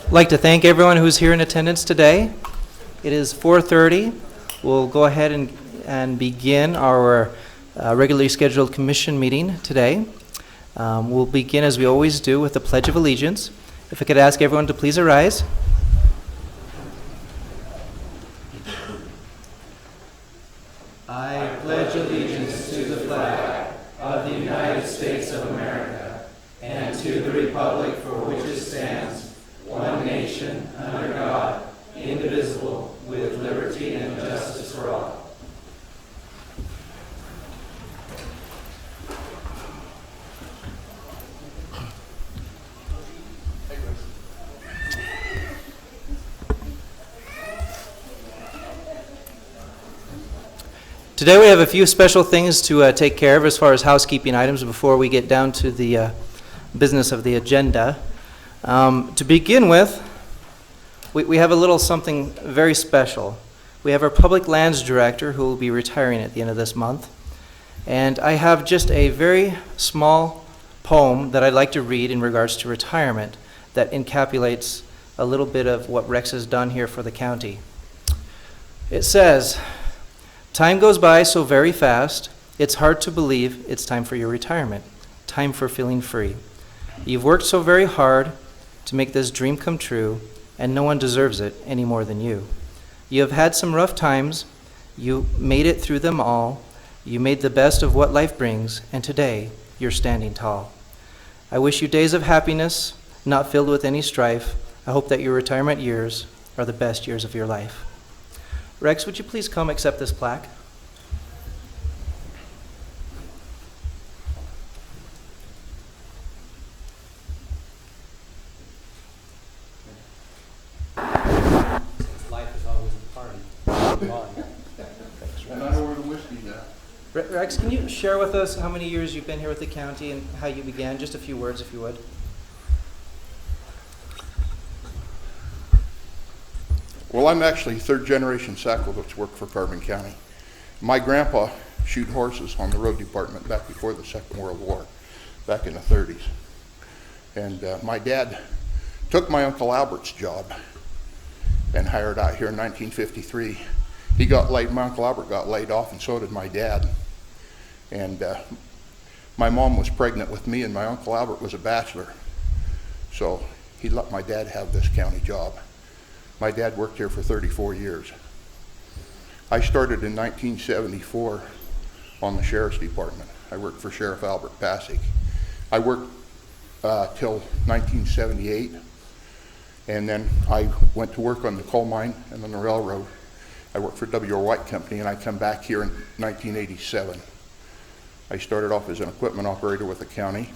I'd like to thank everyone who's here in attendance today. It is 4:30. We'll go ahead and begin our regularly scheduled commission meeting today. We'll begin, as we always do, with the Pledge of Allegiance. If I could ask everyone to please arise. I pledge allegiance to the flag of the United States of America and to the republic for which it stands, one nation, under God, indivisible, with liberty and justice for all. Today we have a few special things to take care of as far as housekeeping items before we get down to the business of the agenda. To begin with, we have a little something very special. We have our Public Lands Director who will be retiring at the end of this month. And I have just a very small poem that I'd like to read in regards to retirement that encapsulates a little bit of what Rex has done here for the county. It says, "Time goes by so very fast, it's hard to believe it's time for your retirement, time for feeling free. You've worked so very hard to make this dream come true, and no one deserves it any more than you. You have had some rough times, you made it through them all, you made the best of what life brings, and today you're standing tall. I wish you days of happiness, not filled with any strife. I hope that your retirement years are the best years of your life." Rex, would you please come accept this plaque? Life is always a party. And I know where the whiskey's at. Rex, can you share with us how many years you've been here with the county and how you began? Just a few words, if you would. Well, I'm actually third-generation Sackle-Woods, work for Carbon County. My grandpa shoot horses on the road department back before the Second World War, back in the 30s. And my dad took my Uncle Albert's job and hired out here in 1953. My Uncle Albert got laid off, and so did my dad. And my mom was pregnant with me, and my Uncle Albert was a bachelor. So he let my dad have this county job. My dad worked here for 34 years. I started in 1974 on the Sheriff's Department. I worked for Sheriff Albert Passig. I worked till 1978, and then I went to work on the coal mine and on the railroad. I worked for W.R. White Company, and I come back here in 1987. I started off as an equipment operator with the county.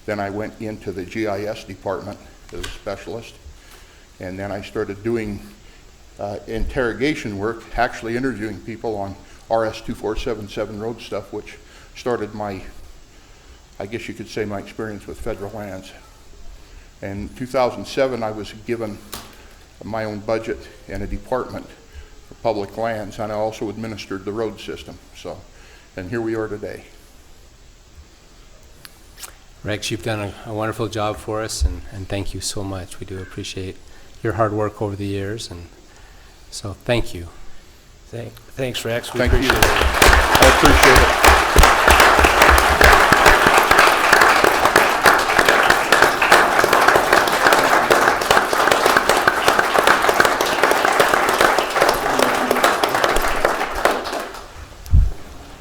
Then I went into the GIS department as a specialist. And then I started doing interrogation work, actually interviewing people on RS-2477 road stuff, which started I guess you could say, my experience with federal lands. In 2007, I was given my own budget and a department for public lands, and I also administered the road system. And here we are today. Rex, you've done a wonderful job for us, and thank you so much. We do appreciate your hard work over the years, and so thank you. Thanks, Rex. Thank you. I appreciate it.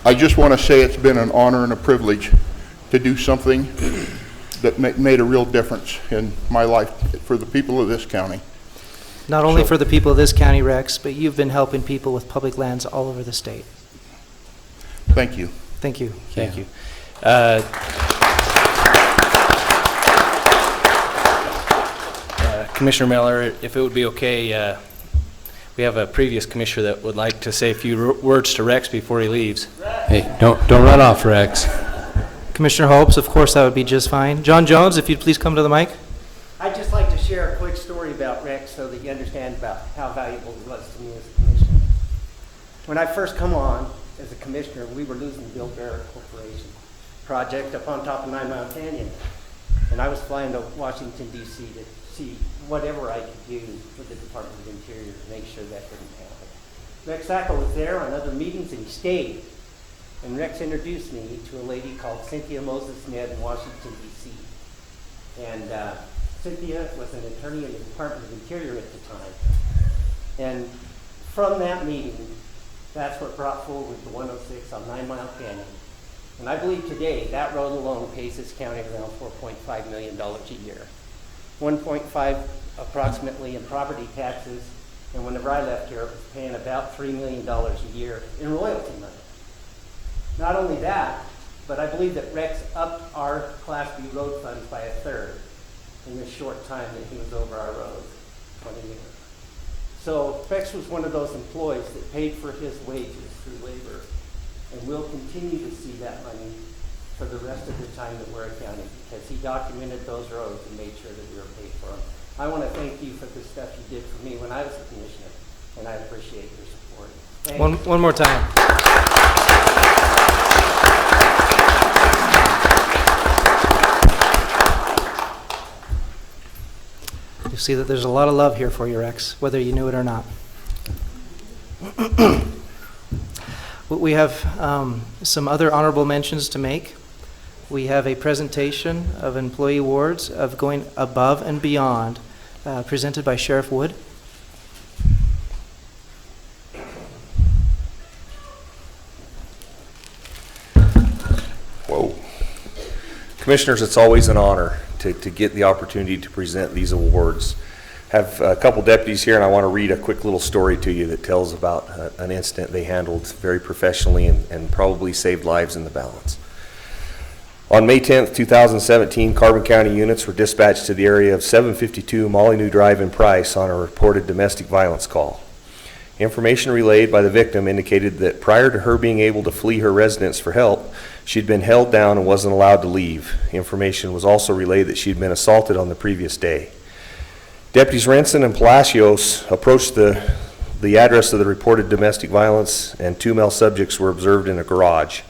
I just want to say it's been an honor and a privilege to do something that made a real difference in my life for the people of this county. Not only for the people of this county, Rex, but you've been helping people with public lands all over the state. Thank you. Thank you. Thank you. Commissioner Miller, if it would be okay, we have a previous commissioner that would like to say a few words to Rex before he leaves. Hey, don't run off, Rex. Commissioner Holmes, of course, that would be just fine. John Jones, if you'd please come to the mic. I'd just like to share a quick story about Rex so that you understand about how valuable he was to me as a commissioner. When I first come on as a commissioner, we were losing the Bill Barrett Corporation project up on top of 9 Mile Canyon. And I was flying to Washington, D.C. to see whatever I could do with the Department of Interior to make sure that didn't happen. Rex Sacco was there on other meetings, and he stayed. And Rex introduced me to a lady called Cynthia Moses Ned in Washington, D.C. And Cynthia was an attorney in the Department of Interior at the time. And from that meeting, that's what brought forward the 106 on 9 Mile Canyon. And I believe today that road alone pays this county around $4.5 million a year. 1.5 approximately in property taxes, and whenever I left here, it was paying about $3 million a year in royalty money. Not only that, but I believe that Rex upped our Class B road funds by 1/3 in this short time that he was over our roads, 20 years. So Rex was one of those employees that paid for his wages through labor, and we'll continue to see that money for the rest of the time that we're a county, because he documented those roads and made sure that we were paid for them. I want to thank you for the stuff you did for me when I was a commissioner, and I appreciate your support. Thank you. One more time. You see that there's a lot of love here for you, Rex, whether you knew it or not. We have some other honorable mentions to make. We have a presentation of employee awards of going above and beyond, presented by Sheriff Wood. Whoa. Commissioners, it's always an honor to get the opportunity to present these awards. Have a couple deputies here, and I want to read a quick little story to you that tells about an incident they handled very professionally and probably saved lives in the balance. On May 10th, 2017, Carbon County units were dispatched to the area of 752 Molyneux Drive in Price on a reported domestic violence call. Information relayed by the victim indicated that prior to her being able to flee her residence for help, she'd been held down and wasn't allowed to leave. Information was also relayed that she'd been assaulted on the previous day. Deputies Renson and Palacios approached the address of the reported domestic violence, and 2 male subjects were observed in a garage.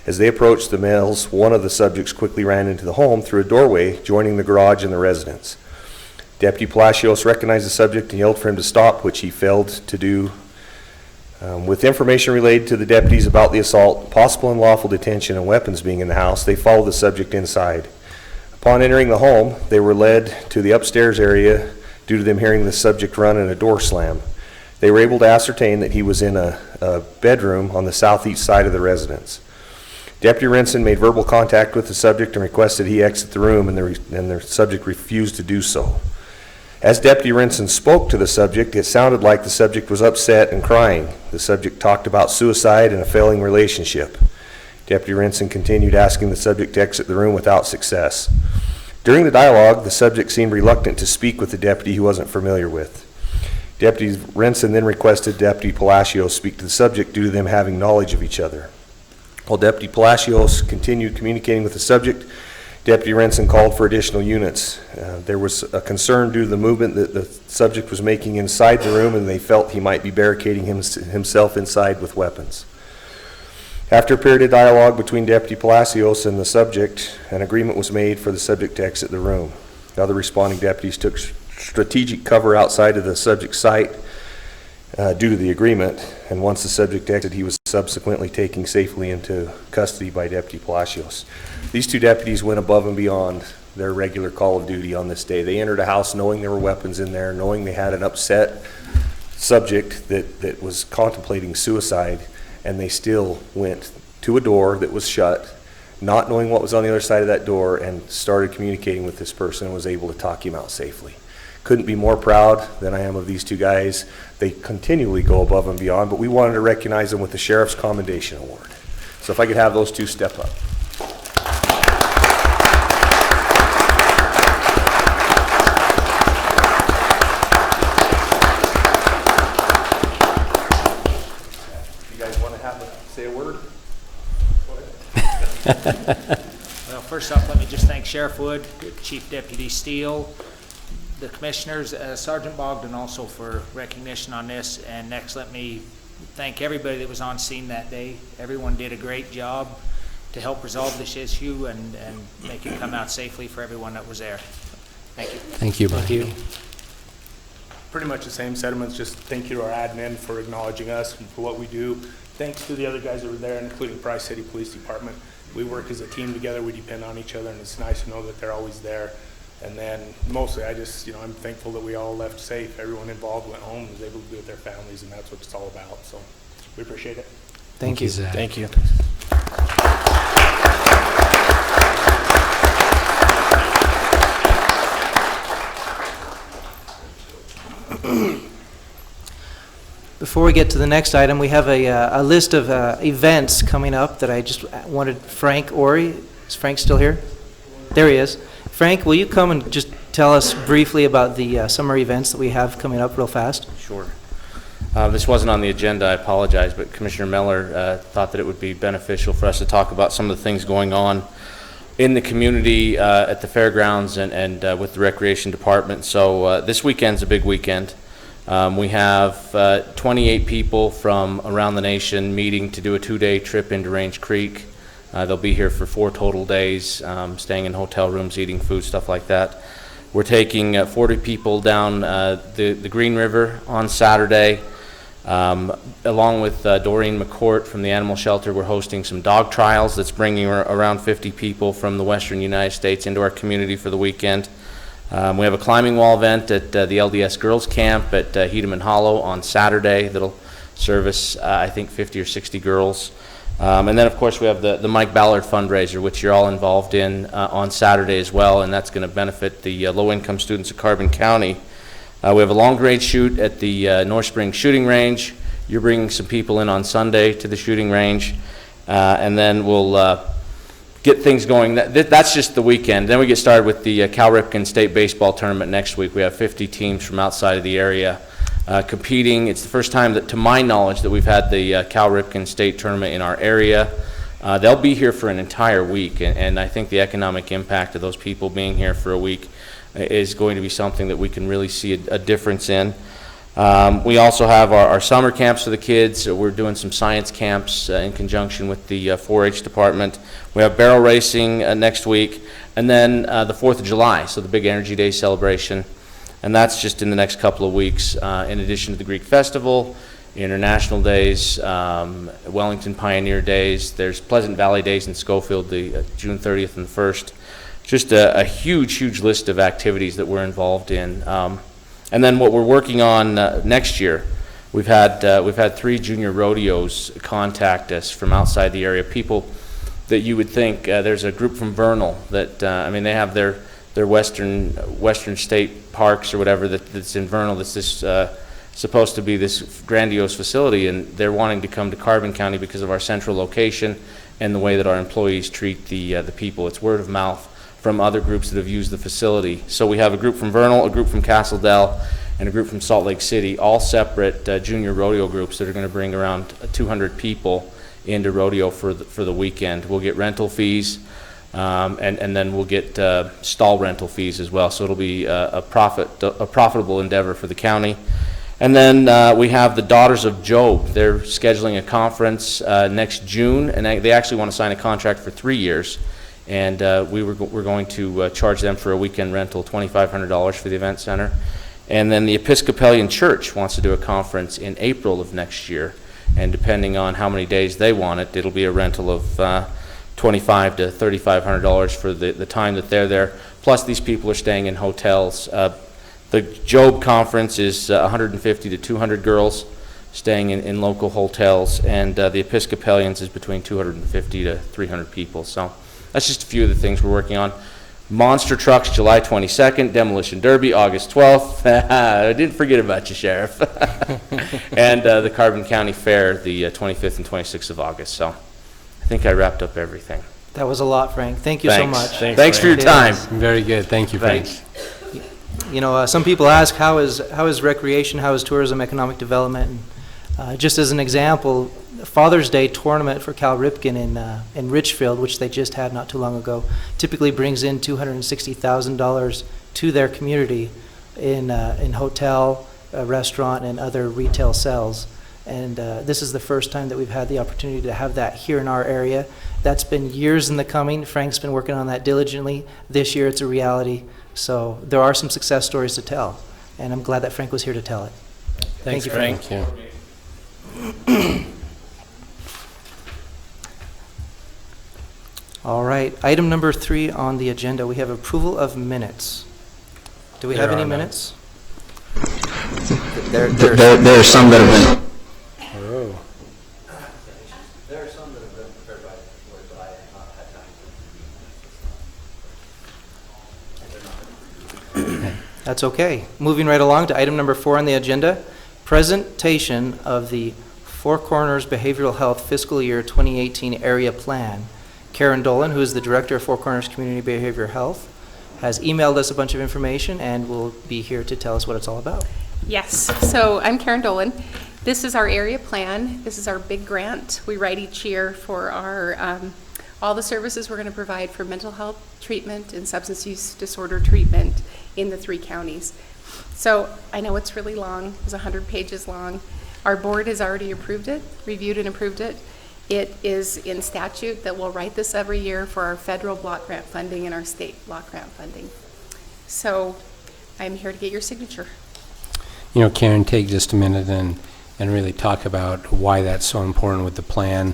As they approached the males, one of the subjects quickly ran into the home through a doorway, joining the garage and the residence. Deputy Palacios recognized the subject and yelled for him to stop, which he failed to do. With information relayed to the deputies about the assault, possible unlawful detention, and weapons being in the house, they followed the subject inside. Upon entering the home, they were led to the upstairs area due to them hearing the subject run and a door slam. They were able to ascertain that he was in a bedroom on the southeast side of the residence. Deputy Renson made verbal contact with the subject and requested he exit the room, and the subject refused to do so. As Deputy Renson spoke to the subject, it sounded like the subject was upset and crying. The subject talked about suicide and a failing relationship. Deputy Renson continued asking the subject to exit the room without success. During the dialogue, the subject seemed reluctant to speak with the deputy he wasn't familiar with. Deputy Renson then requested Deputy Palacios speak to the subject due to them having knowledge of each other. While Deputy Palacios continued communicating with the subject, Deputy Renson called for additional units. There was a concern due to the movement that the subject was making inside the room, and they felt he might be barricading himself inside with weapons. After a period of dialogue between Deputy Palacios and the subject, an agreement was made for the subject to exit the room. The other responding deputies took strategic cover outside of the subject's sight due to the agreement, and once the subject exited, he was subsequently taken safely into custody by Deputy Palacios. These 2 deputies went above and beyond their regular call of duty on this day. They entered a house knowing there were weapons in there, knowing they had an upset subject that was contemplating suicide, and they still went to a door that was shut, not knowing what was on the other side of that door, and started communicating with this person and was able to talk him out safely. Couldn't be more proud than I am of these 2 guys. They continually go above and beyond, but we wanted to recognize them with the Sheriff's Commendation Award. So if I could have those 2 step up. You guys want to say a word? Well, first off, let me just thank Sheriff Wood, Chief Deputy Steele, the commissioners, Sergeant Bogdan also for recognition on this. And next, let me thank everybody that was on scene that day. Everyone did a great job. to help resolve this issue and make it come out safely for everyone that was there. Thank you. Thank you, Brian. Thank you. Pretty much the same sentiments, just thank you to our admin for acknowledging us and for what we do. Thanks to the other guys that were there, including Price City Police Department. We work as a team together, we depend on each other, and it's nice to know that they're always there. And then mostly I'm thankful that we all left safe. Everyone involved went home and was able to be with their families, and that's what it's all about. So we appreciate it. Thank you. Zach. Thank you. Before we get to the next item, we have a list of events coming up that I just wanted Frank Ori. Is Frank still here? There he is. Frank, will you come and just tell us briefly about the summer events that we have coming up real fast? Sure. This wasn't on the agenda, I apologize, but Commissioner Miller thought that it would be beneficial for us to talk about some of the things going on in the community at the fairgrounds and with the recreation department. So this weekend's a big weekend. We have 28 people from around the nation meeting to do a 2-day trip into Range Creek. They'll be here for 4 total days, staying in hotel rooms, eating food, stuff like that. We're taking 40 people down the Green River on Saturday. Along with Doreen McCourt from the animal shelter, we're hosting some dog trials that's bringing around 50 people from the western United States into our community for the weekend. We have a climbing wall event at the LDS Girls Camp at Hedeman Hollow on Saturday that'll service, I think, 50 or 60 girls. And then, of course, we have the Mike Ballard fundraiser, which you're all involved in on Saturday as well, and that's going to benefit the low-income students of Carbon County. We have a long-range shoot at the North Spring Shooting Range. You're bringing some people in on Sunday to the shooting range, and then we'll get things going. That's just the weekend. Then we get started with the Cal Ripken State Baseball Tournament next week. We have 50 teams from outside of the area competing. It's the first time that, to my knowledge, that we've had the Cal Ripken State Tournament in our area. They'll be here for an entire week, and I think the economic impact of those people being here for a week is going to be something that we can really see a difference in. We also have our summer camps for the kids. We're doing some science camps in conjunction with the 4-H department. We have barrel racing next week, and then the 4th of July, so the big Energy Day celebration. And that's just in the next couple of weeks, in addition to the Greek Festival, International Days, Wellington Pioneer Days. There's Pleasant Valley Days in Schofield, the June 30th and 1st. Just a huge list of activities that we're involved in. And then what we're working on next year, we've had 3 junior rodeos contact us from outside the area. People that you would think, there's a group from Vernal that they have their western state parks or whatever that's in Vernal. That's this supposed to be this grandiose facility, and they're wanting to come to Carbon County because of our central location and the way that our employees treat the people. It's word of mouth from other groups that have used the facility. So we have a group from Vernal, a group from Castle Dell, and a group from Salt Lake City, all separate junior rodeo groups that are going to bring around 200 people into rodeo for the weekend. We'll get rental fees, and then we'll get stall rental fees as well. So it'll be a profitable endeavor for the county. And then we have the Daughters of Job. They're scheduling a conference next June, and they actually want to sign a contract for 3 years. And we're going to charge them for a weekend rental, $2,500 for the event center. And then the Episcopalian Church wants to do a conference in April of next year. And depending on how many days they want it, it'll be a rental of $2,500 to $3,500 for the time that they're there. Plus, these people are staying in hotels. The Job conference is 150 to 200 girls staying in local hotels, and the Episcopalians is between 250 to 300 people. So that's just a few of the things we're working on. Monster Trucks, July 22nd, Demolition Derby, August 12th. I didn't forget about you, Sheriff. And the Carbon County Fair, the 25th and 26th of August. So I think I wrapped up everything. That was a lot, Frank. Thank you so much. Thanks for your time. Very good. Thank you, Frank. Thanks. You know, some people ask, how is recreation, how is tourism, economic development? And, just as an example, Father's Day tournament for Cal Ripken in Richfield, which they just had not too long ago, typically brings in $260,000 to their community in hotel, restaurant, and other retail sales. And this is the first time that we've had the opportunity to have that here in our area. That's been years in the coming. Frank's been working on that diligently. This year it's a reality. So there are some success stories to tell, and I'm glad that Frank was here to tell it. Thanks, you, Frank. Thank you. All right, item number 3 on the agenda, we have approval of minutes. Do we have There any are none. minutes? There are some that have been, Oh. There are some that have been prepared by the board, but I have not had time. That's okay. Moving right along to item number 4 on the agenda, presentation of the Four Corners Behavioral Health Fiscal Year 2018 Area Plan. Karen Dolan, who is the Director of Four Corners Community Behavioral Health, has emailed us a bunch of information and will be here to tell us what it's all about. Yes, so I'm Karen Dolan. This is our area plan. This is our big grant we write each year for our all the services we're going to provide for mental health treatment and substance use disorder treatment in the 3 counties. So I know it's really long. It's 100 pages long. Our board has already approved it, reviewed and approved it. It is in statute that we'll write this every year for our federal block grant funding and our state block grant funding. So I'm here to get your signature. You know, Karen, take just a minute and really talk about why that's so important with the plan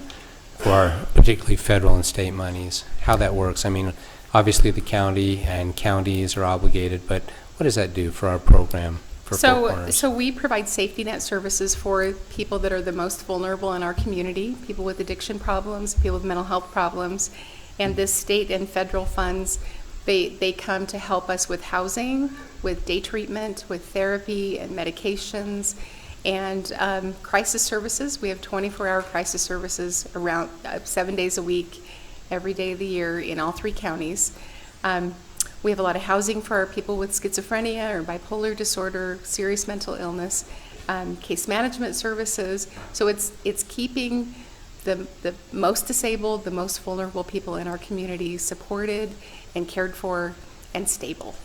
for our particularly federal and state monies, how that works. I mean, obviously the county and counties are obligated, but what does that do for our program for Four Corners? So we provide safety net services for people that are the most vulnerable in our community, people with addiction problems, people with mental health problems, and this state and federal funds, they come to help us with housing, with day treatment, with therapy and medications, and crisis services. We have 24-hour crisis services around 7 days a week, every day of the year in all 3 counties. We have a lot of housing for our people with schizophrenia or bipolar disorder, serious mental illness, case management services. So it's keeping the most disabled, the most vulnerable people in our community supported and cared for and stable.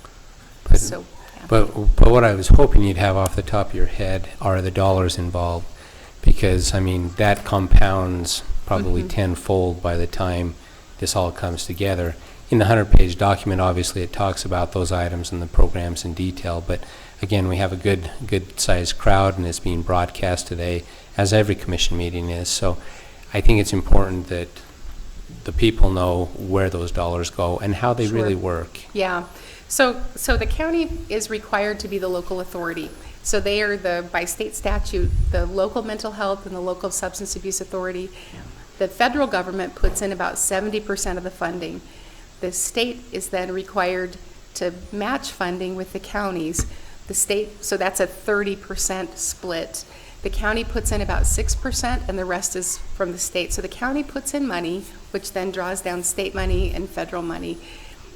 But- So, yeah. But what I was hoping you'd have off the top of your head are the dollars involved, because, I mean, that compounds probably tenfold by the time this all comes together. In the 100-page document, obviously, it talks about those items and the programs in detail, but again, we have a good-sized crowd, and it's being broadcast today, as every commission meeting is. So I think it's important that the people know where those dollars go and how they Sure. really work. Yeah, so the county is required to be the local authority. So they are by state statute, the local mental health and the local substance abuse authority. The federal government puts in about 70% of the funding. The state is then required to match funding with the counties. The state, so that's a 30% split. The county puts in about 6% and the rest is from the state. So the county puts in money, which then draws down state money and federal money.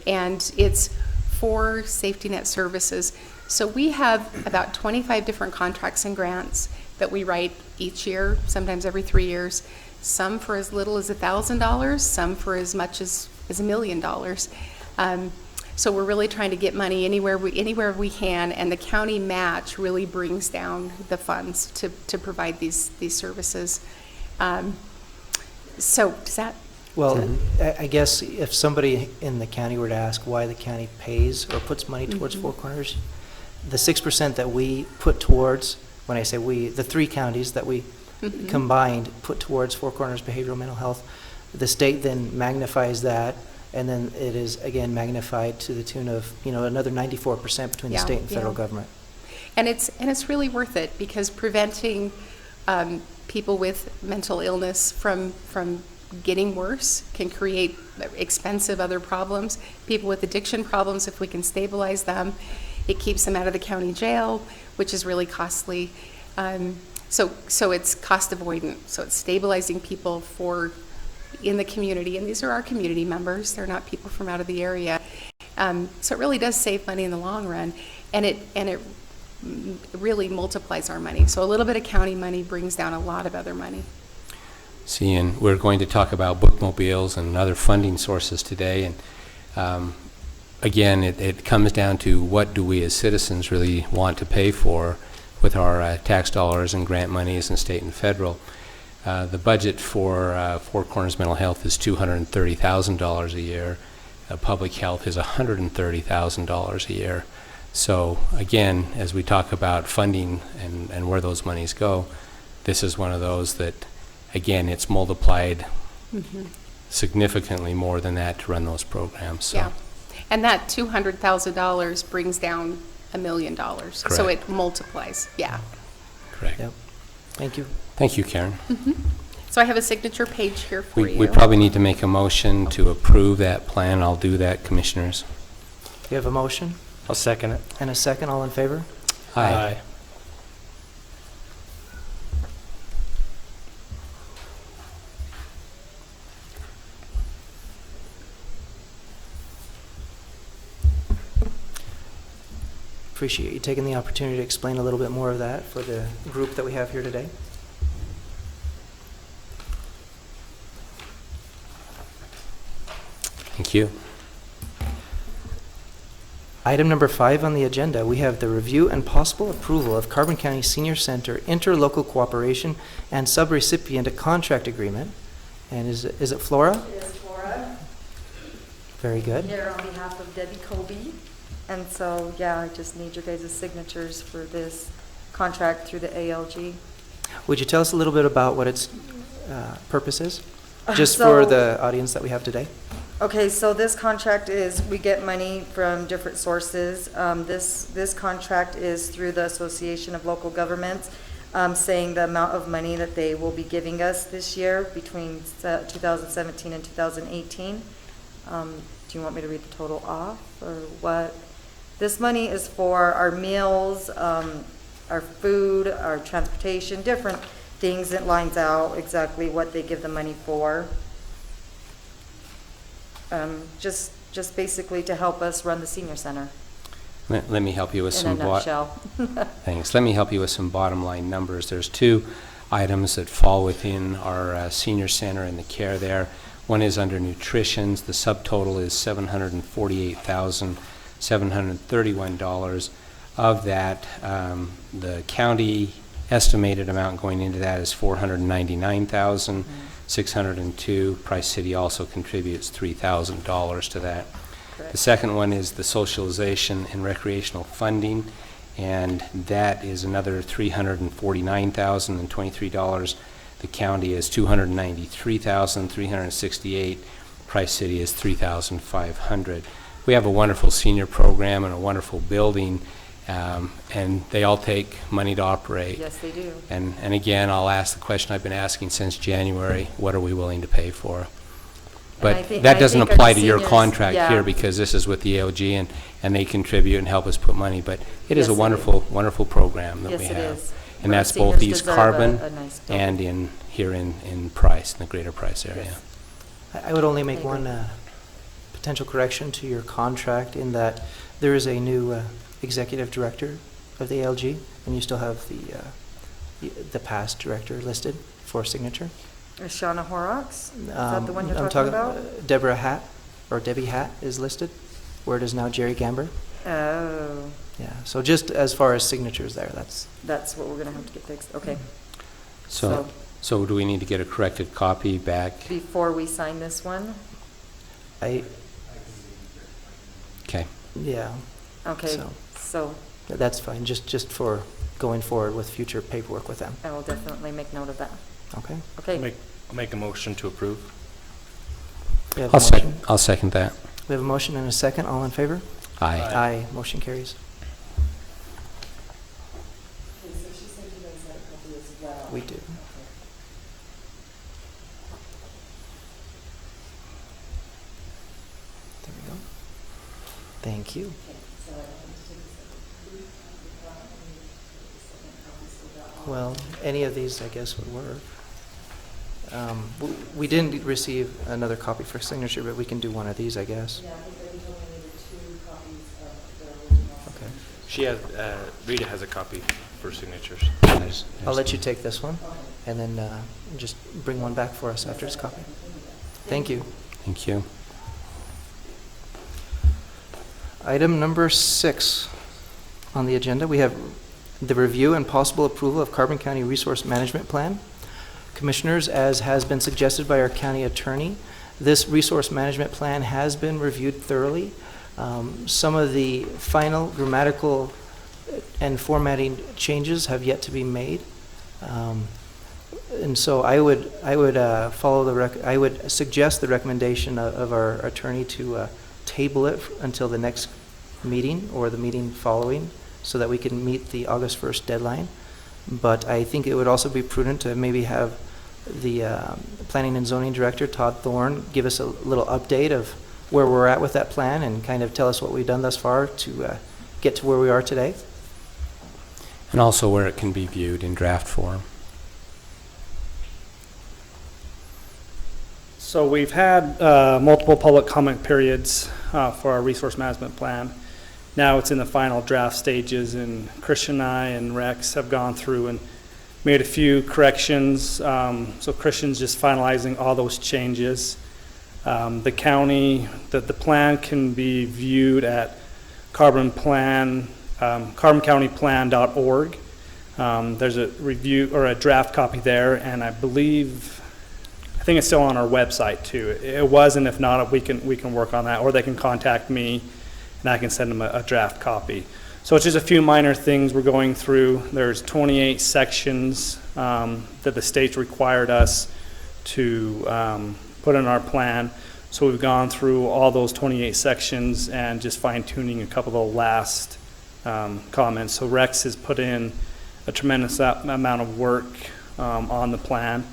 And it's for safety net services. So we have about 25 different contracts and grants that we write each year, sometimes every 3 years. Some for as little as $1,000, some for as much as $1 million. So we're really trying to get money anywhere we can, and the county match really brings down the funds to provide these services. So does that? Well, I guess if somebody in the county were to ask why the county pays or puts money towards Four Corners, the 6% that we put towards, when I say we, the 3 counties that we combined put towards Four Corners Behavioral Mental Health, the state then magnifies that, and then it is again magnified to the tune of, another 94% between the state and federal government. And it's really worth it, because preventing people with mental illness from getting worse can create expensive other problems. People with addiction problems, if we can stabilize them, it keeps them out of the county jail, which is really costly. So it's cost avoidant. So it's stabilizing people in the community, and these are our community members. They're not people from out of the area. So it really does save money in the long run, and it really multiplies our money. So a little bit of county money brings down a lot of other money. See, and we're going to talk about bookmobiles and other funding sources today. And again, it comes down to what do we as citizens really want to pay for with our tax dollars and grant monies and state and federal. The budget for Four Corners Mental Health is $230,000 a year. Public health is $130,000 a year. So again, as we talk about funding and where those monies go, this is one of those that, again, it's multiplied significantly more than that to run those programs. So. Yeah. And that $200,000 brings down $1 million. So Correct. it multiplies, yeah. Correct. Yep. Thank you. Thank you, Karen. So I have a signature page here for you. We probably need to make a motion to approve that plan. I'll do that, commissioners. You have a motion I'll second it. and a second. All in favor? Aye. Appreciate you taking the opportunity to explain a little bit more of that for the group that we have here today. Thank you. Item number 5 on the agenda, we have the review and possible approval of Carbon County Senior Center interlocal cooperation and subrecipient contract agreement. And is it Flora? It is Flora, Very good. here on behalf of Debbie Colby. And so, yeah, I just need your guys' signatures for this contract through the ALG. Would you tell us a little bit about what its purpose is? Just So- for the audience that we have today? Okay, so this contract is, we get money from different sources. This contract is through the Association of Local Governments, saying the amount of money that they will be giving us this year between 2017 and 2018. Do you want me to read the total off, or what? This money is for our meals, our food, our transportation, different things. It lines out exactly what they give the money for. Just basically to help us run the senior center Let me help you with in a some nutshell. Thanks. Let me help you with some bottom line numbers. There's 2 items that fall within our senior center and the care there. One is under nutritions. The subtotal is $748,731. Of that, the county estimated amount going into that is $499,602. Price City also contributes $3,000 to that. Correct. The second one is the socialization and recreational funding, and that is another $349,023. The county is $293,368. Price City is $3,500. We have a wonderful senior program and a wonderful building, and they all take money to operate. Yes, they do. And again, I'll ask the question I've been asking since January, what are we willing to pay for? I But think- that I doesn't think our apply to your seniors- contract yeah. here, because this is with the ALG, and they contribute and help us put money. But it is Yes, a it wonderful, wonderful program that Yes, we it have. is. And Our that's both seniors East deserve Carbon a nice building. and here in Price, in the greater Price area. Yes. I would only make I agree. one potential correction to your contract in that there is a new executive director of the ALG, and you still have the past director listed for signature. Is Shauna Horrocks? Is that the one you're I'm talking about? Deborah Hatt, or Debbie Hatt is listed, where it is now Jerry Gamber. Oh, Yeah, so just as far as signatures there, that's, that's what we're gonna have to get fixed. Okay. So do we need to get a corrected copy back? Before we sign this one? Okay. yeah, Okay, so that's fine, just for going forward with future paperwork with them, I will definitely make note of that. okay? Okay. Make a motion to approve. We have a motion. I'll second that. We have a motion and a second, all in favor? Aye. Aye, motion carries. We do. There we go. Thank you. Well, any of these, I guess, would work. We didn't receive another copy for signature, but we can do one of these, I guess. Okay. She has, Rita has a copy for signatures. I'll let you take this one, and then just bring one back for us after it's copied. Thank you. Thank you. Item number 6 on the agenda, we have the review and possible approval of Carbon County Resource Management Plan. Commissioners, as has been suggested by our county attorney, this resource management plan has been reviewed thoroughly. Some of the final grammatical and formatting changes have yet to be made. And so I would I would suggest the recommendation of our attorney to table it until the next meeting or the meeting following, so that we can meet the August 1st deadline. But I think it would also be prudent to maybe have the Planning and Zoning Director, Todd Thorne, give us a little update of where we're at with that plan and kind of tell us what we've done thus far to get to where we are today. And also where it can be viewed in draft form. So we've had multiple public comment periods for our resource management plan. Now it's in the final draft stages, and Christian and I and Rex have gone through and made a few corrections. So Christian's just finalizing all those changes. The county, the plan can be viewed at carboncountyplan.org. There's a review or a draft copy there, and I think it's still on our website too. It wasn't. If not, we can work on that, or they can contact me and I can send them a draft copy. So it's just a few minor things we're going through. There's 28 sections that the state's required us to put in our plan. So we've gone through all those 28 sections and just fine-tuning a couple of the last comments. So Rex has put in a tremendous amount of work on the plan,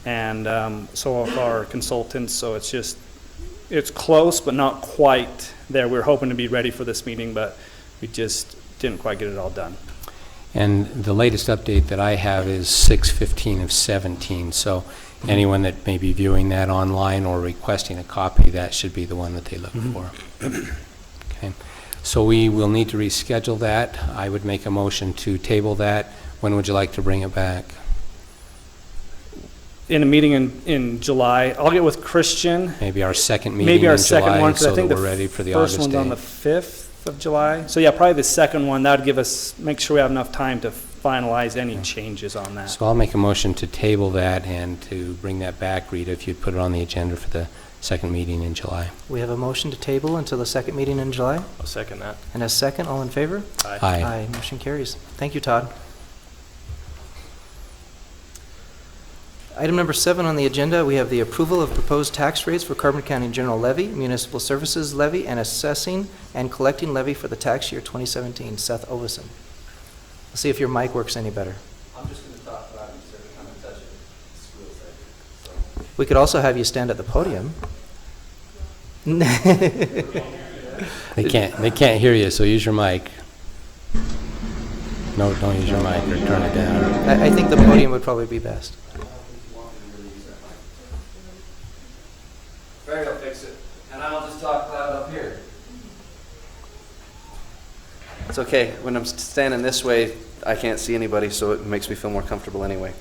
and so have our consultants. So it's close, but not quite there. We're hoping to be ready for this meeting, but we just didn't quite get it all done. And the latest update that I have is 6/15 of 17. So anyone that may be viewing that online or requesting a copy, that should be the one that they look for. Okay. So we will need to reschedule that. I would make a motion to table that. When would you like to bring it back? In a meeting in July, I'll get with Christian. Maybe our second meeting Maybe our in second July, one, because so I think that the we're ready for the first August one's on the date. 5th of July. So yeah, probably the second one. That would give us, make sure we have enough time to finalize any changes on that. So I'll make a motion to table that and to bring that back. Rita, if you'd put it on the agenda for the second meeting in July. We have a motion to table until the second meeting in July. I'll second that. And a second, all in favor? Aye. Aye. Motion carries. Thank you, Todd. Item number 7 on the agenda, we have the approval of proposed tax rates for Carbon County General Levy, Municipal Services Levy, and Assessing and Collecting Levy for the tax year 2017. Seth Ovison. Let's see if your mic works any better. I'm just going to talk about it instead of kind of touch it. It's real safe. So. We could also have you stand at the podium. They can't hear you, so use your mic. No, don't use your mic or turn it down. I think the podium would probably be best. Barry will fix it, and I'll just talk loud up here. It's okay. When I'm standing this way, I can't see anybody, so it makes me feel more comfortable anyway.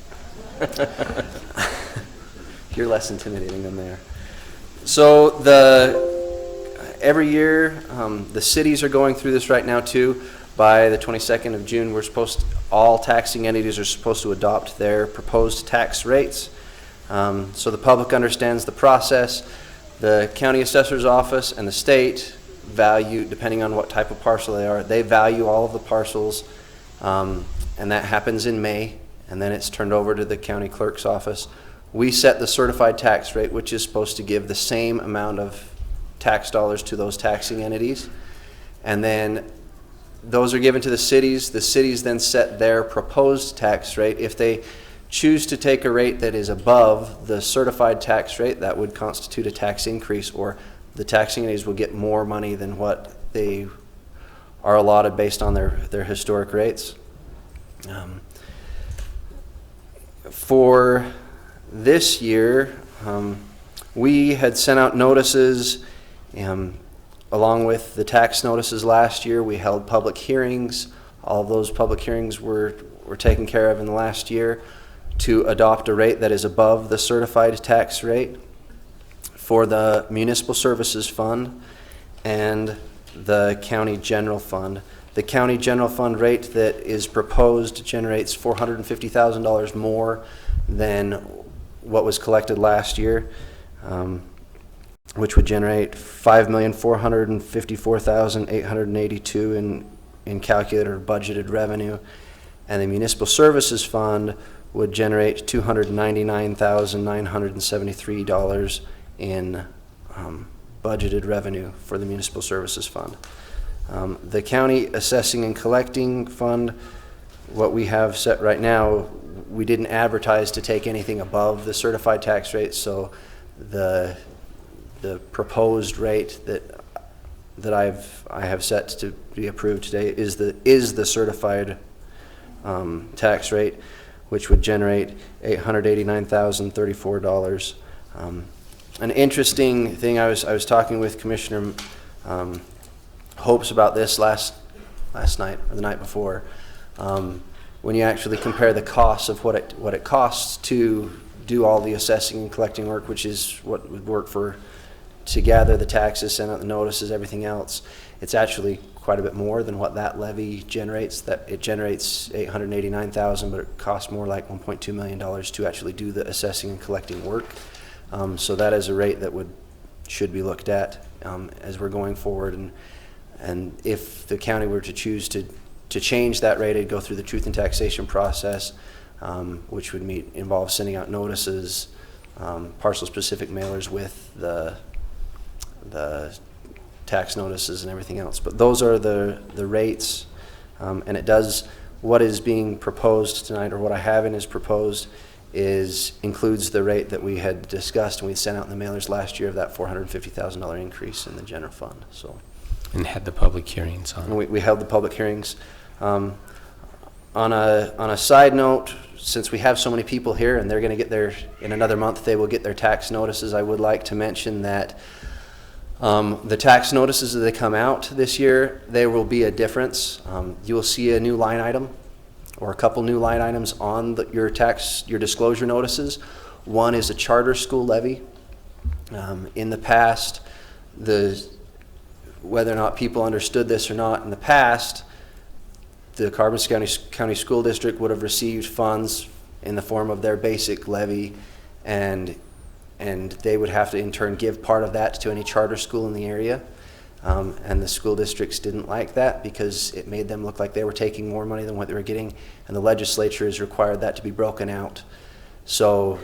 You're less intimidating than they are. So every year, the cities are going through this right now too. By the 22nd of June, all taxing entities are supposed to adopt their proposed tax rates. So the public understands the process. The county assessor's office and the state value, depending on what type of parcel they value all of the parcels, and that happens in May, and then it's turned over to the county clerk's office. We set the certified tax rate, which is supposed to give the same amount of tax dollars to those taxing entities, and then those are given to the cities. The cities then set their proposed tax rate. If they choose to take a rate that is above the certified tax rate, that would constitute a tax increase, or the taxing entities will get more money than what they are allotted based on their historic rates. For this year, we had sent out notices along with the tax notices last year. We held public hearings. All of those public hearings were taken care of in the last year to adopt a rate that is above the certified tax rate for the Municipal Services Fund and the County General Fund. The county general fund rate that is proposed generates $450,000 more than what was collected last year, which would generate $5,454,882 in calculated or budgeted revenue. And the municipal services fund would generate $299,973 in budgeted revenue for the municipal services fund. The county assessing and collecting fund, what we have set right now, we didn't advertise to take anything above the certified tax rate, so the proposed rate that I have set to be approved today is the certified tax rate, which would generate $889,034. An interesting thing, I was talking with Commissioner Hopes about this last night or the night before. When you actually compare the costs of what it costs to do all the assessing and collecting work, which is what would work to gather the taxes, send out the notices, everything else, it's actually quite a bit more than what that levy generates. That it generates $889,000, but it costs more like $1.2 million to actually do the assessing and collecting work. So that is a rate that should be looked at as we're going forward. And if the county were to choose to change that rate, it'd go through the truth and taxation process, which would involve sending out notices, parcel-specific mailers with the tax notices and everything else. But those are the rates, and it does, what is being proposed tonight, or what I have in is proposed, includes the rate that we had discussed and we sent out in the mailers last year of that $450,000 increase in the general fund. So, and had the public hearings on. We held the public hearings. On a side note, since we have so many people here and they're going to get in another month they will get their tax notices, I would like to mention that the tax notices as they come out this year, there will be a difference. You will see a new line item or a couple new line items on your disclosure notices. One is a charter school levy. In the past, whether or not people understood this or not, in the past, the Carbon County School District would have received funds in the form of their basic levy, and they would have to in turn give part of that to any charter school in the area. And the school districts didn't like that because it made them look like they were taking more money than what they were getting, and the legislature has required that to be broken out. So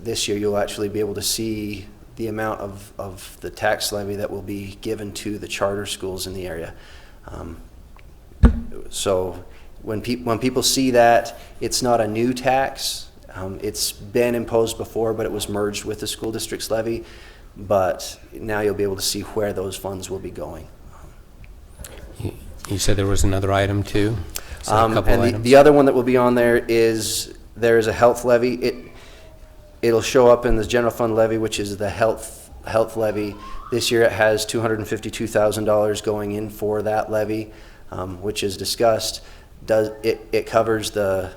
this year you'll actually be able to see the amount of the tax levy that will be given to the charter schools in the area. So when people see that, it's not a new tax. It's been imposed before, but it was merged with the school district's levy. But now you'll be able to see where those funds will be going. You said there was another item too? So a couple and items? The other one that will be on there is a health levy. It'll show up in the general fund levy, which is the health levy. This year it has $252,000 going in for that levy, which is discussed. It covers the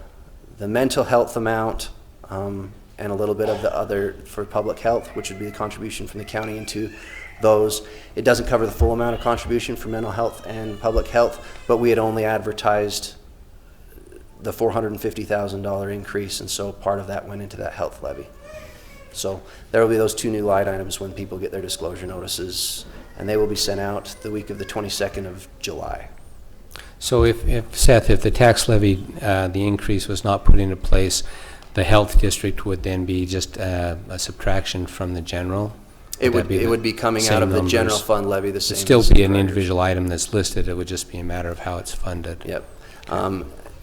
mental health amount and a little bit of the other for public health, which would be the contribution from the county into those. It doesn't cover the full amount of contribution for mental health and public health, but we had only advertised the $450,000 increase, and so part of that went into that health levy. So there will be those two new line items when people get their disclosure notices, and they will be sent out the week of the 22nd of July. So if Seth, if the tax levy, the increase was not put into place, the health district would then be just a subtraction from the general? It would be coming out of the general fund levy, the same. It'd still be an individual item that's listed. It would just be a matter of how it's funded. Yep.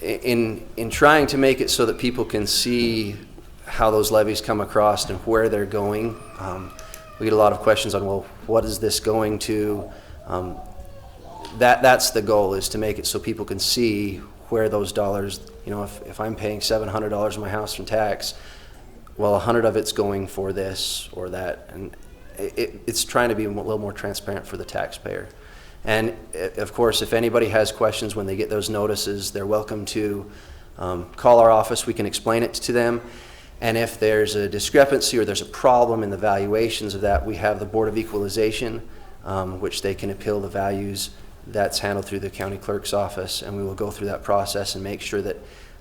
In trying to make it so that people can see how those levies come across and where they're going, we get a lot of questions on, well, what is this going to? That's the goal, is to make it so people can see where those dollars, if I'm paying $700 in my house from tax, well, 100 of it's going for this or that, and it's trying to be a little more transparent for the taxpayer. And of course, if anybody has questions when they get those notices, they're welcome to call our office. We can explain it to them. And if there's a discrepancy or there's a problem in the valuations of that, we have the Board of Equalization, which they can appeal the values that's handled through the county clerk's office, and we will go through that process and make sure that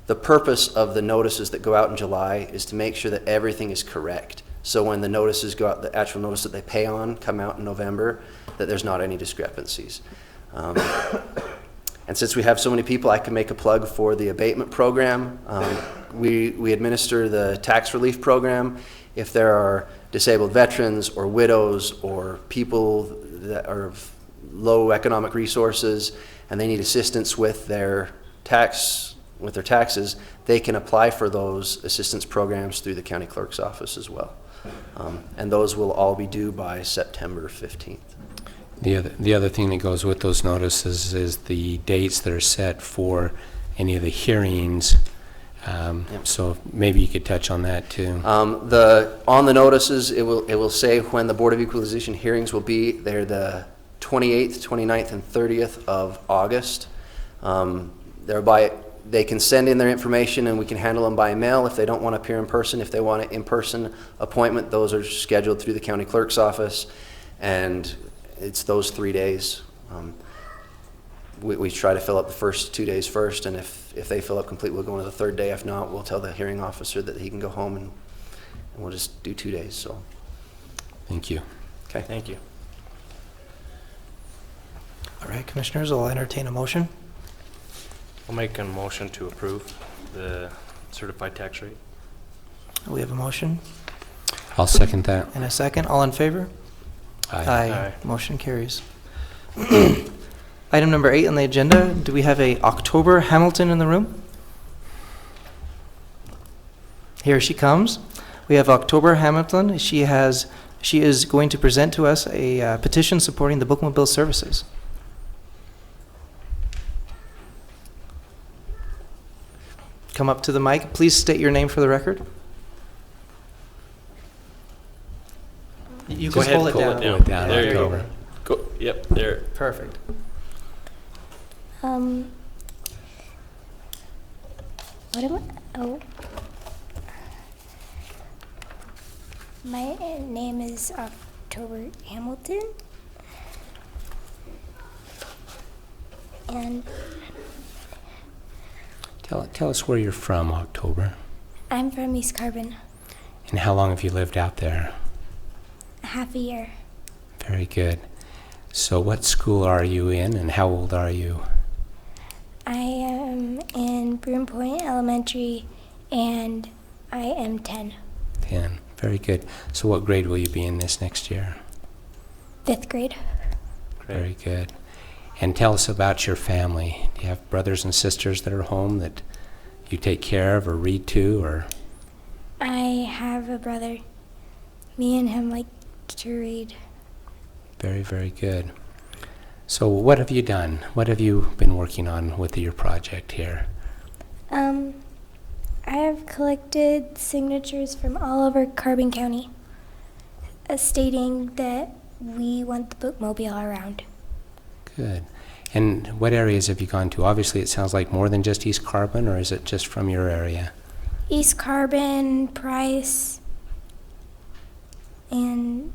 the purpose of the notices that go out in July is to make sure that everything is correct. So when the notices go out, the actual notice that they pay on come out in November, that there's not any discrepancies. And since we have so many people, I can make a plug for the abatement program. We administer the tax relief program. If there are disabled veterans or widows or people that are of low economic resources and they need assistance with their taxes, they can apply for those assistance programs through the county clerk's office as well. And those will all be due by September 15th. The other thing that goes with those notices is the dates that are set for any of the hearings. So maybe you could touch on that too. On the notices, it will say when the Board of Equalization hearings will be. They're the 28th, 29th, and 30th of August. They can send in their information and we can handle them by mail if they don't want to appear in person. If they want an in-person appointment, those are scheduled through the county clerk's office. And it's those 3 days. We try to fill up the first 2 days first, and if they fill up complete, we'll go into the third day. If not, we'll tell the hearing officer that he can go home, and we'll just do 2 days. So, thank you. Okay. Thank you. All right, commissioners, I'll entertain a motion. I'll make a motion to approve the certified tax rate. We have a motion I'll second that. and a second. All in favor? Aye. Motion carries. Item number 8 on the agenda, do we have a October Hamilton in the room? Here she comes. We have October Hamilton. She is going to present to us a petition supporting the bookmobile services. Come up to the mic. Please state your name for the record. You Just can hold it pull down. it down. There you go. October. Go. Yep, there. Perfect. What am I? Oh. My name is October Hamilton. And Tell us where you're from, October. I'm from East Carbon. And how long have you lived out there? Half a year. Very good. So what school are you in and how old are you? I am in Broom Point Elementary and I am 10. 10. Very good. So what grade will you be in this next year? 5th grade. Very good. And tell us about your family. Do you have brothers and sisters that are home that you take care of or read to, or? I have a brother. Me and him like to read. Very, very good. So what have you done? What have you been working on with your project here? I have collected signatures from all over Carbon County stating that we want the bookmobile around. Good. And what areas have you gone to? Obviously, it sounds like more than just East Carbon, or is it just from your area? East Carbon, Price, and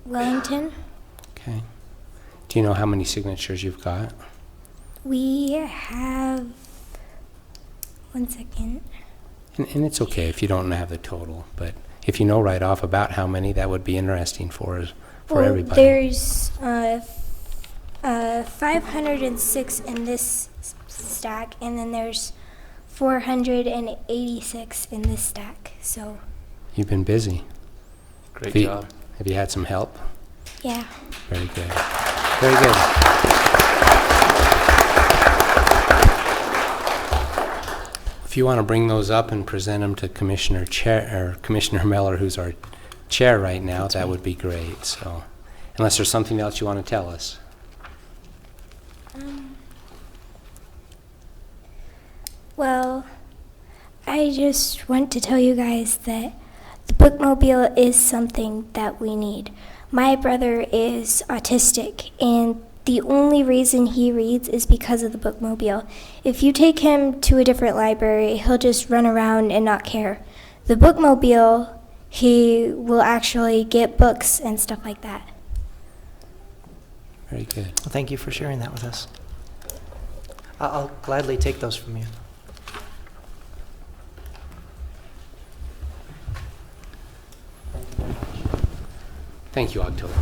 Wellington. Okay. Do you know how many signatures you've got? We have, 1 second. And it's okay if you don't have the total, but if you know right off about how many, that would be interesting for us, for everybody. There's 506 in this stack, and then there's 486 in this stack. So You've been busy. Great Have you- job. Have you had some help? yeah. Very good. Very good. If you want to bring those up and present them to Commissioner Miller, who's our chair right now, that would be great. So, unless there's something else you want to tell us. Well, I just want to tell you guys that the bookmobile is something that we need. My brother is autistic, and the only reason he reads is because of the bookmobile. If you take him to a different library, he'll just run around and not care. The bookmobile, he will actually get books and stuff like that. Very good. Well, thank you for sharing that with us. I'll gladly take those from you. Thank you, October.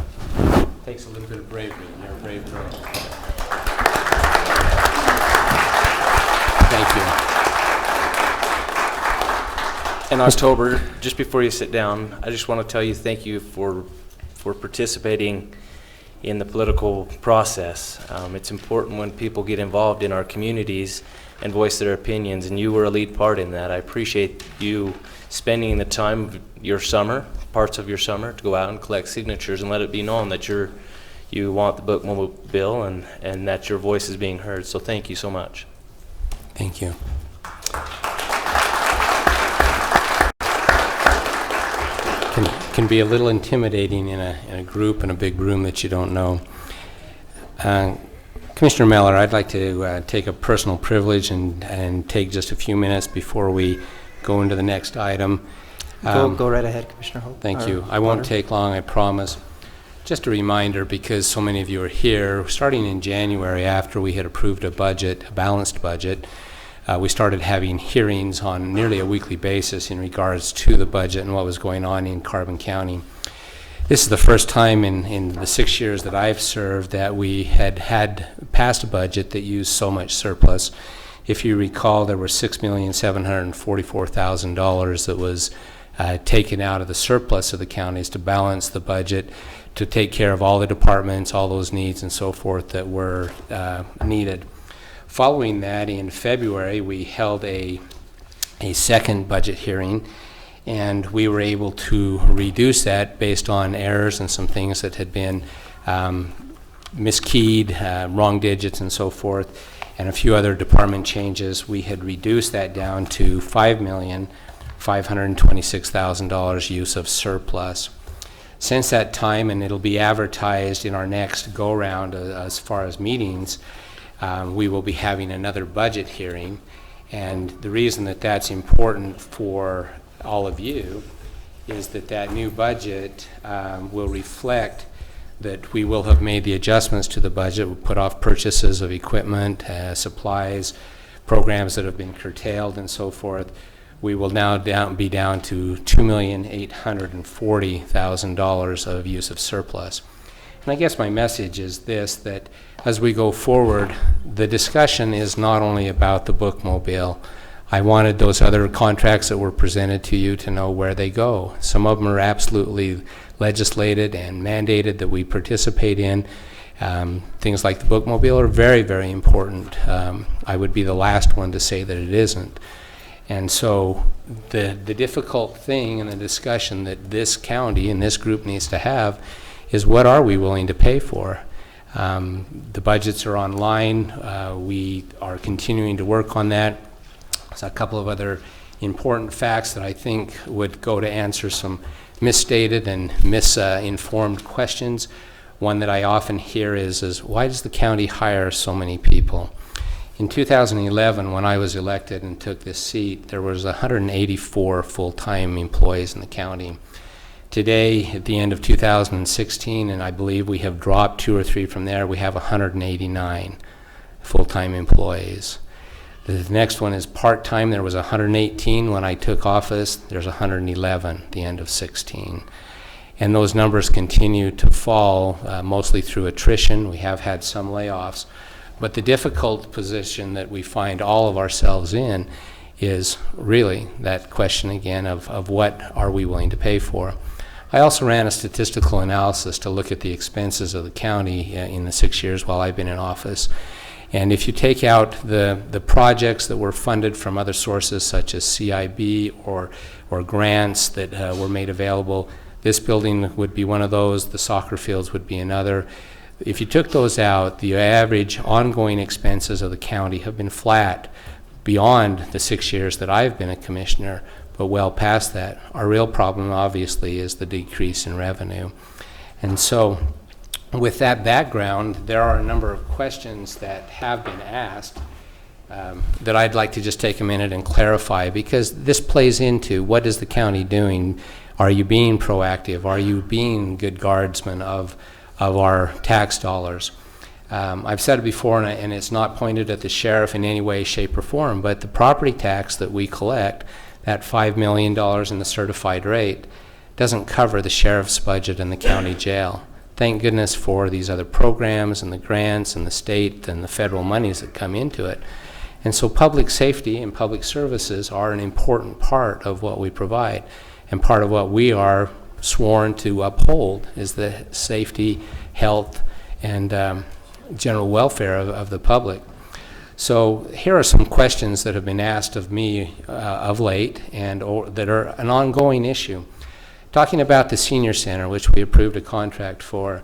Takes a little bit of bravery. You're a brave girl. Thank you. In October, just before you sit down, I just want to tell you thank you for participating in the political process. It's important when people get involved in our communities and voice their opinions, and you were a lead part in that. I appreciate you spending the time of your summer, parts of your summer, to go out and collect signatures and let it be known that you want the bookmobile and that your voice is being heard. So thank you so much. Thank you. Can be a little intimidating in a group, in a big room that you don't know. Commissioner Meller, I'd like to take a personal privilege and take just a few minutes before we go into the next item. Go right ahead, Commissioner Hope. Thank you. I won't take long, I promise. Just a reminder, because so many of you are here, starting in January after we had approved a budget, a balanced budget, we started having hearings on nearly a weekly basis in regards to the budget and what was going on in Carbon County. This is the first time in the 6 years that I've served that we had passed a budget that used so much surplus. If you recall, there were $6,744,000 that was taken out of the surplus of the counties to balance the budget, to take care of all the departments, all those needs and so forth that were needed. Following that, in February, we held a second budget hearing, and we were able to reduce that based on errors and some things that had been miskeyed, wrong digits and so forth, and a few other department changes. We had reduced that down to $5,526,000 use of surplus. Since that time, and it'll be advertised in our next go-round as far as meetings, we will be having another budget hearing, and the reason that that's important for all of you is that new budget will reflect that we will have made the adjustments to the budget. We'll put off purchases of equipment, supplies, programs that have been curtailed and so forth. We will now be down to $2,840,000 of use of surplus. And I guess my message is this, that as we go forward, the discussion is not only about the bookmobile. I wanted those other contracts that were presented to you to know where they go. Some of them are absolutely legislated and mandated that we participate in. Things like the bookmobile are very, very important. I would be the last one to say that it isn't. And so the difficult thing in the discussion that this county and this group needs to have is, what are we willing to pay for? The budgets are online. We are continuing to work on that. There's a couple of other important facts that I think would go to answer some misstated and misinformed questions. One that I often hear is why does the county hire so many people? In 2011, when I was elected and took this seat, there was 184 full-time employees in the county. Today, at the end of 2016, and I believe we have dropped 2 or 3 from there, we have 189 full-time employees. The next one is part-time. There was 118 when I took office. There's 111 at the end of 16. And those numbers continue to fall, mostly through attrition. We have had some layoffs. But the difficult position that we find all of ourselves in is really that question again of what are we willing to pay for. I also ran a statistical analysis to look at the expenses of the county in the 6 years while I've been in office. And if you take out the projects that were funded from other sources such as CIB or grants that were made available, this building would be one of those, the soccer fields would be another. If you took those out, the average ongoing expenses of the county have been flat beyond the 6 years that I've been a commissioner, but well past that. Our real problem, obviously, is the decrease in revenue. And so, with that background, there are a number of questions that have been asked that I'd like to just take a minute and clarify, because this plays into what is the county doing? Are you being proactive? Are you being good guardsmen of our tax dollars? I've said it before, and it's not pointed at the sheriff in any way, shape, or form, but the property tax that we collect, that $5 million in the certified rate, doesn't cover the sheriff's budget and the county jail. Thank goodness for these other programs and the grants and the state and the federal monies that come into it. And so public safety and public services are an important part of what we provide. And part of what we are sworn to uphold is the safety, health, and general welfare of the public. So here are some questions that have been asked of me of late and that are an ongoing issue. Talking about the senior center, which we approved a contract for,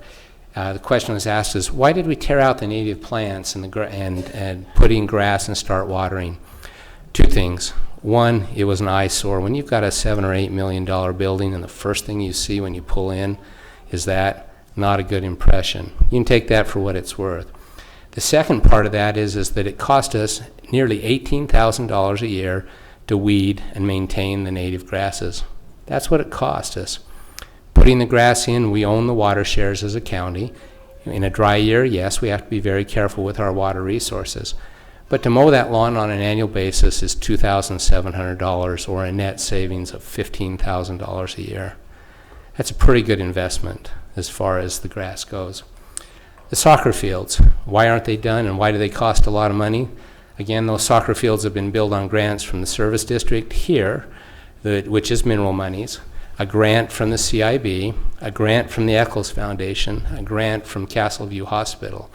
the question was asked is, why did we tear out the native plants and put in grass and start watering? Two things. One, it was an eyesore. When you've got a $7 or $8 million building and the first thing you see when you pull in is that, not a good impression. You can take that for what it's worth. The second part of that is that it cost us nearly $18,000 a year to weed and maintain the native grasses. That's what it cost us. Putting the grass in, we own the water shares as a county. In a dry year, yes, we have to be very careful with our water resources. But to mow that lawn on an annual basis is $2,700, or a net savings of $15,000 a year. That's a pretty good investment as far as the grass goes. The soccer fields, why aren't they done and why do they cost a lot of money? Again, those soccer fields have been built on grants from the service district here, which is mineral monies, a grant from the CIB, a grant from the Eccles Foundation, a grant from Castleview Hospital.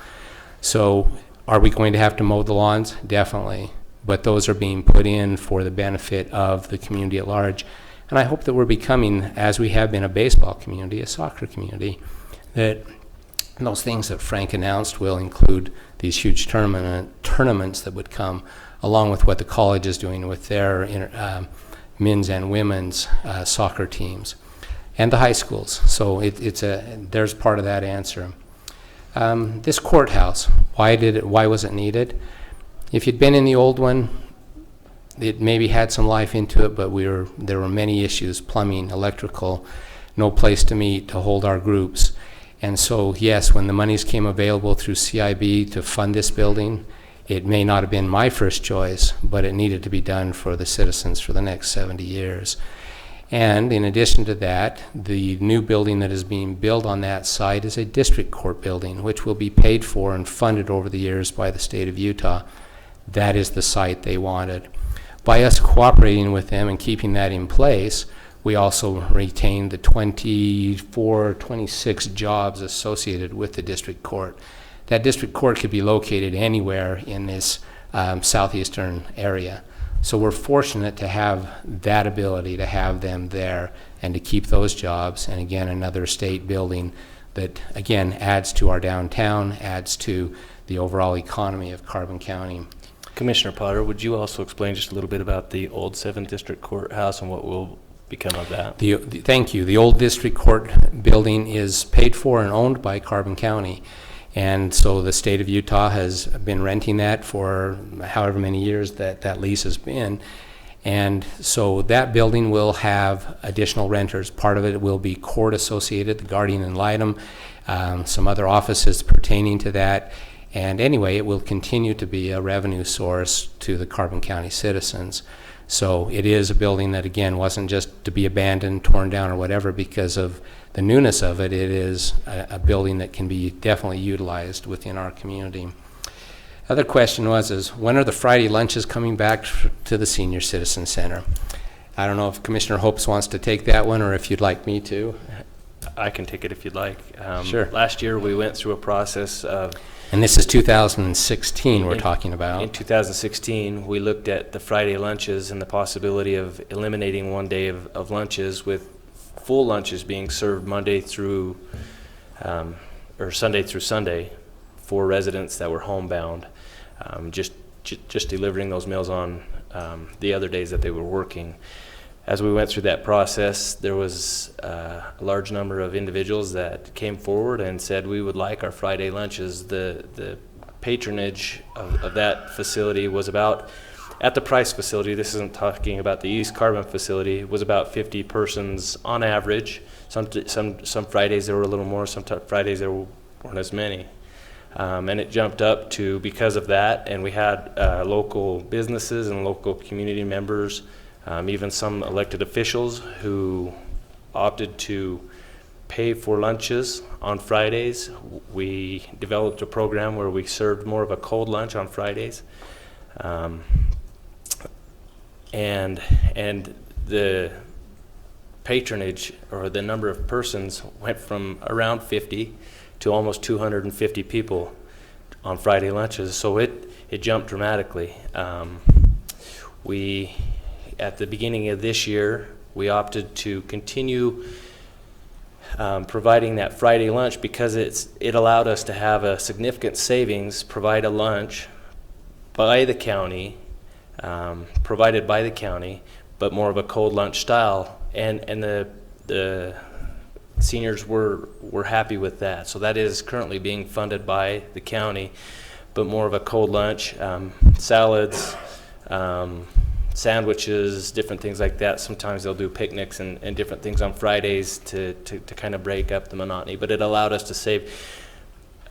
So are we going to have to mow the lawns? Definitely. But those are being put in for the benefit of the community at large. And I hope that we're becoming, as we have been, a baseball community, a soccer community, that those things that Frank announced will include these huge tournaments that would come, along with what the college is doing with their men's and women's soccer teams, and the high schools. So there's part of that answer. This courthouse, why was it needed? If you'd been in the old one, it maybe had some life into it, but there were many issues: plumbing, electrical, no place to meet, to hold our groups. And so, yes, when the monies came available through CIB to fund this building, it may not have been my first choice, but it needed to be done for the citizens for the next 70 years. And in addition to that, the new building that is being built on that site is a district court building, which will be paid for and funded over the years by the state of Utah. That is the site they wanted. By us cooperating with them and keeping that in place, we also retained the 26 jobs associated with the district court. That district court could be located anywhere in this southeastern area. So we're fortunate to have that ability, to have them there and to keep those jobs. And again, another state building that, again, adds to our downtown, adds to the overall economy of Carbon County. Commissioner Potter, would you also explain just a little bit about the old 7th District Courthouse and what will become of that? Thank you. The old district court building is paid for and owned by Carbon County. And so the state of Utah has been renting that for however many years that lease has been. And so that building will have additional renters. Part of it will be court associated, the guardian ad litem, some other offices pertaining to that. And anyway, it will continue to be a revenue source to the Carbon County citizens. So it is a building that, again, wasn't just to be abandoned, torn down, or whatever because of the newness of it. It is a building that can be definitely utilized within our community. Other question was, when are the Friday lunches coming back to the Senior Citizen Center? I don't know if Commissioner Hopes wants to take that one or if you'd like me to. I can take it if you'd like. Sure. Last year we went through a process of... And this is 2016 we're talking about. In 2016, we looked at the Friday lunches and the possibility of eliminating one day of lunches, with full lunches being served Monday through, or Sunday through Sunday for residents that were homebound, just delivering those meals on the other days that they were working. As we went through that process, there was a large number of individuals that came forward and said we would like our Friday lunches. The patronage of that facility was about, at the Price facility, this isn't talking about the East Carbon facility, was about 50 persons on average. Some Fridays there were a little more, some Fridays there weren't as many. And it jumped up to, because of that, and we had local businesses and local community members, even some elected officials who opted to pay for lunches on Fridays. We developed a program where we served more of a cold lunch on Fridays. And the patronage, or the number of persons, went from around 50 to almost 250 people on Friday lunches. So it jumped dramatically. We, at the beginning of this year, we opted to continue providing that Friday lunch because it allowed us to have a significant savings, provide a lunch by the county, provided by the county, but more of a cold lunch style, and the seniors were happy with that. So that is currently being funded by the county, but more of a cold lunch, salads, sandwiches, different things like that. Sometimes they'll do picnics and different things on Fridays to kind of break up the monotony. But it allowed us to save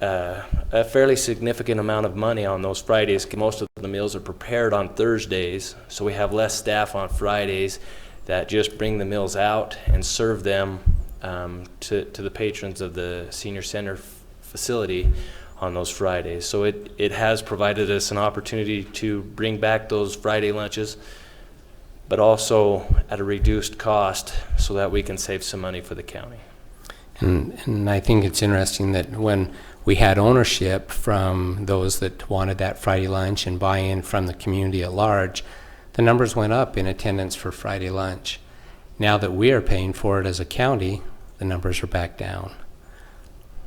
a fairly significant amount of money on those Fridays. Most of the meals are prepared on Thursdays, so we have less staff on Fridays that just bring the meals out and serve them to the patrons of the senior center facility on those Fridays. So it has provided us an opportunity to bring back those Friday lunches, but also at a reduced cost so that we can save some money for the county. And I think it's interesting that when we had ownership from those that wanted that Friday lunch and buy-in from the community at large, the numbers went up in attendance for Friday lunch. Now that we are paying for it as a county, the numbers are back down.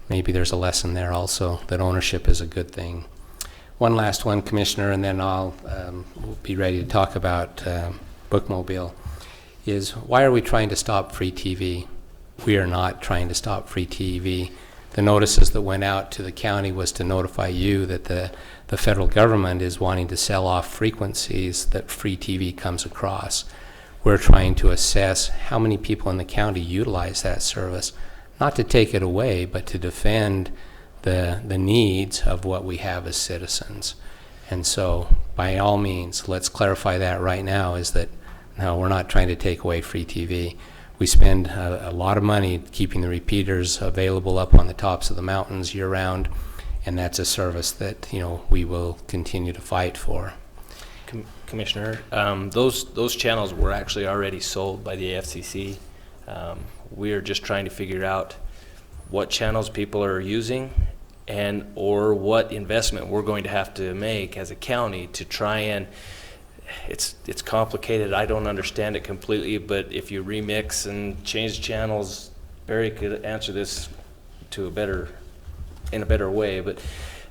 Maybe there's a lesson there also, that ownership is a good thing. One last one, Commissioner, and then I'll be ready to talk about Bookmobile, is why are we trying to stop free TV? We are not trying to stop free TV. The notices that went out to the county was to notify you that the federal government is wanting to sell off frequencies that free TV comes across. We're trying to assess how many people in the county utilize that service, not to take it away, but to defend the needs of what we have as citizens. And so, by all means, let's clarify that right now, is that, no, we're not trying to take away free TV. We spend a lot of money keeping the repeaters available up on the tops of the mountains year-round, and that's a service that, you know, we will continue to fight for. Commissioner, those channels were actually already sold by the FCC. We are just trying to figure out what channels people are using and or what investment we're going to have to make as a county to try and, it's complicated. I don't understand it completely, but if you remix and change channels, Barry could answer this in a better way. But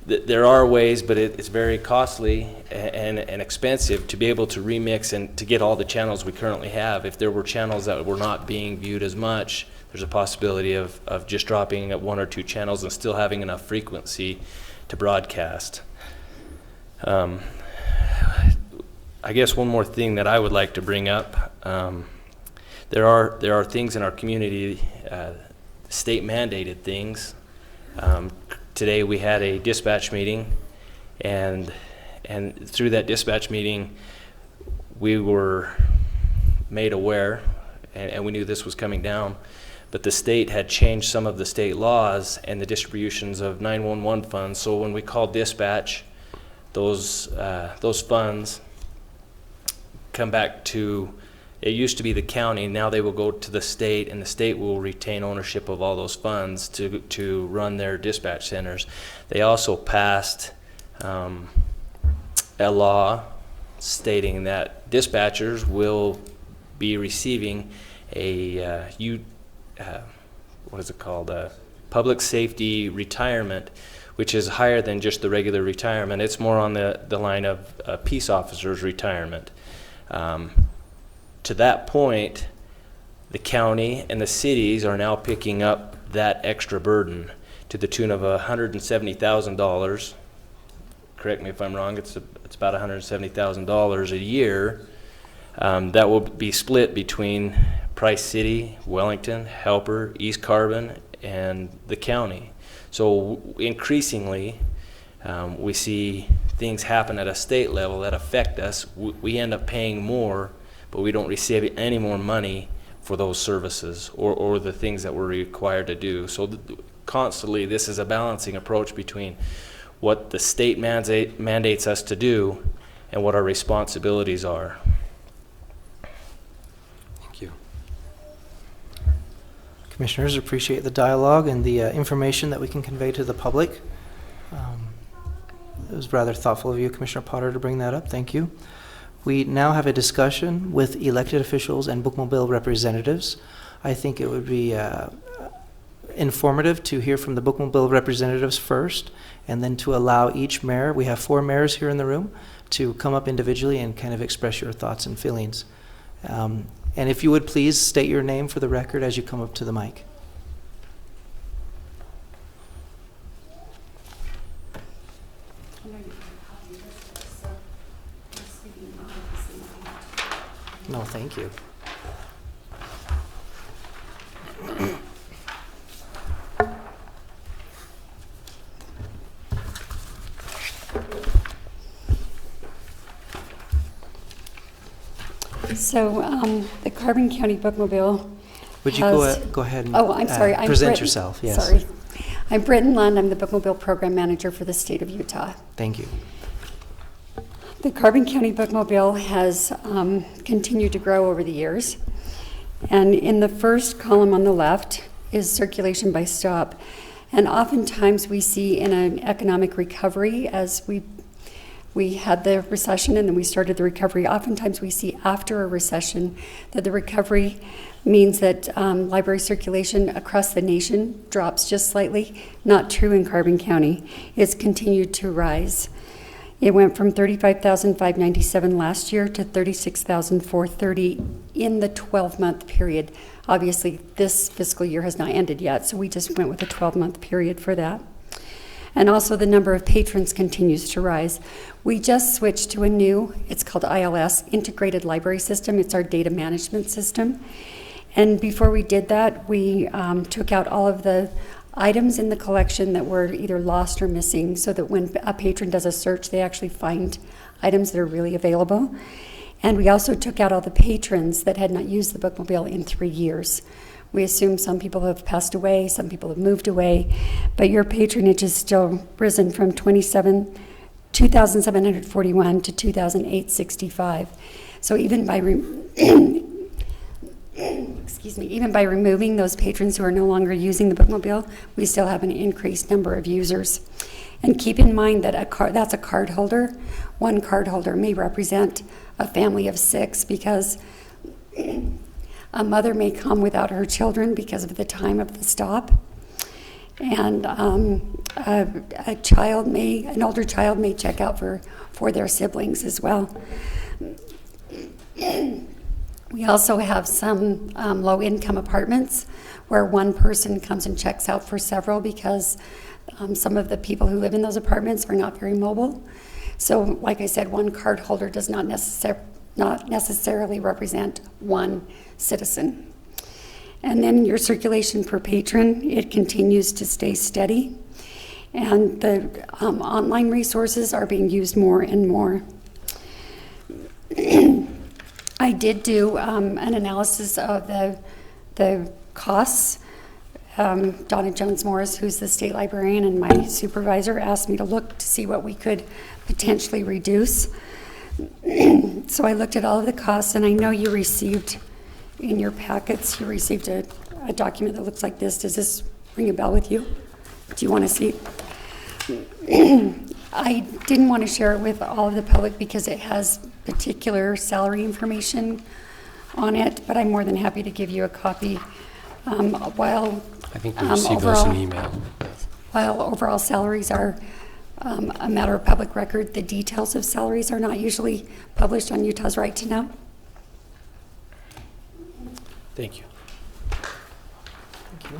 there are ways, but it's very costly and expensive to be able to remix and to get all the channels we currently have. If there were channels that were not being viewed as much, there's a possibility of just dropping at one or two channels and still having enough frequency to broadcast. I guess one more thing that I would like to bring up, there are things in our community, state mandated things. Today we had a dispatch meeting, and through that dispatch meeting we were made aware, and we knew this was coming down, but the state had changed some of the state laws and the distributions of 911 funds. So when we call dispatch, those funds come back to, it used to be the county, now they will go to the state, and the state will retain ownership of all those funds to run their dispatch centers. They also passed a law stating that dispatchers will be receiving a public safety retirement, which is higher than just the regular retirement. It's more on the line of peace officers' retirement. To that point, the county and the cities are now picking up that extra burden to the tune of $170,000. Correct me if I'm wrong, it's about $170,000 a year. That will be split between Price City, Wellington, Helper, East Carbon, and the county. So increasingly, We see things happen at a state level that affect us. We end up paying more, but we don't receive any more money for those services or the things that we're required to do. So constantly, this is a balancing approach between what the state mandates us to do and what our responsibilities are. Thank you. Commissioners, appreciate the dialogue and the information that we can convey to the public. It was rather thoughtful of you, Commissioner Potter, to bring that up. Thank you. We now have a discussion with elected officials and bookmobile representatives. I think it would be informative to hear from the bookmobile representatives first, and then to allow each mayor, we have 4 mayors here in the room, to come up individually and kind of express your thoughts and feelings. And if you would please state your name for the record as you come up to the mic. No, thank you. So the Carbon County Bookmobile Would you go ahead and I'm sorry. I'm present Britton. yourself? Yes. Sorry. I'm Britton Lund. I'm the Bookmobile Program Manager for the state of Utah. Thank you. The Carbon County Bookmobile has continued to grow over the years. And in the first column on the left is circulation by stop. And oftentimes we see in an economic recovery, as we had the recession and then we started the recovery, oftentimes we see after a recession that the recovery means that library circulation across the nation drops just slightly. Not true in Carbon County. It's continued to rise. It went from 35,597 last year to 36,430 in the 12-month period. Obviously, this fiscal year has not ended yet, so we just went with a 12-month period for that. And also the number of patrons continues to rise. We just switched to a new, it's called ILS, Integrated Library System. It's our data management system. And before we did that, we took out all of the items in the collection that were either lost or missing, so that when a patron does a search, they actually find items that are really available. And we also took out all the patrons that had not used the bookmobile in 3 years. We assume some people have passed away, some people have moved away, but your patronage has still risen from 2,741 to 2,865. So even by even by removing those patrons who are no longer using the bookmobile, we still have an increased number of users. And keep in mind that that's a card holder. One card holder may represent a family of 6, because a mother may come without her children because of the time of the stop. And an older child may check out for their siblings as well. We also have some low-income apartments where one person comes and checks out for several, because some of the people who live in those apartments are not very mobile. So, like I said, one card holder does not necessarily represent one citizen. And then your circulation per patron, it continues to stay steady. And the online resources are being used more and more. I did do an analysis of the costs. Donna Jones-Morris, who's the state librarian and my supervisor, asked me to look to see what we could potentially reduce. So I looked at all of the costs, and I know you received in your packets, you received a document that looks like this. Does this ring a bell with you? Do you want to see? I didn't want to share it with all of the public because it has particular salary information on it, but I'm more than happy to give you a copy. While I think we received those in email. While overall salaries are a matter of public record, the details of salaries are not usually published on Utah's Right to Know. Thank you. Thank you.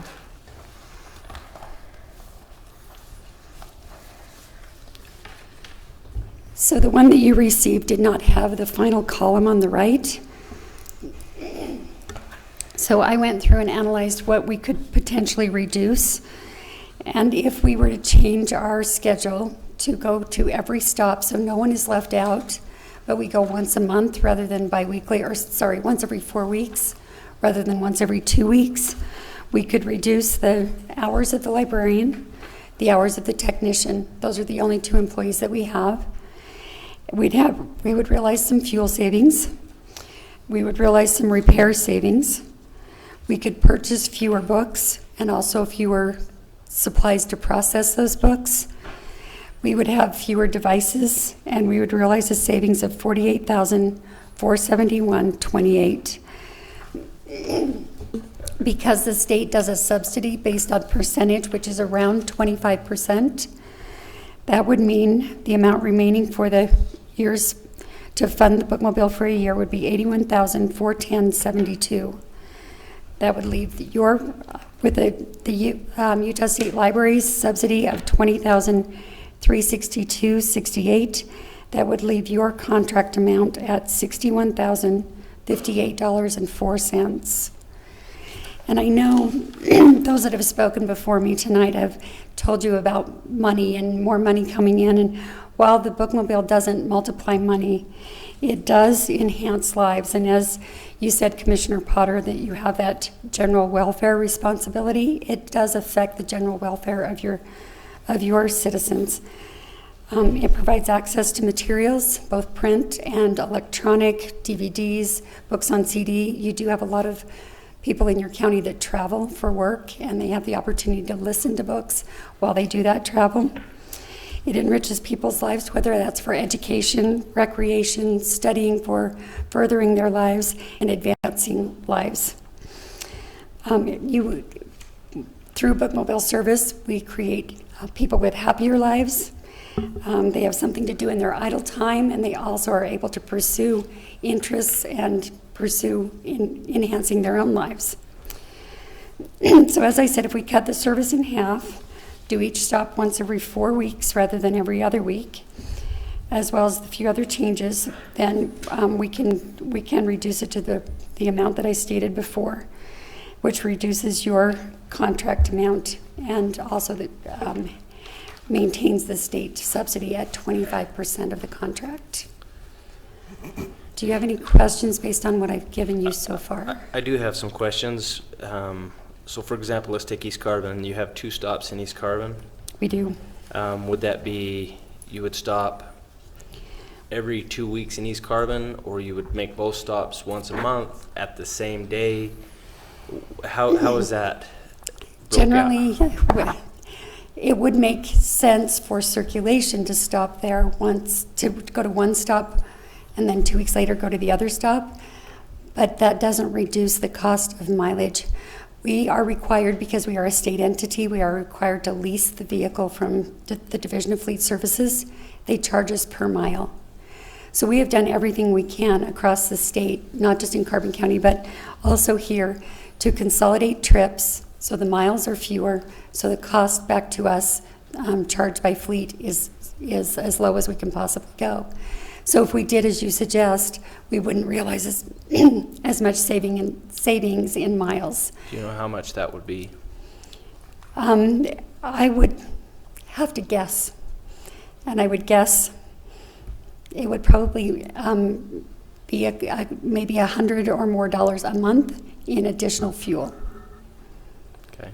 So the one that you received did not have the final column on the right. So I went through and analyzed what we could potentially reduce. And if we were to change our schedule to go to every stop, so no one is left out, but we go once a month rather than bi-weekly, or sorry, once every 4 weeks rather than once every 2 weeks. We could reduce the hours of the librarian, the hours of the technician. Those are the only 2 employees that we have. We would realize some fuel savings. We would realize some repair savings. We could purchase fewer books and also fewer supplies to process those books. We would have fewer devices, and we would realize a savings of $48,471.28. Because the state does a subsidy based on percentage, which is around 25%, that would mean the amount remaining for the years to fund the bookmobile for a year would be $81,410.72. That would leave with the Utah State Library's subsidy of $20,362.68. That would leave your contract amount at $61,058.04. And I know those that have spoken before me tonight have told you about money and more money coming in. And while the bookmobile doesn't multiply money, it does enhance lives. And as you said, Commissioner Potter, that you have that general welfare responsibility, it does affect the general welfare of your citizens. It provides access to materials, both print and electronic, DVDs, books on CD. You do have a lot of people in your county that travel for work, and they have the opportunity to listen to books while they do that travel. It enriches people's lives, whether that's for education, recreation, studying for furthering their lives, and advancing lives. Through bookmobile service, we create people with happier lives. They have something to do in their idle time, and they also are able to pursue interests and pursue enhancing their own lives. So as I said, if we cut the service in half, do each stop once every 4 weeks rather than every other week, as well as a few other changes, then we can reduce it to the amount that I stated before, which reduces your contract amount and also maintains the state subsidy at 25% of the contract. Do you have any questions based on what I've given you so far? I do have some questions. So for example, let's take East Carbon. You have 2 stops in East Carbon. We do. Would that be, you would stop every 2 weeks in East Carbon, or you would make both stops once a month at the same day? How is that broke out? Generally, it would make sense for circulation to stop there once, to go to one stop and then 2 weeks later go to the other stop, but that doesn't reduce the cost of mileage. We are required, because we are a state entity, we are required to lease the vehicle from the Division of Fleet Services. They charge us per mile. So we have done everything we can across the state, not just in Carbon County, but also here, to consolidate trips so the miles are fewer, so the cost back to us charged by fleet is as low as we can possibly go. So if we did as you suggest, we wouldn't realize as much savings in miles. Do you know how much that would be? I would have to guess, and I would guess it would probably be maybe $100 or more a month in additional fuel. Okay.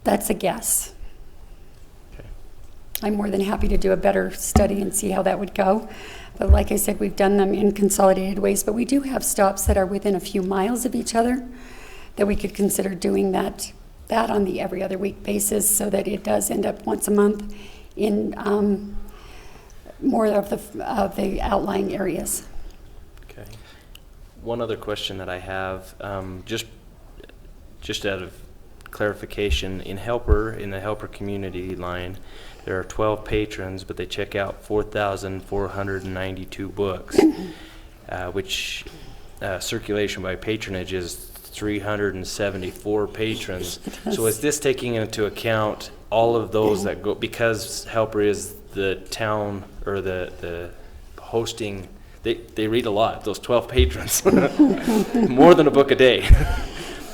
That's a guess. Okay. I'm more than happy to do a better study and see how that would go. But like I said, we've done them in consolidated ways, but we do have stops that are within a few miles of each other that we could consider doing that on the every other week basis, so that it does end up once a month in more of the outlying areas. Okay. One other question that I have, just out of clarification, in the helper community line, there are 12 patrons, but they check out 4,492 books, which circulation by patronage is 374 patrons. So is this taking into account all of those that go, because Helper is the town or the hosting, they read a lot, those 12 patrons, more than a book a day.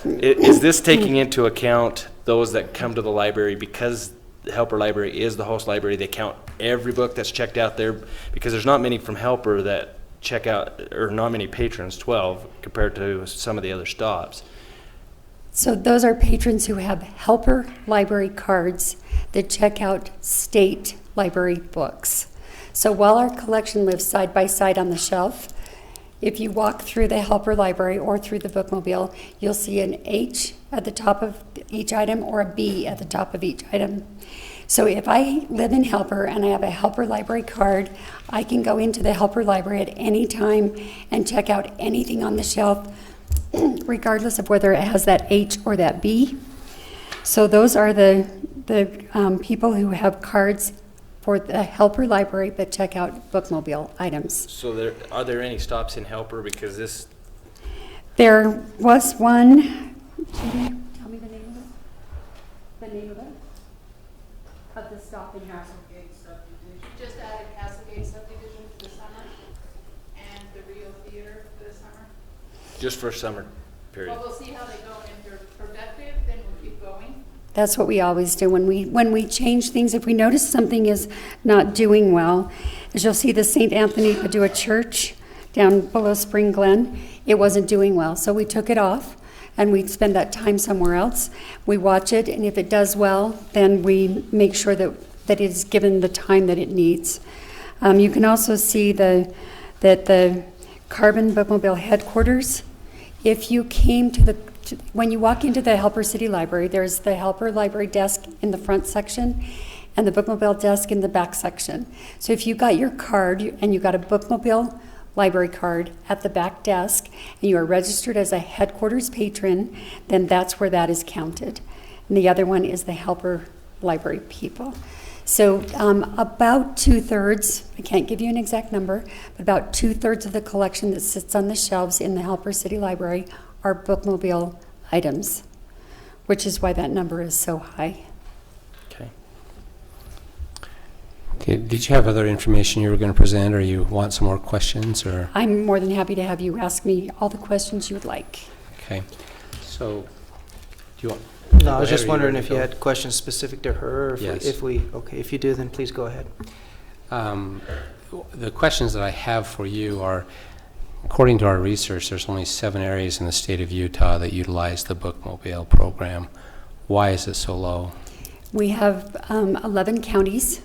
Is this taking into account those that come to the library because the Helper Library is the host library? They count every book that's checked out there, because there's not many from Helper that check out, or not many patrons, 12, compared to some of the other stops. So those are patrons who have Helper library cards that check out state library books. So while our collection lives side by side on the shelf, if you walk through the Helper library or through the bookmobile, you'll see an H at the top of each item or a B at the top of each item. So if I live in Helper and I have a Helper library card, I can go into the Helper library at any time and check out anything on the shelf, regardless of whether it has that H or that B. So those are the people who have cards for the Helper library that check out bookmobile items. So are there any stops in Helper? Because this... There was one, Judy, tell me the name of it? The name of it? Of the stop in Castlegate subdivision. Just added Castlegate subdivision for the summer and the Rio Theater for the summer. Just for summer period? Well, we'll see how they go, and if they're productive, then we'll keep going. That's what we always do when we change things. If we notice something is not doing well, as you'll see the St. Anthony Padua Church down below Spring Glen, it wasn't doing well. So we took it off and we spend that time somewhere else. We watch it, and if it does well, then we make sure that it is given the time that it needs. You can also see that the Carbon Bookmobile headquarters, if you came when you walk into the Helper City Library, there's the Helper Library desk in the front section and the Bookmobile desk in the back section. So if you got your card and you got a Bookmobile library card at the back desk and you are registered as a headquarters patron, then that's where that is counted. And the other one is the Helper Library people. So about 2/3, I can't give you an exact number, but about 2/3 of the collection that sits on the shelves in the Helper City Library are bookmobile items, which is why that number is so high. Okay. Okay, did you have other information you were going to present, or you want some more questions, or? I'm more than happy to have you ask me all the questions you would like. Okay, so do you want? No, I was just wondering if you had questions specific to her, or Yes. if you do, then please go ahead. The questions that I have for you are, according to our research, there's only 7 areas in the state of Utah that utilize the bookmobile program. Why is it so low? We have 11 counties,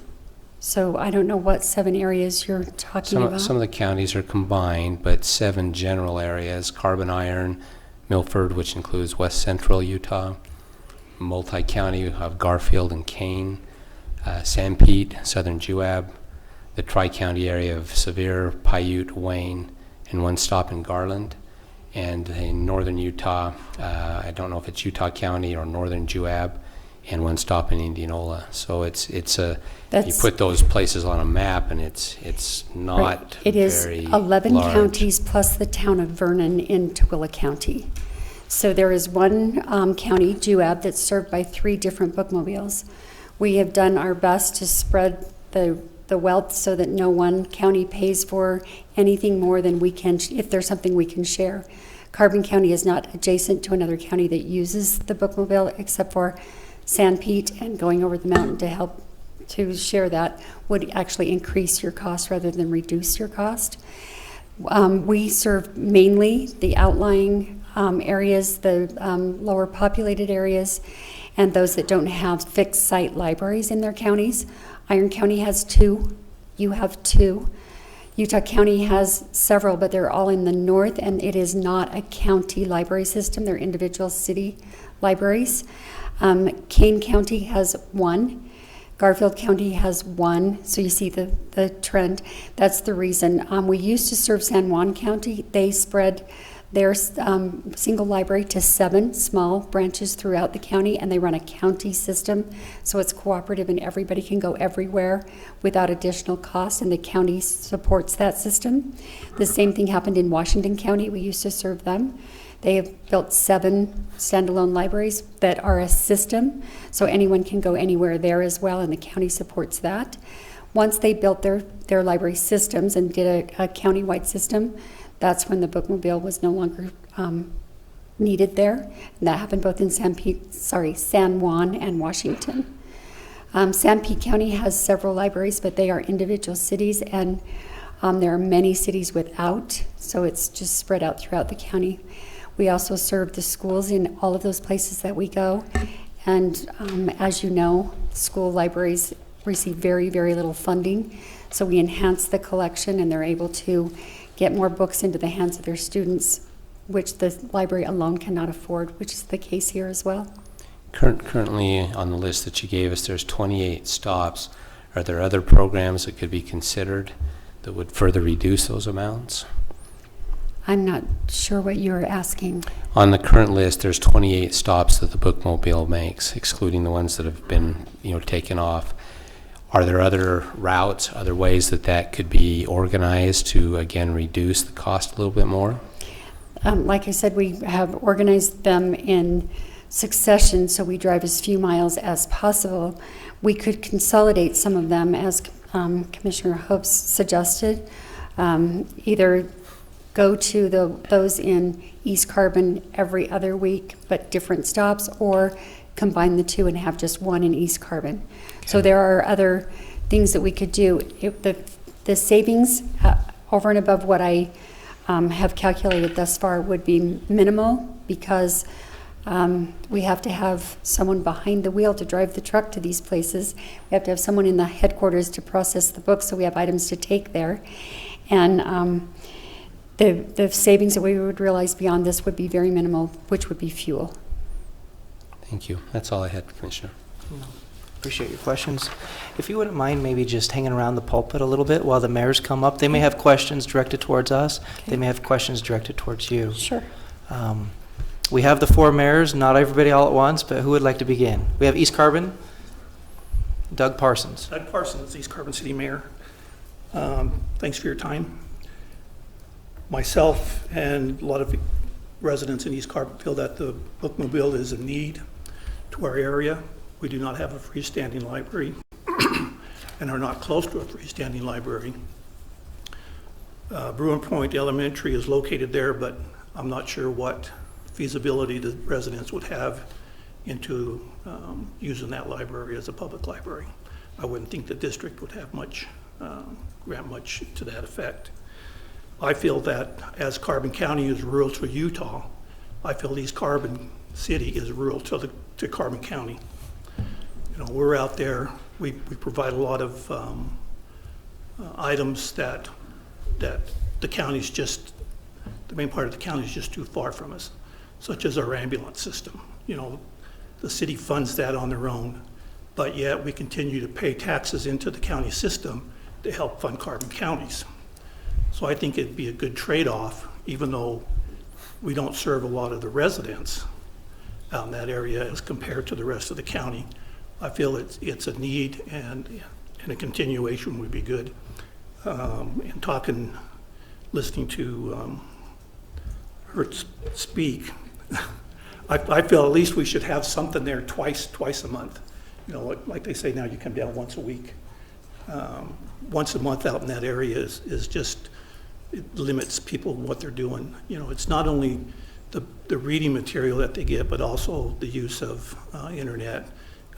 so I don't know what 7 areas you're talking about. Some of the counties are combined, but 7 general areas: Carbon Iron, Milford, which includes west central Utah, multi-county of Garfield and Kane, Sanpete, southern Juab, the tri-county area of Sevier, Paiute, Wayne, and one stop in Garland. And in northern Utah, I don't know if it's Utah County or northern Juab, and one stop in Indianola. So you put those places on a map, and it's not right. It is very 11 large. counties plus the town of Vernon in Tooele County. So there is one county, Juab, that's served by 3 different bookmobiles. We have done our best to spread the wealth so that no one county pays for anything more than we can, if there's something we can share. Carbon County is not adjacent to another county that uses the bookmobile, except for Sanpete, and going over the mountain to help to share that would actually increase your cost rather than reduce your cost. We serve mainly the outlying areas, the lower populated areas, and those that don't have fixed site libraries in their counties. Iron County has 2. You have 2. Utah County has several, but they're all in the north, and it is not a county library system. They're individual city libraries. Kane County has 1. Garfield County has 1. So you see the trend. That's the reason. We used to serve San Juan County. They spread their single library to 7 small branches throughout the county, and they run a county system, so it's cooperative and everybody can go everywhere without additional cost, and the county supports that system. The same thing happened in Washington County. We used to serve them. They have built 7 standalone libraries that are a system, so anyone can go anywhere there as well, and the county supports that. Once they built their library systems and did a county-wide system, that's when the bookmobile was no longer needed there. And that happened both in San Juan and Washington. Sanpete County has several libraries, but they are individual cities, and there are many cities without, so it's just spread out throughout the county. We also serve the schools in all of those places that we go, and as you know, school libraries receive very, very little funding, so we enhance the collection, and they're able to get more books into the hands of their students, which the library alone cannot afford, which is the case here as well. Currently, on the list that you gave us, there's 28 stops. Are there other programs that could be considered that would further reduce those amounts? I'm not sure what you're asking. On the current list, there's 28 stops that the bookmobile makes, excluding the ones that have been, taken off. Are there other routes, other ways that could be organized to, again, reduce the cost a little bit more? Like I said, we have organized them in succession, so we drive as few miles as possible. We could consolidate some of them, as Commissioner Hopes suggested. Either go to those in East Carbon every other week, but different stops, or combine the two and have just one in East Carbon. Okay. So there are other things that we could do. The savings over and above what I have calculated thus far would be minimal, because we have to have someone behind the wheel to drive the truck to these places. We have to have someone in the headquarters to process the books, so we have items to take there. And the savings that we would realize beyond this would be very minimal, which would be fuel. Thank you. That's all I had, Commissioner. Appreciate your questions. If you wouldn't mind maybe just hanging around the pulpit a little bit while the mayors come up. They may have questions directed towards us. Okay. They may have questions directed towards you. Sure. We have the 4 mayors, not everybody all at once, but who would like to begin? We have East Carbon, Doug Parsons. Doug Parsons, East Carbon City Mayor. Thanks for your time. Myself and a lot of residents in East Carbon feel that the bookmobile is a need to our area. We do not have a freestanding library and are not close to a freestanding library. Bruin Point Elementary is located there, but I'm not sure what feasibility the residents would have into using that library as a public library. I wouldn't think the district would have much, grant much to that effect. I feel that as Carbon County is rural to Utah, I feel East Carbon City is rural to Carbon County. We're out there, we provide a lot of items that the county's just, the main part of the county is just too far from us, such as our ambulance system. The city funds that on their own, but yet we continue to pay taxes into the county system to help fund Carbon counties. So I think it'd be a good trade-off, even though we don't serve a lot of the residents out in that area as compared to the rest of the county. I feel it's a need, and a continuation would be good. And listening to Hertz speak, I feel at least we should have something there twice a month. Like they say now, you come down once a week. Once a month out in that area is just, it limits people what they're doing. It's not only the reading material that they get, but also the use of internet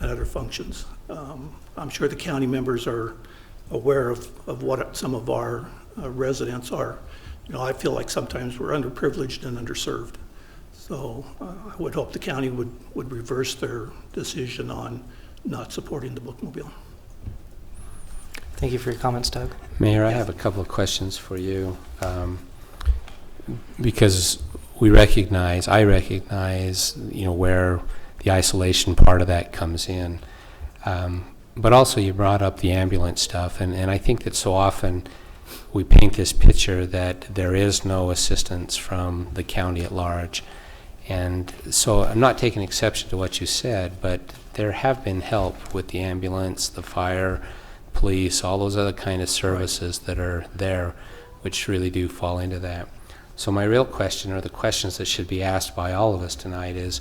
and other functions. I'm sure the county members are aware of what some of our residents are. I feel like sometimes we're underprivileged and underserved. So I would hope the county would reverse their decision on not supporting the bookmobile. Thank you for your comments, Doug. Mayor, I have a couple of questions for you. Because I recognize, where the isolation part of that comes in. But also you brought up the ambulance stuff, and I think that so often we paint this picture that there is no assistance from the county at large. And so I'm not taking exception to what you said, but there have been help with the ambulance, the fire, police, all those other kind of services that are there, which really do fall into that. So my real question, or the questions that should be asked by all of us tonight, is,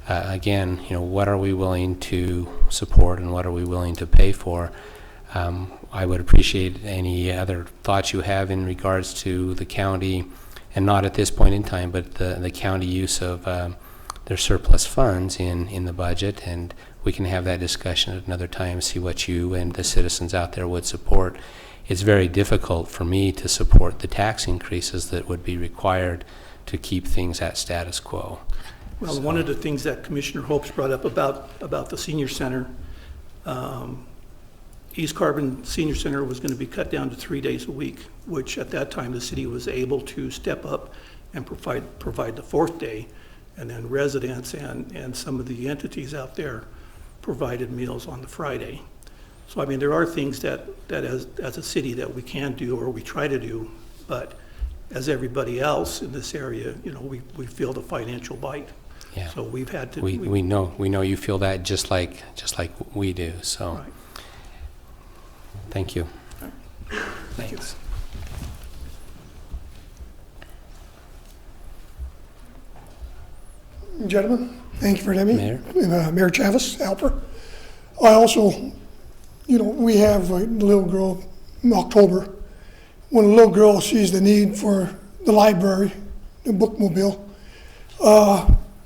again, what are we willing to support and what are we willing to pay for? I would appreciate any other thoughts you have in regards to the county, and not at this point in time, but the county use of there's surplus funds in the budget, and we can have that discussion at another time, see what you and the citizens out there would support. It's very difficult for me to support the tax increases that would be required to keep things at status quo. Well, one of the things that Commissioner Hopes brought up about the senior center, East Carbon Senior Center was going to be cut down to 3 days a week, which at that time the city was able to step up and provide the fourth day, and then residents and some of the entities out there provided meals on the Friday. So I mean, there are things that as a city that we can do or we try to do, but as everybody else in this area, you know, we feel the financial bite. Yeah. So we've had to. We know you feel that just like we do. So, Right. Thank you. Thanks. Gentlemen, thank you for having me. Mayor. Mayor Chavez, Alper. I also, you know, we have a little girl in October. When a little girl sees the need for the library, the bookmobile,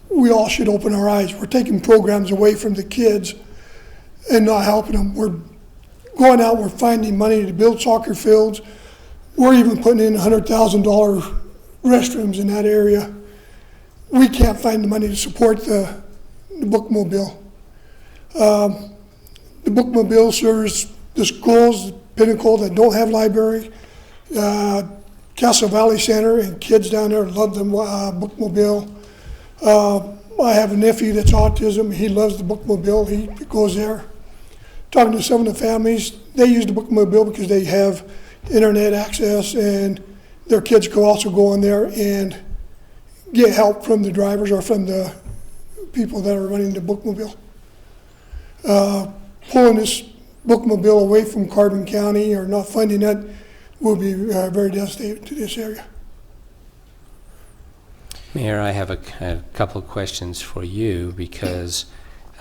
we all should open our eyes. We're taking programs away from the kids and not helping them. We're going out, we're finding money to build soccer fields. We're even putting in $100,000 restrooms in that area. We can't find the money to support the bookmobile. The bookmobile serves the schools, Pinnacle, that don't have library. Castle Valley Center and kids down there love the bookmobile. I have a nephew that's autism. He loves the bookmobile. He goes there. Talking to some of the families, they use the bookmobile because they have internet access, and their kids can also go in there and get help from the drivers or from the people that are running the bookmobile. Pulling this bookmobile away from Carbon County or not funding that will be very devastating to this area. Mayor, I have a couple of questions for you because,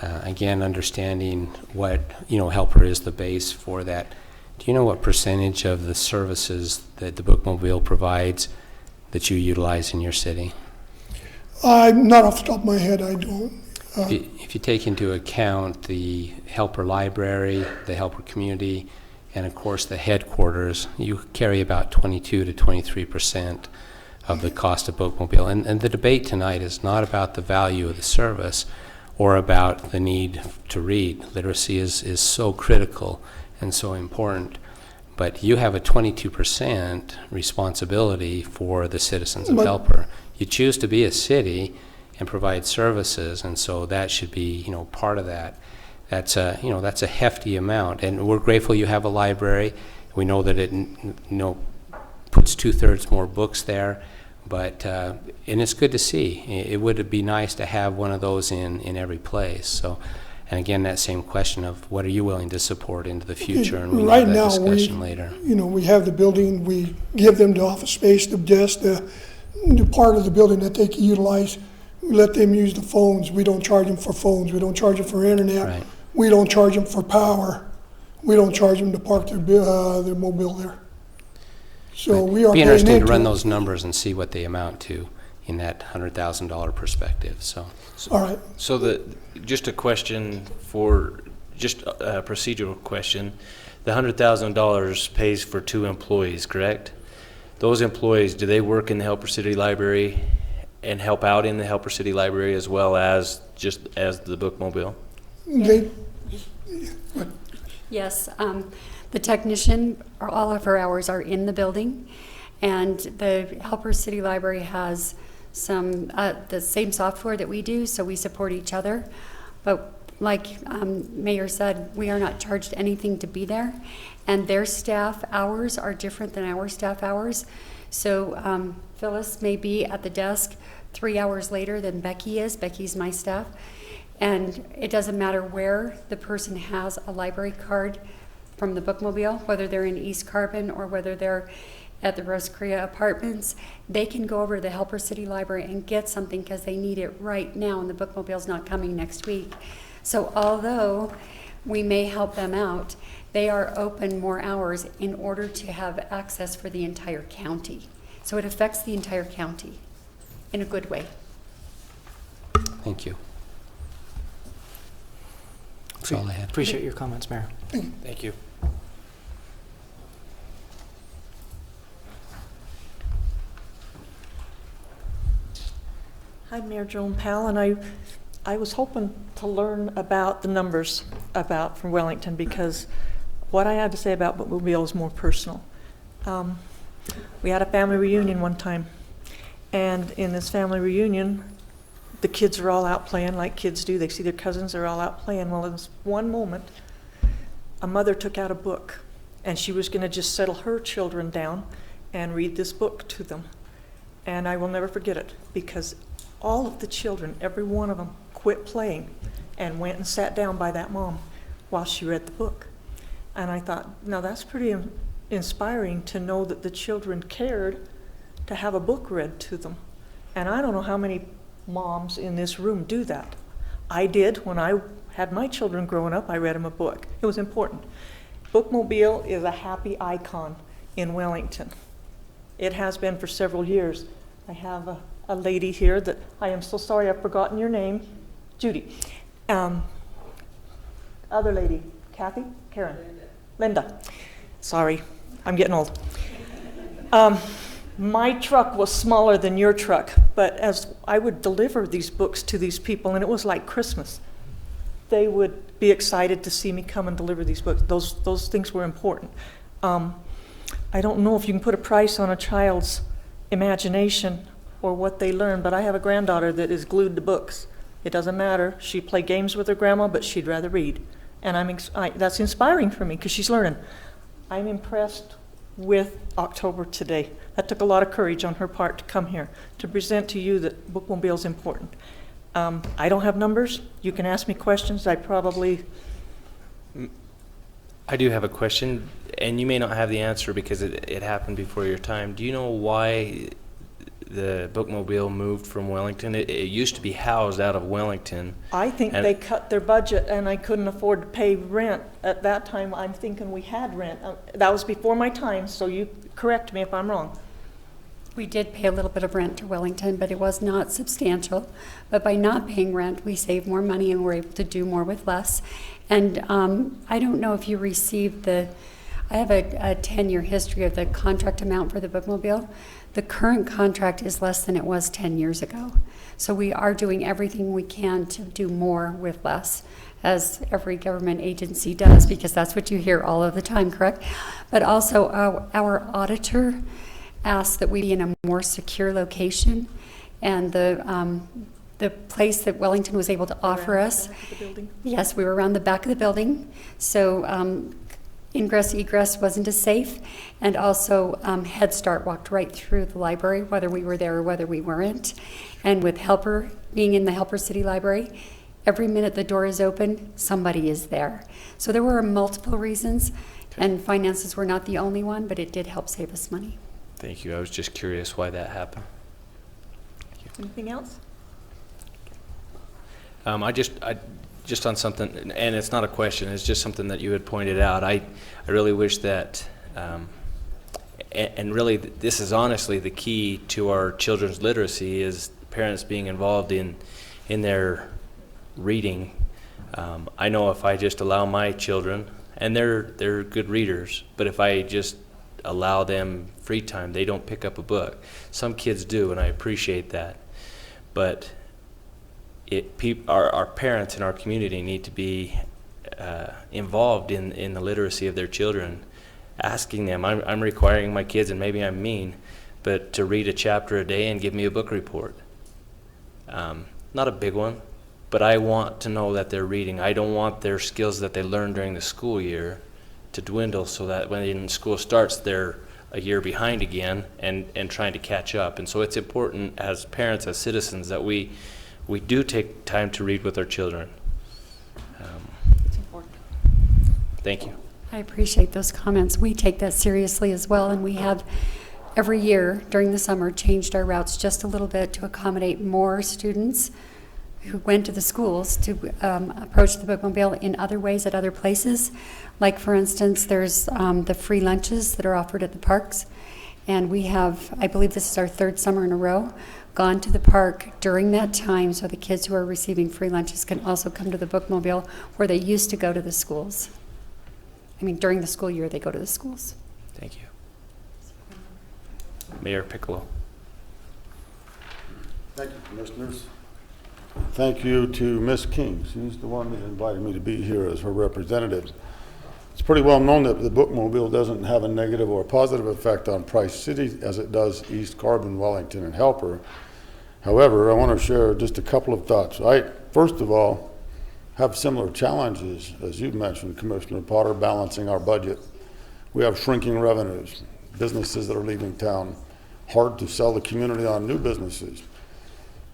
again, understanding what, you know, Helper is the base for that. Do you know what percentage of the services that the bookmobile provides that you utilize in your city? I'm not off the top of my head, I don't. If you take into account the Helper Library, the Helper Community, and of course the headquarters, you carry about 22 to 23% of the cost of bookmobile. And the debate tonight is not about the value of the service or about the need to read. Literacy is so critical and so important. But you have a 22% responsibility for the citizens of Helper. You choose to be a city and provide services, and so that should be, you know, part of that. That's a, you know, that's a hefty amount, and we're grateful you have a library. We know that it, you know, puts 2/3 more books there, but and it's good to see. It would be nice to have one of those in every place. So, and again, that same question of what are you willing to support into the future, and we can have that discussion later. You know, we have the building. We give them the office space, the desk, the part of the building that they can utilize. We let them use the phones. We don't charge them for phones. We don't charge them for internet. Right. We don't charge them for power. We don't charge them to park their mobile there. So we are Be paying interesting to into run it. those numbers and see what they amount to in that $100,000 perspective. So, All right. So just a question for, just a procedural question. The $100,000 pays for 2 employees, correct? Those employees, do they work in the Helper City Library and help out in the Helper City Library as well as just as the bookmobile? Yes, the technician, all of her hours are in the building, and the Helper City Library has some, the same software that we do, so we support each other. But like Mayor said, we are not charged anything to be there, and their staff hours are different than our staff hours. So Phyllis may be at the desk 3 hours later than Becky is. Becky's my staff. And it doesn't matter where the person has a library card from the bookmobile, whether they're in East Carbon or whether they're at the Roscrea Apartments, they can go over to the Helper City Library and get something because they need it right now, and the bookmobile's not coming next week. So although we may help them out, they are open more hours in order to have access for the entire county. So it affects the entire county in a good way. Thank you. That's all I had. Appreciate your comments, Mayor. Thank you. Hi, Mayor Joan Powell, and I was hoping to learn about the numbers from Wellington, because what I had to say about Bookmobile is more personal. We had a family reunion one time, and in this family reunion, the kids are all out playing like kids do. They see their cousins, they're all out playing. Well, in this one moment, a mother took out a book, and she was going to just settle her children down and read this book to them. And I will never forget it, because all of the children, every one of them, quit playing and went and sat down by that mom while she read the book. And I thought, now that's pretty inspiring to know that the children cared to have a book read to them. And I don't know how many moms in this room do that. I did when I had my children growing up. I read them a book. It was important. Bookmobile is a happy icon in Wellington. It has been for several years. I have a lady here that, I am so sorry I've forgotten your name, Judy. Other lady, Kathy? Karen? Linda. Sorry, I'm getting old. My truck was smaller than your truck, but as I would deliver these books to these people, and it was like Christmas, they would be excited to see me come and deliver these books. Those things were important. I don't know if you can put a price on a child's imagination or what they learn, but I have a granddaughter that is glued to books. It doesn't matter. She'd play games with her grandma, but she'd rather read. And that's inspiring for me because she's learning. I'm impressed with October today. That took a lot of courage on her part to come here to present to you that Bookmobile is important. I don't have numbers. You can ask me questions. I do have a question, and you may not have the answer because it happened before your time. Do you know why the Bookmobile moved from Wellington? It used to be housed out of Wellington. I think they cut their budget, and I couldn't afford to pay rent. At that time, I'm thinking we had rent. That was before my time, so you correct me if I'm wrong. We did pay a little bit of rent to Wellington, but it was not substantial. But by not paying rent, we saved more money and were able to do more with less. And I don't know if you received I have a 10-year history of the contract amount for the Bookmobile. The current contract is less than it was 10 years ago. So we are doing everything we can to do more with less, as every government agency does, because that's what you hear all of the time, correct? But also our auditor asked that we be in a more secure location, and the place that Wellington was able to offer us. Yes, we were around the back of the building, so ingress, egress wasn't as safe, and also Head Start walked right through the library, whether we were there or whether we weren't. And with Helper, being in the Helper City Library, every minute the door is open, somebody is there. So there were multiple reasons, and finances were not the only one, but it did help save us money. Thank you. I was just curious why that happened. Anything else? I just on something, and it's not a question, it's just something that you had pointed out. I really wish that, and really this is honestly the key to our children's literacy, is parents being involved in their reading. I know if I just allow my children, and they're good readers, but if I just allow them free time, they don't pick up a book. Some kids do, and I appreciate that. But our parents in our community need to be involved in the literacy of their children, asking them. I'm requiring my kids, and maybe I'm mean, but to read a chapter a day and give me a book report. Not a big one, but I want to know that they're reading. I don't want their skills that they learned during the school year to dwindle, so that when school starts, they're a year behind again and trying to catch up. And so it's important as parents, as citizens, that we do take time to read with our children. It's important. Thank you. I appreciate those comments. We take that seriously as well, and we have every year during the summer changed our routes just a little bit to accommodate more students who went to the schools to approach the Bookmobile in other ways at other places. Like, for instance, there's the free lunches that are offered at the parks, And we have, I believe this is our third summer in a row, gone to the park during that time so the kids who are receiving free lunches can also come to the bookmobile where they used to go to the schools. I mean, during the school year, they go to the schools. Thank you. Mayor Piccolo. Thank you, Commissioners. Thank you to Ms. King. She's the one that invited me to be here as her representative. It's pretty well known that the bookmobile doesn't have a negative or a positive effect on Price City as it does East Carbon, Wellington, and Helper. However, I want to share just a couple of thoughts. I, first of all, have similar challenges, as you mentioned, Commissioner Potter, balancing our budget. We have shrinking revenues, businesses that are leaving town, hard to sell the community on new businesses.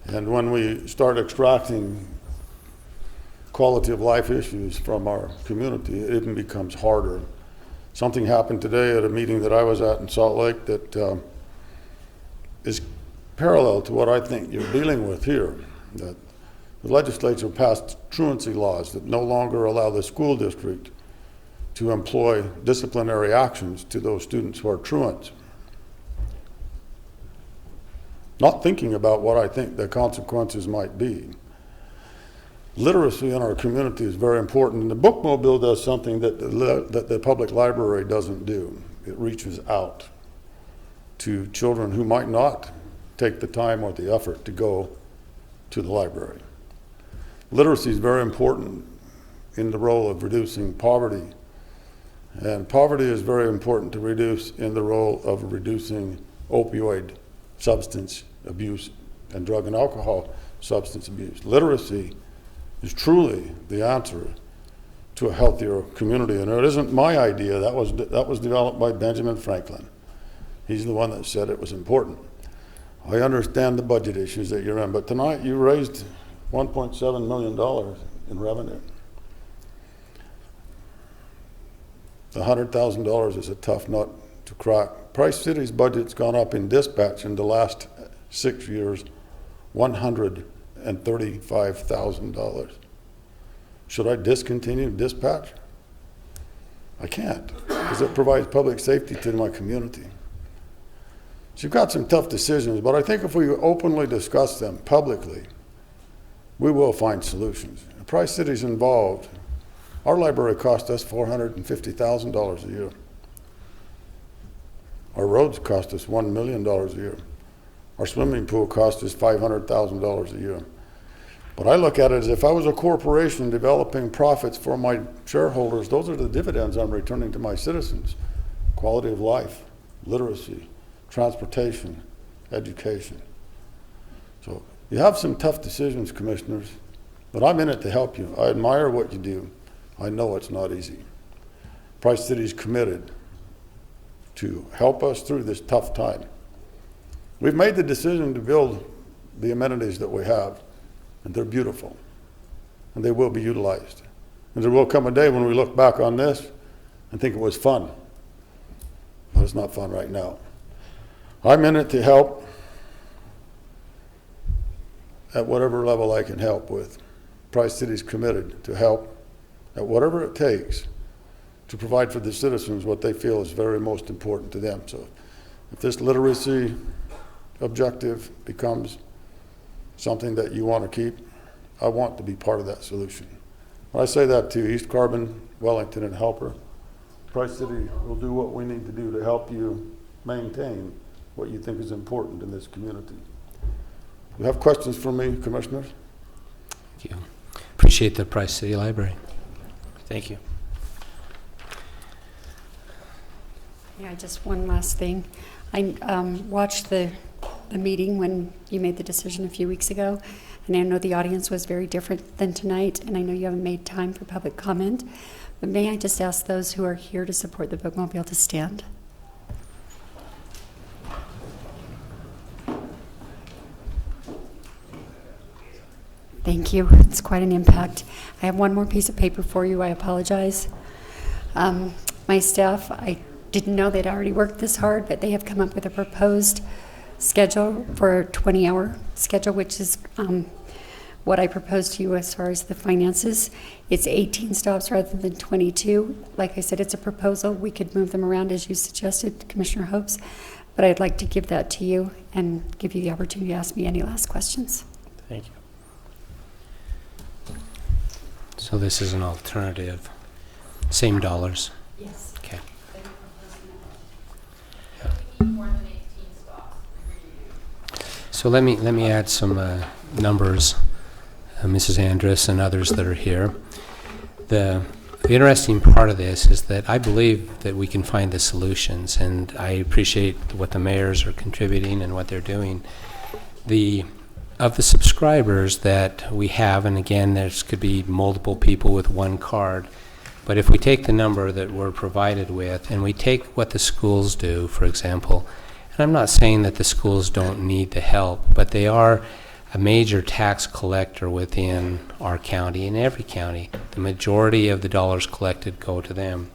And when we start extracting quality of life issues from our community, it even becomes harder. Something happened today at a meeting that I was at in Salt Lake that is parallel to what I think you're dealing with here, that the legislature passed truancy laws that no longer allow the school district to employ disciplinary actions to those students who are truants. Not thinking about what I think the consequences might be. Literacy in our community is very important, and the bookmobile does something that the public library doesn't do. It reaches out to children who might not take the time or the effort to go to the library. Literacy is very important in the role of reducing poverty, and poverty is very important to reduce in the role of reducing opioid substance abuse and drug and alcohol substance abuse. Literacy is truly the answer to a healthier community. And it isn't my idea. That was developed by Benjamin Franklin. He's the one that said it was important. I understand the budget issues that you're in, but tonight you raised $1.7 million in revenue. $100,000 is a tough nut to crack. Price City's budget's gone up in dispatch in the last 6 years, $135,000. Should I discontinue dispatch? I can't, because it provides public safety to my community. So you've got some tough decisions, but I think if we openly discuss them publicly, we will find solutions. If Price City's involved, our library cost us $450,000 a year. Our roads cost us $1 million a year. Our swimming pool cost us $500,000 a year. But I look at it as if I was a corporation developing profits for my shareholders, those are the dividends I'm returning to my citizens. Quality of life, literacy, transportation, education. So you have some tough decisions, commissioners, but I'm in it to help you. I admire what you do. I know it's not easy. Price City's committed to help us through this tough time. We've made the decision to build the amenities that we have, and they're beautiful, and they will be utilized. And there will come a day when we look back on this and think it was fun, but it's not fun right now. I'm in it to help at whatever level I can help with. Price City's committed to help at whatever it takes to provide for the citizens what they feel is very most important to them. So if this literacy objective becomes something that you want to keep, I want to be part of that solution. When I say that to East Carbon, Wellington, and Helper, Price City will do what we need to do to help you maintain what you think is important in this community. You have questions for me, commissioners? Thank you. Appreciate the Price City Library. Thank you. Yeah, just one last thing. I watched the meeting when you made the decision a few weeks ago, and I know the audience was very different than tonight, and I know you haven't made time for public comment, but may I just ask those who are here to support the bookmobile to stand? Thank you. It's quite an impact. I have one more piece of paper for you. I apologize. My staff, I didn't know they'd already worked this hard, but they have come up with a proposed schedule for a 20-hour schedule, which is what I proposed to you as far as the finances. It's 18 stops rather than 22. Like I said, it's a proposal. We could move them around as you suggested, Commissioner Hopes. but I'd like to give that to you and give you the opportunity to ask me any last questions. Thank you. So this is an alternative, same dollars? Yes. Okay. So let me add some numbers, Mrs. Andrus and others that are here. The interesting part of this is that I believe that we can find the solutions, and I appreciate what the mayors are contributing and what they're doing. Of the subscribers that we have, and again, there could be multiple people with one card, but if we take the number that we're provided with and we take what the schools do, for example, and I'm not saying that the schools don't need the help, but they are a major tax collector within our county and every county. The majority of the dollars collected go to them.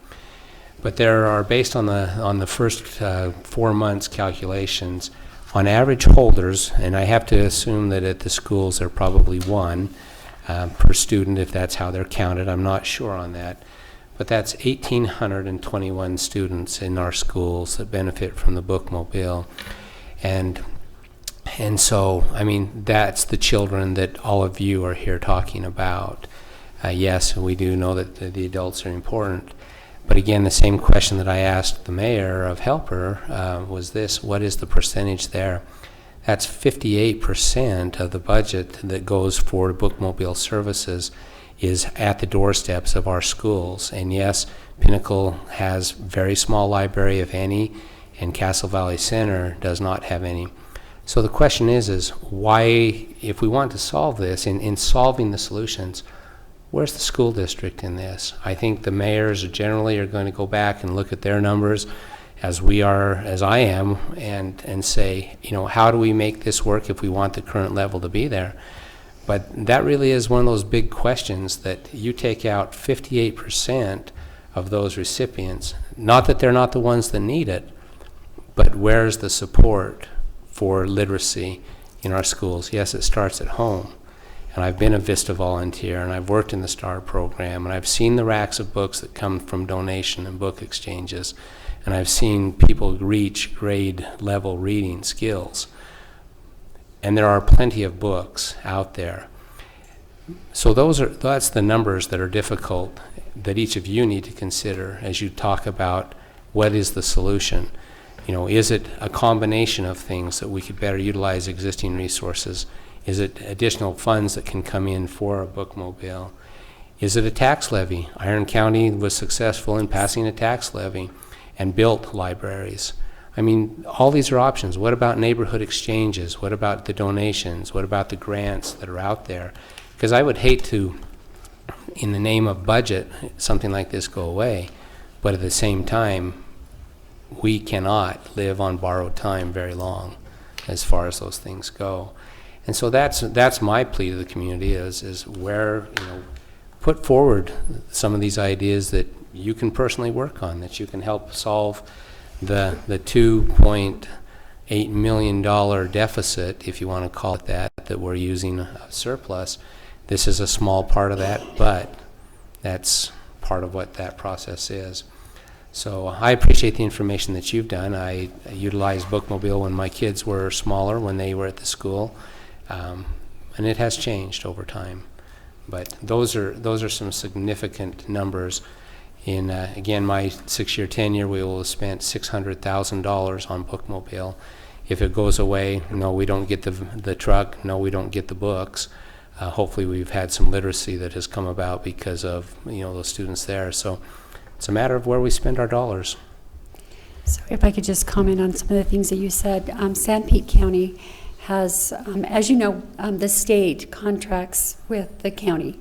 But there are, based on the first 4 months calculations, on average holders, and I have to assume that at the schools there are probably one per student if that's how they're counted. I'm not sure on that. But that's 1,821 students in our schools that benefit from the Bookmobile. And so, I mean, that's the children that all of you are here talking about. Yes, we do know that the adults are important. But again, the same question that I asked the mayor of Helper was this: what is the percentage there? That's 58% of the budget that goes for Bookmobile services is at the doorsteps of our schools. And yes, Pinnacle has very small library, if any, and Castle Valley Center does not have any. So the question is why, if we want to solve this, in solving the solutions, where's the school district in this? I think the mayors generally are going to go back and look at their numbers as I am, and say, you know, how do we make this work if we want the current level to be there? But that really is one of those big questions, that you take out 58% of those recipients. Not that they're not the ones that need it, but where's the support for literacy in our schools? Yes, it starts at home. And I've been a VISTA volunteer, and I've worked in the STAR program, and I've seen the racks of books that come from donation and book exchanges, and I've seen people reach grade level reading skills. And there are plenty of books out there. So that's the numbers that are difficult, that each of you need to consider as you talk about what is the solution. You know, is it a combination of things that we could better utilize existing resources? Is it additional funds that can come in for a Bookmobile? Is it a tax levy? Iron County was successful in passing a tax levy and built libraries. I mean, all these are options. What about neighborhood exchanges? What about the donations? What about the grants that are out there? Because I would hate to, in the name of budget, something like this go away, but at the same time, we cannot live on borrowed time very long as far as those things go. And so that's my plea to the community is where, you know, put forward some of these ideas that you can personally work on, that you can help solve the $2.8 million deficit, if you want to call it that we're using a surplus. This is a small part of that, but that's part of what that process is. So I appreciate the information that you've done. I utilized Bookmobile when my kids were smaller, when they were at the school. And it has changed over time, but those are some significant numbers. In again, my 6-year tenure, we will have spent $600,000 on Bookmobile. If it goes away, no, we don't get the truck. No, we don't get the books. Hopefully, we've had some literacy that has come about because of, you know, those students there. So it's a matter of where we spend our dollars. So if I could just comment on some of the things that you said, Sanpete County has, as you know, the state contracts with the county.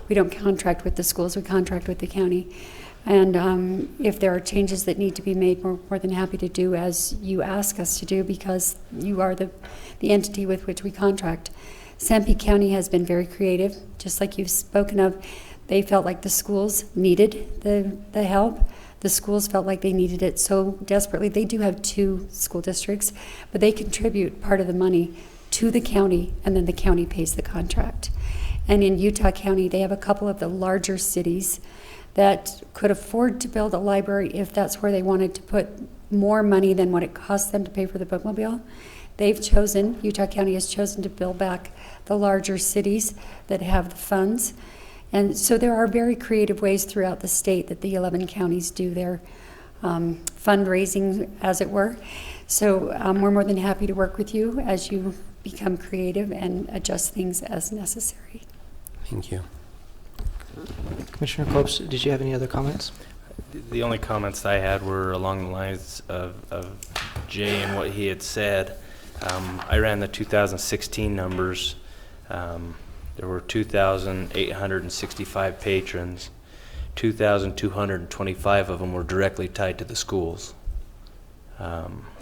We don't contract with the schools, we contract with the county. And if there are changes that need to be made, we're more than happy to do as you ask us to do, because you are the entity with which we contract. Sanpete County has been very creative, just like you've spoken of. They felt like the schools needed the help. The schools felt like they needed it so desperately. They do have 2 school districts, but they contribute part of the money to the county, and then the county pays the contract. And in Utah County, they have a couple of the larger cities that could afford to build a library if that's where they wanted to put more money than what it costs them to pay for the bookmobile. Utah County has chosen to build back the larger cities that have the funds. And so there are very creative ways throughout the state that the 11 counties do their fundraising, as it were. So we're more than happy to work with you as you become creative and adjust things as necessary. Thank you. Commissioner Copes, did you have any other comments? The only comments I had were along the lines of Jay and what he had said. I ran the 2016 numbers. There were 2,865 patrons. 2,225 of them were directly tied to the schools,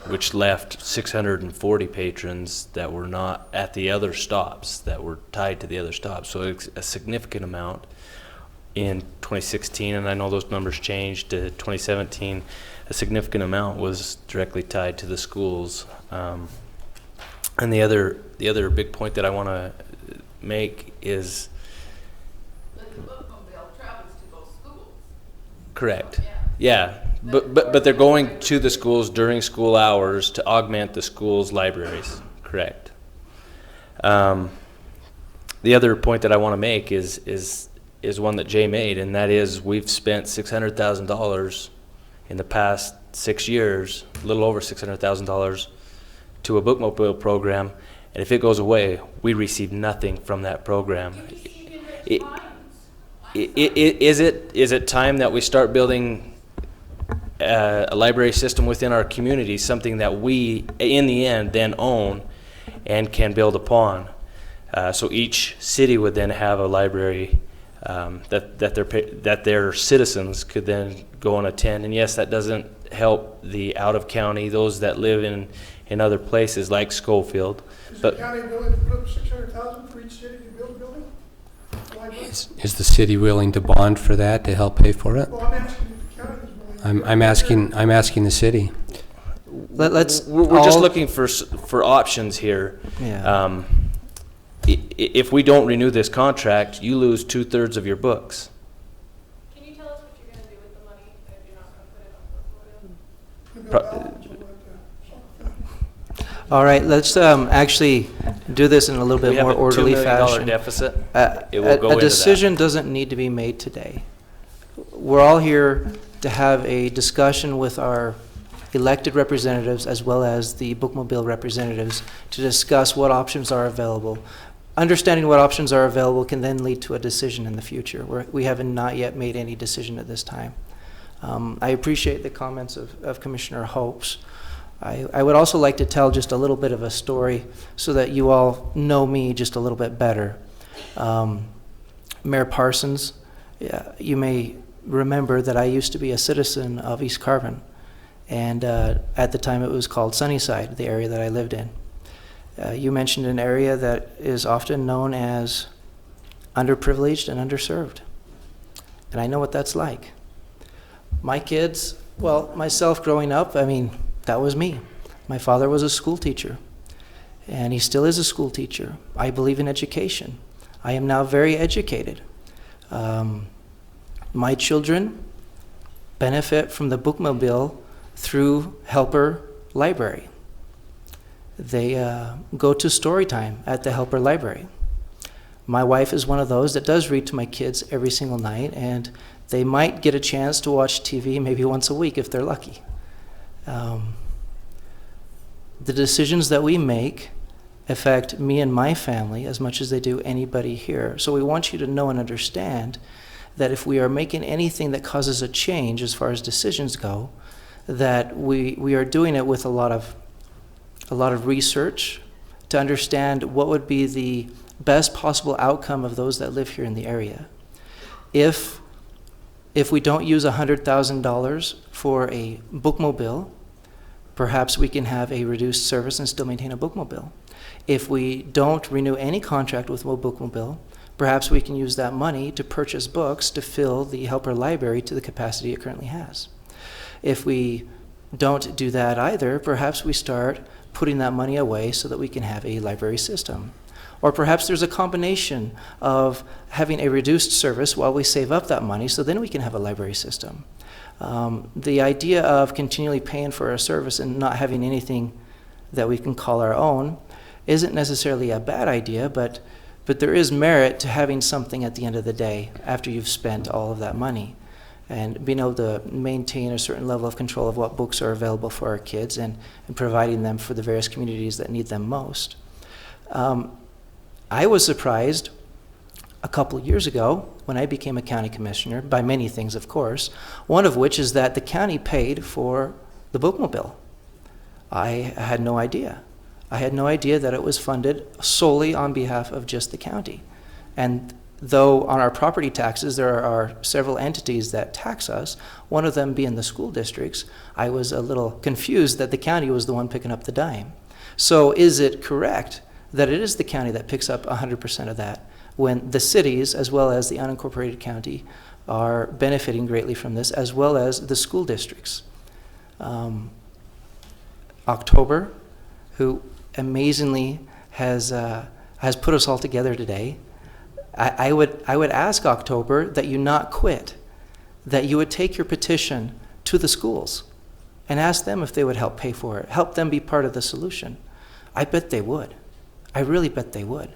which left 640 patrons that were not at the other stops, that were tied to the other stops. So it's a significant amount in 2016, and I know those numbers changed to 2017. A significant amount was directly tied to the schools. And the other big point that I want to make is correct. Yeah, but they're going to the schools during school hours to augment the schools' libraries. Correct. The other point that I want to make is one that Jay made, and that is we've spent $600,000 in the past 6 years, a little over $600,000 to a bookmobile program, and if it goes away, we receive nothing from that program. Is it time that we start building a library system within our community, something that we, in the end, then own and can build upon? So each city would then have a library that their citizens could then go and attend. And yes, that doesn't help the out of county, those that live in other places like Schofield. Is the county willing to put up $600,000 for each city to build a building? Is the city willing to bond for that to help pay for it? Well, I'm asking if the county is willing. I'm asking the city. We're just looking for options here. Yeah. If we don't renew this contract, you lose 2/3 of your books. Can you tell us what you're going to do with the money if you're not going to put it on bookmobile? All right, let's actually do this in a little bit more orderly fashion. We have a $2 million deficit. It will go A into decision doesn't need to be made today. We're all here to have a discussion with our elected representatives as well as the bookmobile representatives to discuss what options are available. Understanding what options are available can then lead to a decision in the future. We haven't not yet made any decision at this time. I appreciate the comments of Commissioner Hopes. I would also like to tell just a little bit of a story so that you all know me just a little bit better. Mayor Parsons, you may remember that I used to be a citizen of East Carbon, and at the time it was called Sunnyside, the area that I lived in. You mentioned an area that is often known as underprivileged and underserved, and I know what that's like. My kids, well, myself growing up, I mean, that was me. My father was a school teacher, and he still is a school teacher. I believe in education. I am now very educated. My children benefit from the bookmobile through Helper Library. They go to story time at the Helper Library. My wife is one of those that does read to my kids every single night, and they might get a chance to watch TV maybe once a week if they're lucky. The decisions that we make affect me and my family as much as they do anybody here. So we want you to know and understand that if we are making anything that causes a change as far as decisions go, that we are doing it with a lot of research to understand what would be the best possible outcome of those that live here in the area. If we don't use $100,000 for a bookmobile, perhaps we can have a reduced service and still maintain a bookmobile. If we don't renew any contract with a bookmobile, perhaps we can use that money to purchase books to fill the Helper Library to the capacity it currently has. If we don't do that either, perhaps we start putting that money away so that we can have a library system. Or perhaps there's a combination of having a reduced service while we save up that money so then we can have a library system. The idea of continually paying for a service and not having anything that we can call our own isn't necessarily a bad idea, but there is merit to having something at the end of the day after you've spent all of that money, and being able to maintain a certain level of control of what books are available for our kids and providing them for the various communities that need them most. I was surprised a couple of years ago when I became a county commissioner, by many things, of course, one of which is that the county paid for the bookmobile. I had no idea. I had no idea that it was funded solely on behalf of just the county. And though on our property taxes there are several entities that tax us, one of them being the school districts, I was a little confused that the county was the one picking up the dime. So is it correct that it is the county that picks up 100% of that, when the cities, as well as the unincorporated county, are benefiting greatly from this, as well as the school districts? October, who amazingly has put us all together today, I would ask October that you not quit, that you would take your petition to the schools and ask them if they would help pay for it, help them be part of the solution. I bet they would. I really bet they would.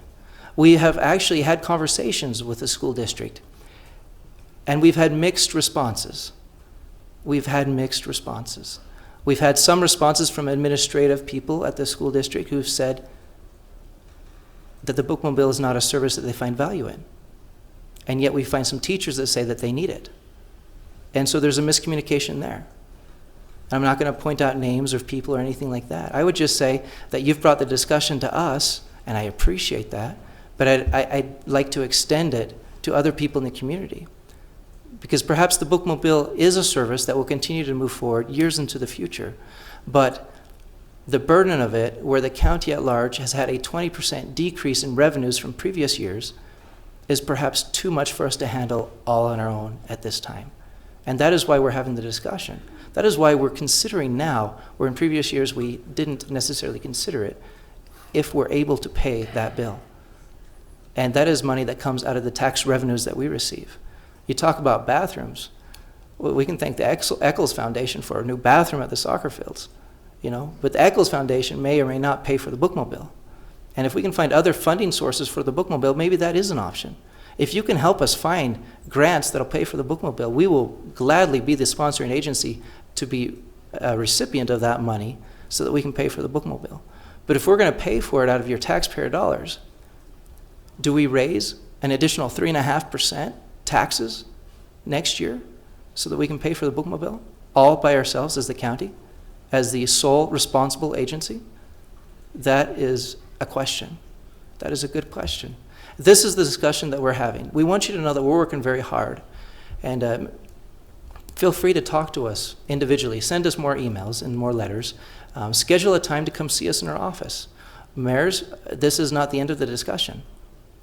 We have actually had conversations with the school district, and we've had mixed responses. We've had some responses from administrative people at the school district who've said that the bookmobile is not a service that they find value in. And yet we find some teachers that say that they need it. And so there's a miscommunication there. I'm not going to point out names of people or anything like that. I would just say that you've brought the discussion to us, and I appreciate that, but I'd like to extend it to other people in the community. Because perhaps the bookmobile is a service that will continue to move forward years into the future, but the burden of it, where the county at large has had a 20% decrease in revenues from previous years, is perhaps too much for us to handle all on our own at this time. And that is why we're having the discussion. That is why we're considering now, where in previous years we didn't necessarily consider it, if we're able to pay that bill. And that is money that comes out of the tax revenues that we receive. You talk about bathrooms. Well, we can thank the Eccles Foundation for a new bathroom at the soccer fields, but the Eccles Foundation may or may not pay for the bookmobile. And if we can find other funding sources for the bookmobile, maybe that is an option. If you can help us find grants that'll pay for the bookmobile, we will gladly be the sponsoring agency to be a recipient of that money so that we can pay for the bookmobile. But if we're going to pay for it out of your taxpayer dollars, do we raise an additional 3.5% taxes next year so that we can pay for the bookmobile all by ourselves as the county, as the sole responsible agency? That is a question. That is a good question. This is the discussion that we're having. We want you to know that we're working very hard. And feel free to talk to us individually. Send us more emails and more letters. Schedule a time to come see us in our office. Mayors, this is not the end of the discussion.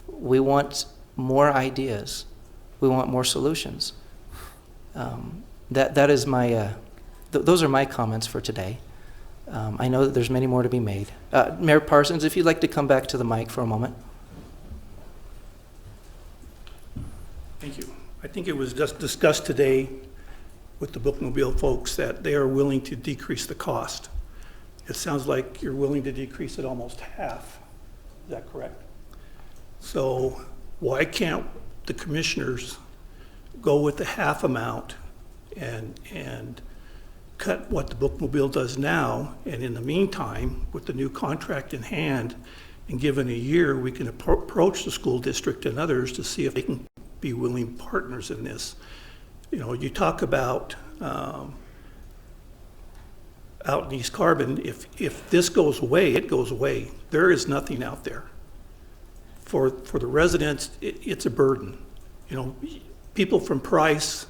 We want more ideas. We want more solutions. That is my, those are my comments for today. I know that there's many more to be made. Mayor Parsons, if you'd like to come back to the mic for a moment. Thank you. I think it was just discussed today with the bookmobile folks that they are willing to decrease the cost. It sounds like you're willing to decrease it almost half. Is that correct? So why can't the commissioners go with the half amount and cut what the bookmobile does now, and in the meantime, with the new contract in hand, and given a year, we can approach the school district and others to see if they can be willing partners in this. You talk about out in East Carbon, if this goes away, it goes away. There is nothing out there. For the residents, it's a burden. People from Price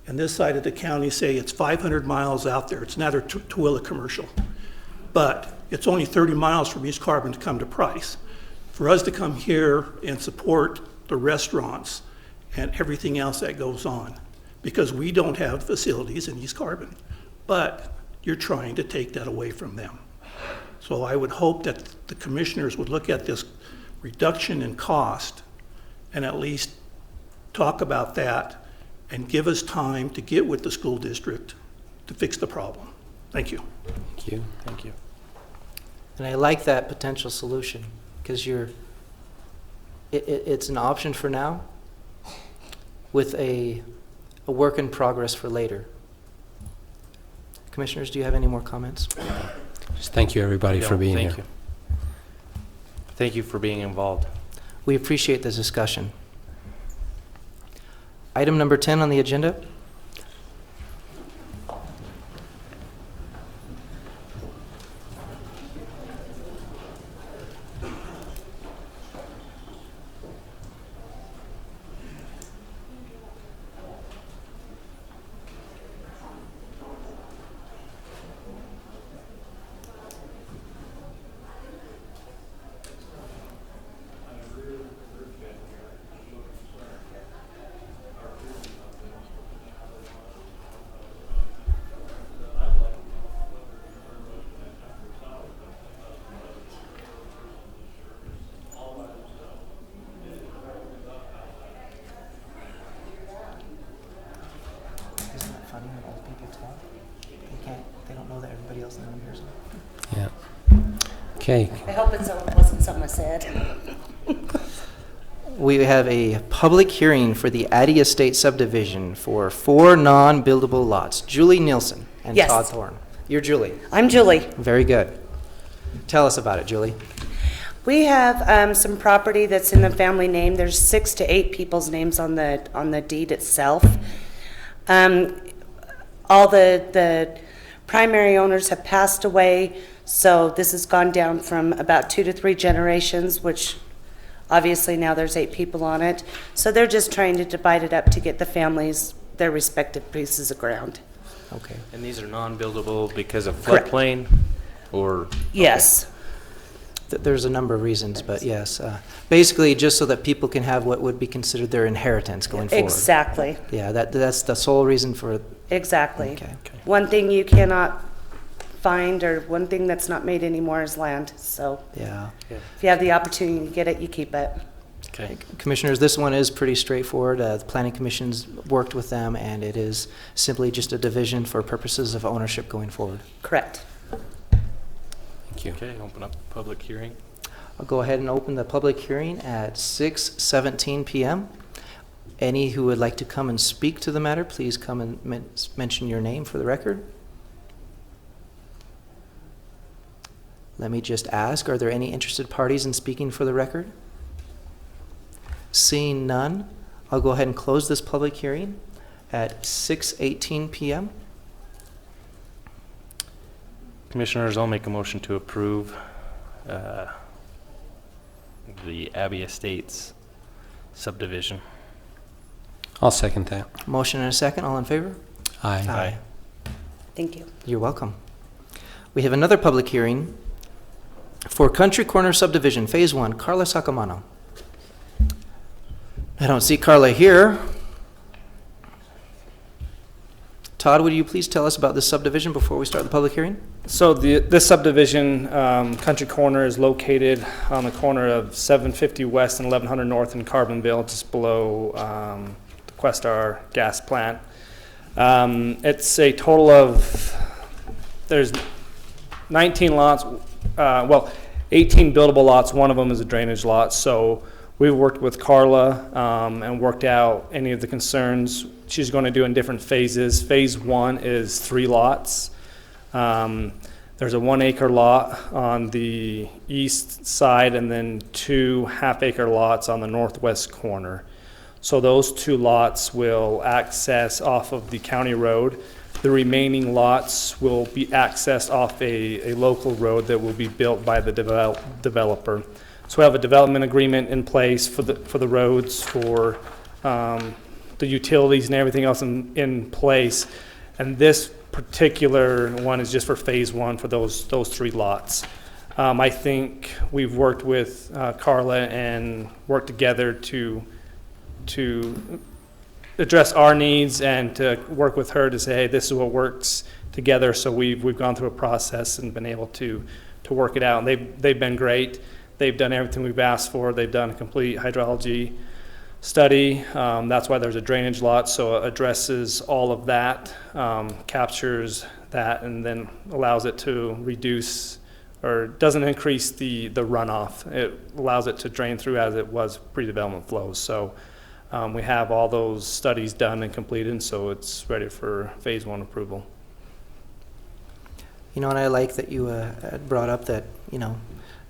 and this side of the county say it's 500 miles out there. It's another Tooele commercial. But it's only 30 miles from East Carbon to come to Price. For us to come here and support the restaurants and everything else that goes on, because we don't have facilities in East Carbon, but you're trying to take that away from them. So I would hope that the commissioners would look at this reduction in cost and at least talk about that and give us time to get with the school district to fix the problem. Thank you. Thank you. Thank you. And I like that potential solution, because it's an option for now with a work in progress for later. Commissioners, do you have any more comments? Just thank you, everybody, for being Thank here. you. Thank you for being involved. We appreciate this discussion. Item number 10 on the agenda. Isn't it funny when old people talk? They don't know that everybody else in the room hears them. Yeah. Okay. I hope it wasn't something I said. We have a public hearing for the Addy Estate subdivision for 4 non-buildable lots. Julie Nielsen and Yes. Todd Thorne. You're Julie. I'm Julie. Very good. Tell us about it, Julie. We have some property that's in the family name. There's 6 to 8 people's names on the deed itself. All the primary owners have passed away, so this has gone down from about 2 to 3 generations, which obviously now there's 8 people on it. So they're just trying to divide it up to get the families their respective pieces of ground. Okay. And these are non-buildable because of Correct. floodplain, or? Yes. There's a number of reasons, but yes. Basically, just so that people can have what would be considered their inheritance going forward. Exactly. Yeah, that's the sole reason for. Exactly. Okay. One thing you cannot find, or one thing that's not made anymore, is land. So Yeah. if you have the opportunity to get it, you keep it. Okay. Commissioners, this one is pretty straightforward. The Planning Commission's worked with them, and it is simply just a division for purposes of ownership going forward. Correct. Thank you. Okay, open up public hearing. I'll go ahead and open the public hearing at 6:17 p.m. Any who would like to come and speak to the matter, please come and mention your name for the record. Let me just ask, are there any interested parties in speaking for the record? Seeing none, I'll go ahead and close this public hearing at 6:18 p.m. Commissioners, I'll make a motion to approve the Abbey Estates subdivision. I'll second that. Motion and a second, all in favor? Aye. Thank you. You're welcome. We have another public hearing for Country Corner Subdivision, Phase 1, Carla Sacamano. I don't see Carla here. Todd, would you please tell us about this subdivision before we start the public hearing? So this subdivision, Country Corner, is located on the corner of 750 West and 1100 North in Carbonville, just below the Questar gas plant. It's a total of, there's 19 lots, 18 buildable lots. One of them is a drainage lot. So we've worked with Carla and worked out any of the concerns she's going to do in different phases. Phase 1 is 3 lots. There's a 1 acre lot on the east side and then 2 half-acre lots on the northwest corner. So those 2 lots will access off of the county road. The remaining lots will be accessed off a local road that will be built by the developer. So we have a development agreement in place for the roads, for the utilities and everything else in place. And this particular one is just for phase 1 for those 3 lots. I think we've worked with Carla and worked together to address our needs and to work with her to say, hey, this is what works together. So we've gone through a process and been able to to work it out. And they've been great. They've done everything we've asked for. They've done a complete hydrology study. That's why there's a drainage lot, so it addresses all of that, captures that, and then allows it to reduce or doesn't increase the runoff. It allows it to drain through as it was pre-development flows. So we have all those studies done and completed, and so it's ready for phase 1 approval. You know, and I like that you had brought up that, you know,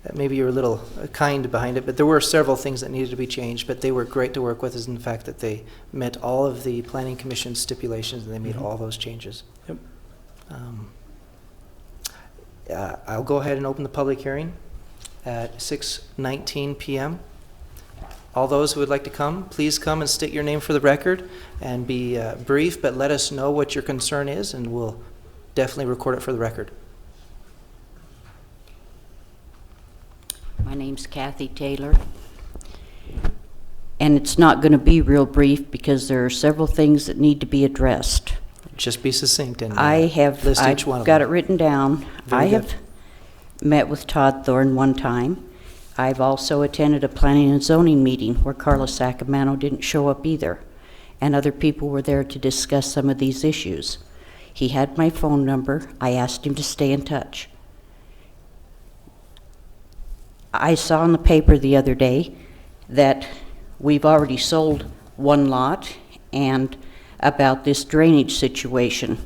that maybe you were a little kind behind it, but there were several things that needed to be changed, but they were great to work with, is in the fact that they met all of the Planning Commission stipulations and they made all those changes. Yep. I'll go ahead and open the public hearing at 6:19 p.m. All those who would like to come, please come and state your name for the record and be brief, but let us know what your concern is and we'll definitely record it for the record. My name's Kathy Taylor, and it's not going to be real brief because there are several things that need to be addressed. Just be succinct and list each one of got them. it written down. Very I good. have met with Todd Thorne one time. I've also attended a planning and zoning meeting where Carla Sacamano didn't show up either, and other people were there to discuss some of these issues. He had my phone number. I asked him to stay in touch. I saw in the paper the other day that we've already sold one lot and about this drainage situation.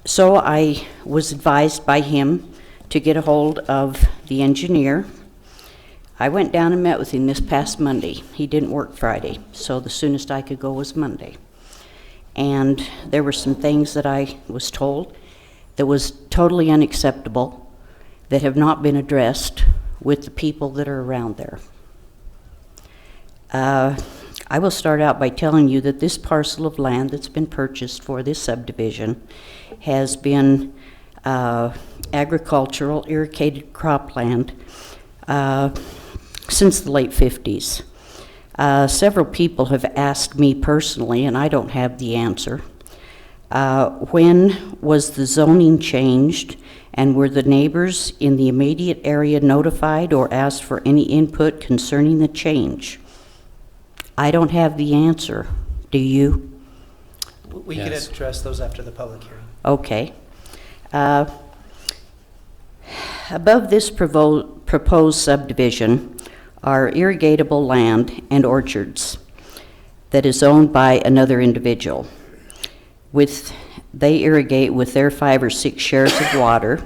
So I was advised by him to get a hold of the engineer. I went down and met with him this past Monday. He didn't work Friday, so the soonest I could go was Monday. And there were some things that I was told that was totally unacceptable, that have not been addressed with the people that are around there. I will start out by telling you that this parcel of land that's been purchased for this subdivision has been agricultural irrigated cropland since the late 50s. Several people have asked me personally, and I don't have the answer, when was the zoning changed, and were the neighbors in the immediate area notified or asked for any input concerning the change? I don't have the answer. Do you? We can address those after the public hearing. Okay. Above this proposed subdivision are irrigatable land and orchards that is owned by another individual. They irrigate with their 5 or 6 shares of water.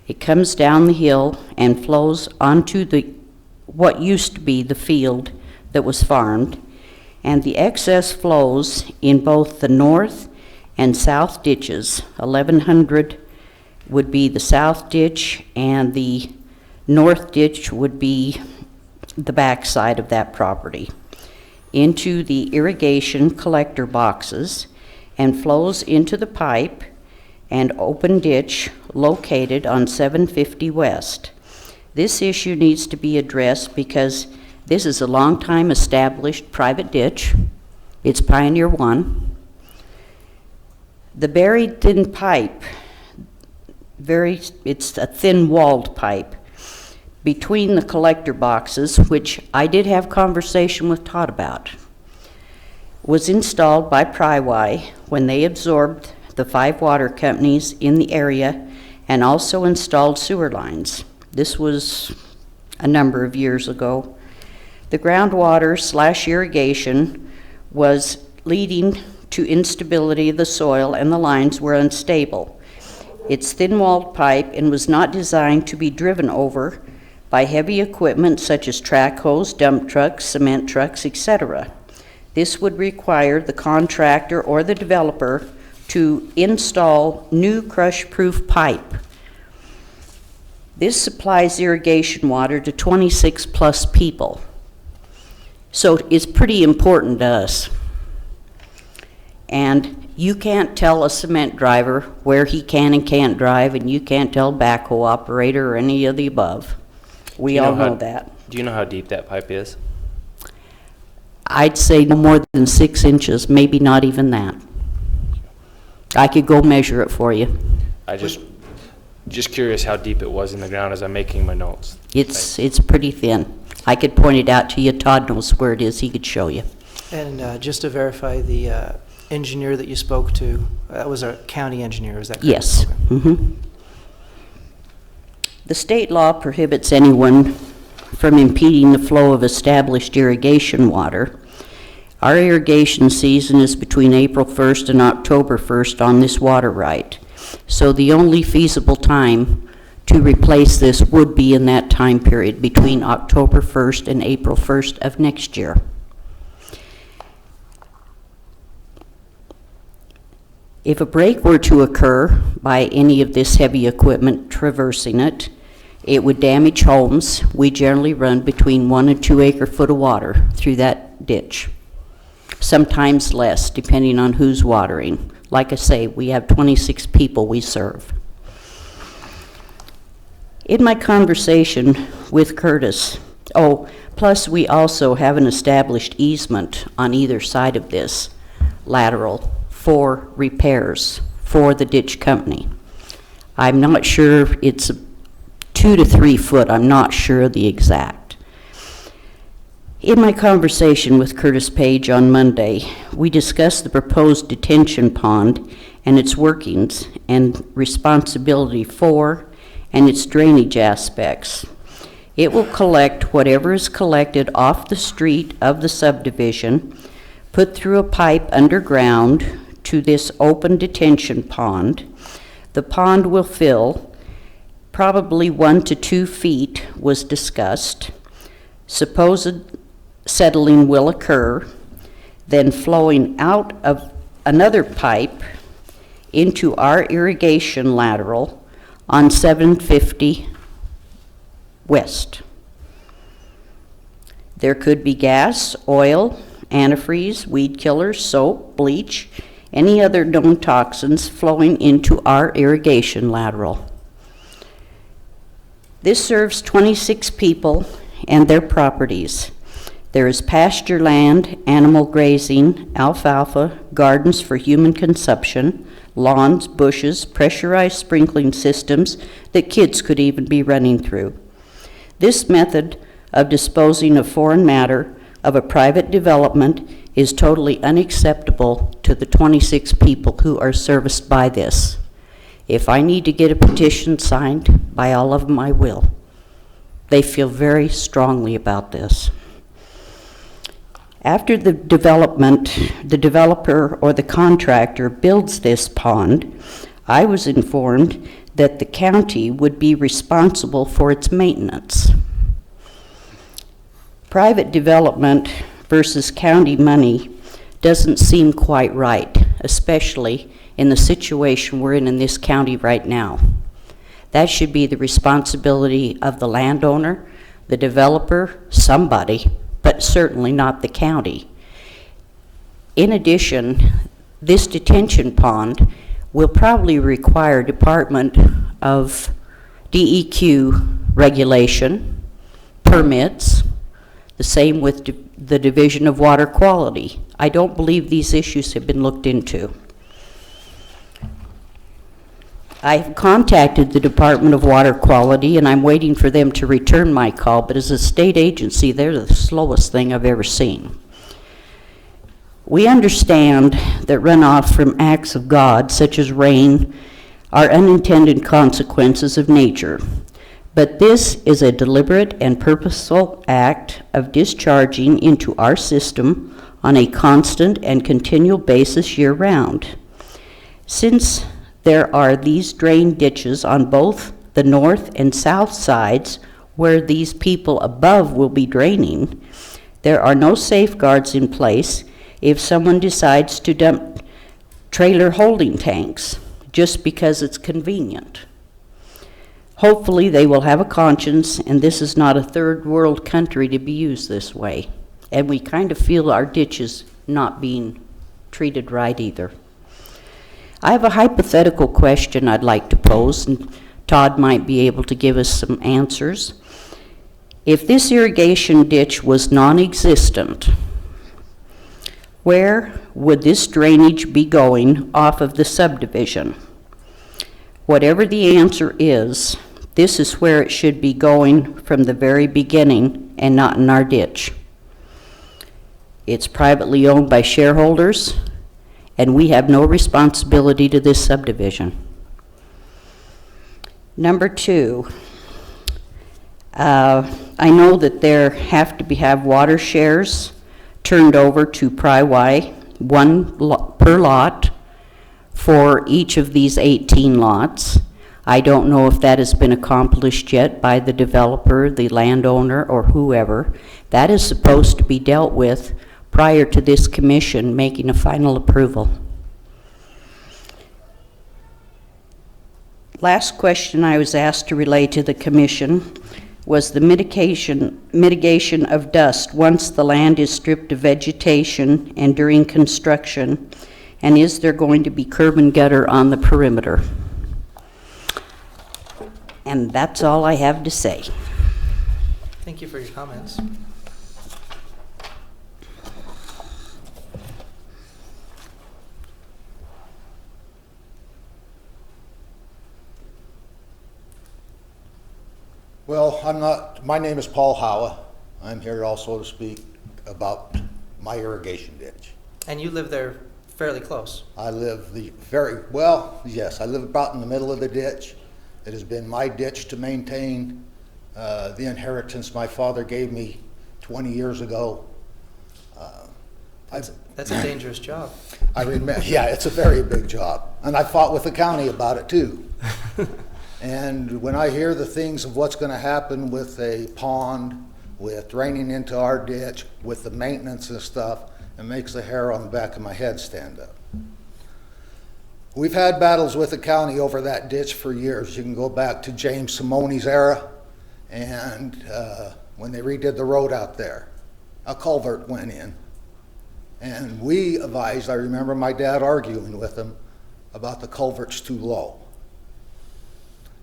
It comes down the hill and flows onto what used to be the field that was farmed, and the excess flows in both the north and south ditches. 1100 would be the south ditch, and the north ditch would be the back side of that property, into the irrigation collector boxes, and flows into the pipe and open ditch located on 750 West. This issue needs to be addressed because this is a long time established private ditch. It's Pioneer 1. The buried thin pipe, it's a thin walled pipe between the collector boxes, which I did have conversation with Todd about, was installed by Pry-Y when they absorbed the 5 water companies in the area and also installed sewer lines. This was a number of years ago. The groundwater/irrigation was leading to instability of the soil, and the lines were unstable. It's thin-walled pipe and was not designed to be driven over by heavy equipment such as track hose, dump trucks, cement trucks, etc. This would require the contractor or the developer to install new crush-proof pipe. This supplies irrigation water to 26+ people. So it's pretty important to us. And you can't tell a cement driver where he can and can't drive, and you can't tell a backhoe operator or any of the above. We all know that. Do you know how deep that pipe is? I'd say no more than 6 inches, maybe not even that. I could go measure it for you. I just curious how deep it was in the ground as I'm making my notes. It's pretty thin. I could point it out to you. Todd knows where it is. He could show you. And just to verify, the engineer that you spoke to, that was a county engineer, is that correct? Yes. Okay. The state law prohibits anyone from impeding the flow of established irrigation water. Our irrigation season is between April 1st and October 1st on this water right. So the only feasible time to replace this would be in that time period between October 1st and April 1st of next year. If a break were to occur by any of this heavy equipment traversing it, it would damage homes. We generally run between 1 and 2 acre-foot of water through that ditch. Sometimes less, depending on who's watering. Like I say, we have 26 people we serve. In my conversation with Curtis, plus we also have an established easement on either side of this lateral for repairs for the ditch company. I'm not sure, it's 2 to 3 foot, I'm not sure the exact. In my conversation with Curtis Page on Monday, we discussed the proposed detention pond and its workings and responsibility for and its drainage aspects. It will collect whatever is collected off the street of the subdivision, put through a pipe underground to this open detention pond. The pond will fill, probably 1 to 2 feet was discussed. Supposed settling will occur, then flowing out of another pipe into our irrigation lateral on 750 West. There could be gas, oil, antifreeze, weed killers, soap, bleach, any other known toxins flowing into our irrigation lateral. This serves 26 people and their properties. There is pasture land, animal grazing, alfalfa, gardens for human consumption, lawns, bushes, pressurized sprinkling systems that kids could even be running through. This method of disposing of foreign matter of a private development is totally unacceptable to the 26 people who are serviced by this. If I need to get a petition signed by all of them, I will. They feel very strongly about this. After the development, the developer or the contractor builds this pond, I was informed that the county would be responsible for its maintenance. Private development versus county money doesn't seem quite right, especially in the situation we're in this county right now. That should be the responsibility of the landowner, the developer, somebody, but certainly not the county. In addition, this detention pond will probably require Department of DEQ regulation, permits, the same with the Division of Water Quality. I don't believe these issues have been looked into. I have contacted the Department of Water Quality and I'm waiting for them to return my call, but as a state agency, they're the slowest thing I've ever seen. We understand that runoff from acts of God, such as rain, are unintended consequences of nature. But this is a deliberate and purposeful act of discharging into our system on a constant and continual basis year-round. Since there are these drain ditches on both the north and south sides where these people above will be draining, there are no safeguards in place if someone decides to dump trailer holding tanks just because it's convenient. Hopefully they will have a conscience, and this is not a third world country to be used this way. And we kind of feel our ditches not being treated right either. I have a hypothetical question I'd like to pose, and Todd might be able to give us some answers. If this irrigation ditch was non-existent, where would this drainage be going off of the subdivision? Whatever the answer is, this is where it should be going from the very beginning and not in our ditch. It's privately owned by shareholders, and we have no responsibility to this subdivision. Number 2, I know that there have to have water shares turned over to Pri-Y, one per lot for each of these 18 lots. I don't know if that has been accomplished yet by the developer, the landowner, or whoever. That is supposed to be dealt with prior to this commission making a final approval. Last question I was asked to relay to the commission was the mitigation of dust once the land is stripped of vegetation and during construction, and is there going to be curb and gutter on the perimeter? And that's all I have to say. Thank you for your comments. Well, my name is Paul Howa. I'm here also to speak about my irrigation ditch. And you live there fairly close. I live yes, I live about in the middle of the ditch. It has been my ditch to maintain, the inheritance my father gave me 20 years ago. That's a dangerous job. I remember, yeah, it's a very big job. And I fought with the county about it too. And when I hear the things of what's going to happen with a pond, with draining into our ditch, with the maintenance and stuff, it makes the hair on the back of my head stand up. We've had battles with the county over that ditch for years. You can go back to James Simone's era, and when they redid the road out there, a culvert went in. And we advised, I remember my dad arguing with him about the culvert's too low.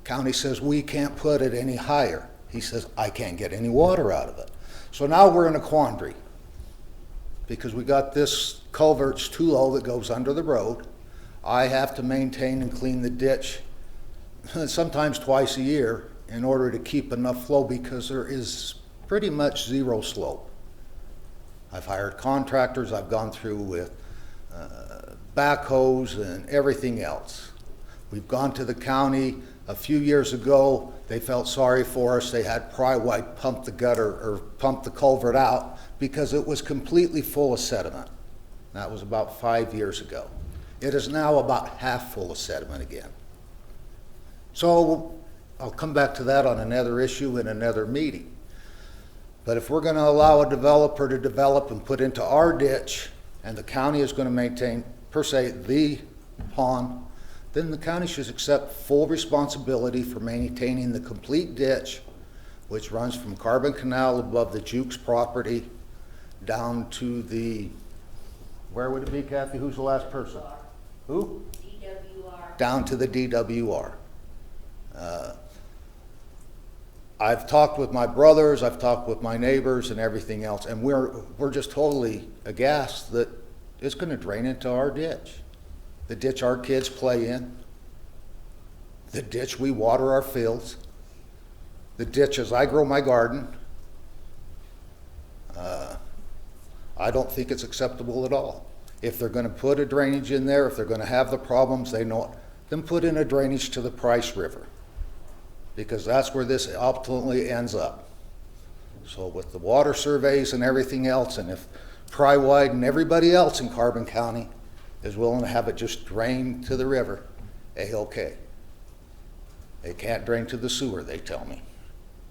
County says, we can't put it any higher. He says, I can't get any water out of it. So now we're in a quandary because we got this culvert's too low that goes under the road. I have to maintain and clean the ditch sometimes twice a year in order to keep enough flow because there is pretty much zero slope. I've hired contractors, I've gone through with backhoes and everything else. We've gone to the county. A few years ago, they felt sorry for us. They had Pri-Y pump the gutter or pump the culvert out because it was completely full of sediment. That was about 5 years ago. It is now about half full of sediment again. So I'll come back to that on another issue in another meeting. But if we're going to allow a developer to develop and put into our ditch, and the county is going to maintain, per se, the pond, then the county should accept full responsibility for maintaining the complete ditch, which runs from Carbon Canal above the Jukes property down to the, where would it be, Kathy? Who's the last person? Who? DWR. Down to the DWR. I've talked with my brothers, I've talked with my neighbors and everything else, and we're just totally aghast that it's going to drain into our ditch. The ditch our kids play in, the ditch we water our fields, the ditch as I grow my garden. I don't think it's acceptable at all. If they're going to put a drainage in there, if they're going to have the problems, they know it, then put in a drainage to the Price River, because that's where this ultimately ends up. So with the water surveys and everything else, and if Pri-Y and everybody else in Carbon County is willing to have it just drain to the river, A-okay. It can't drain to the sewer, they tell me,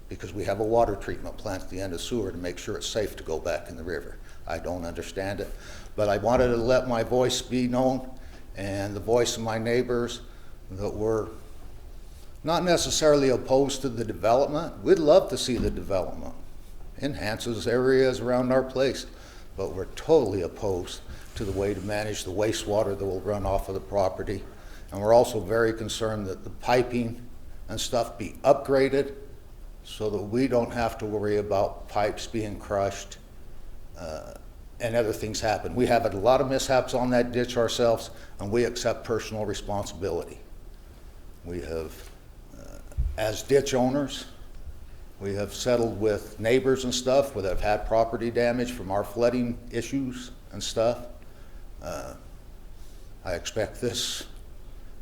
because we have a water treatment plant at the end of the sewer to make sure it's safe to go back in the river. I don't understand it, but I wanted to let my voice be known and the voice of my neighbors that we're not necessarily opposed to the development. We'd love to see the development. Enhances areas around our place, but we're totally opposed to the way to manage the wastewater that will run off of the property. And we're also very concerned that the piping and stuff be upgraded so that we don't have to worry about pipes being crushed and other things happen. We have a lot of mishaps on that ditch ourselves, and we accept personal responsibility. We have, as ditch owners, we have settled with neighbors and stuff that have had property damage from our flooding issues and stuff. I expect this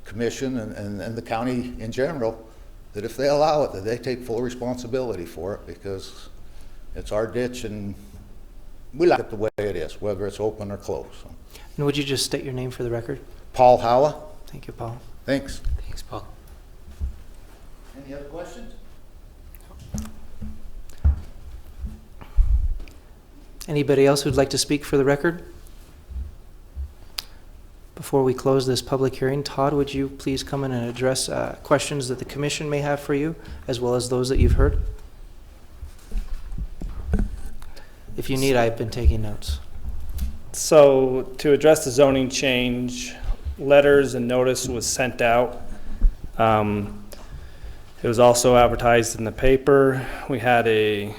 commission and the county in general, that if they allow it, that they take full responsibility for it, because it's our ditch and we like it the way it is, whether it's open or closed. And would you just state your name for the record? Paul Howa. Thank you, Paul. Thanks. Thanks, Paul. Any other questions? Anybody else who'd like to speak for the record? Before we close this public hearing, Todd, would you please come in and address questions that the commission may have for you, as well as those that you've heard? If you need, I've been taking notes. So to address the zoning change, letters and notice was sent out. It was also advertised in the paper. We had a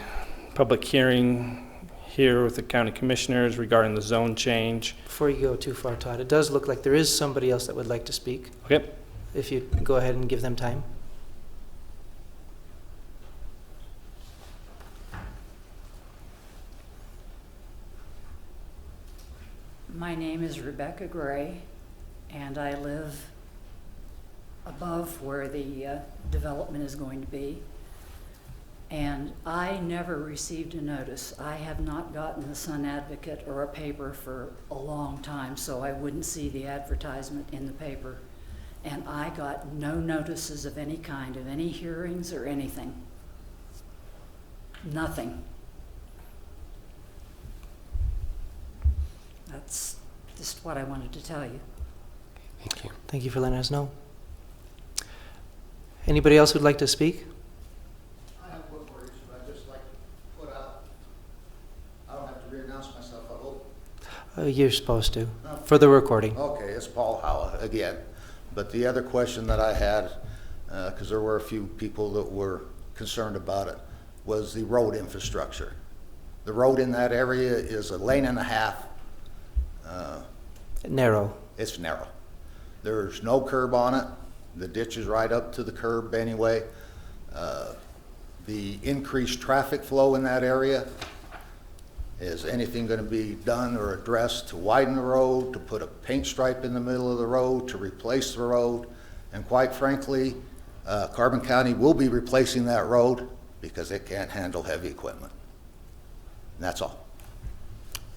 public hearing here with the county commissioners regarding the zone change. Before you go too far, Todd, it does look like there is somebody else that would like to speak. Okay. If you go ahead and give them time. My name is Rebecca Gray, and I live above where the development is going to be. And I never received a notice. I have not gotten the Sun Advocate or a paper for a long time, so I wouldn't see the advertisement in the paper. And I got no notices of any kind, of any hearings or anything. Nothing. That's just what I wanted to tell you. Thank you. Thank you for letting us know. Anybody else who'd like to speak? I have one more issue I'd just like to put out. I don't have to re-announce myself, I hope. You're supposed to, for the recording. Okay, it's Paul Howa again. But the other question that I had, because there were a few people that were concerned about it, was the road infrastructure. The road in that area is a lane and a half. Narrow. It's narrow. There's no curb on it. The ditch is right up to the curb anyway. The increased traffic flow in that area, is anything going to be done or addressed to widen the road, to put a paint stripe in the middle of the road, to replace the road? And quite frankly, Carbon County will be replacing that road because it can't handle heavy equipment. And that's all.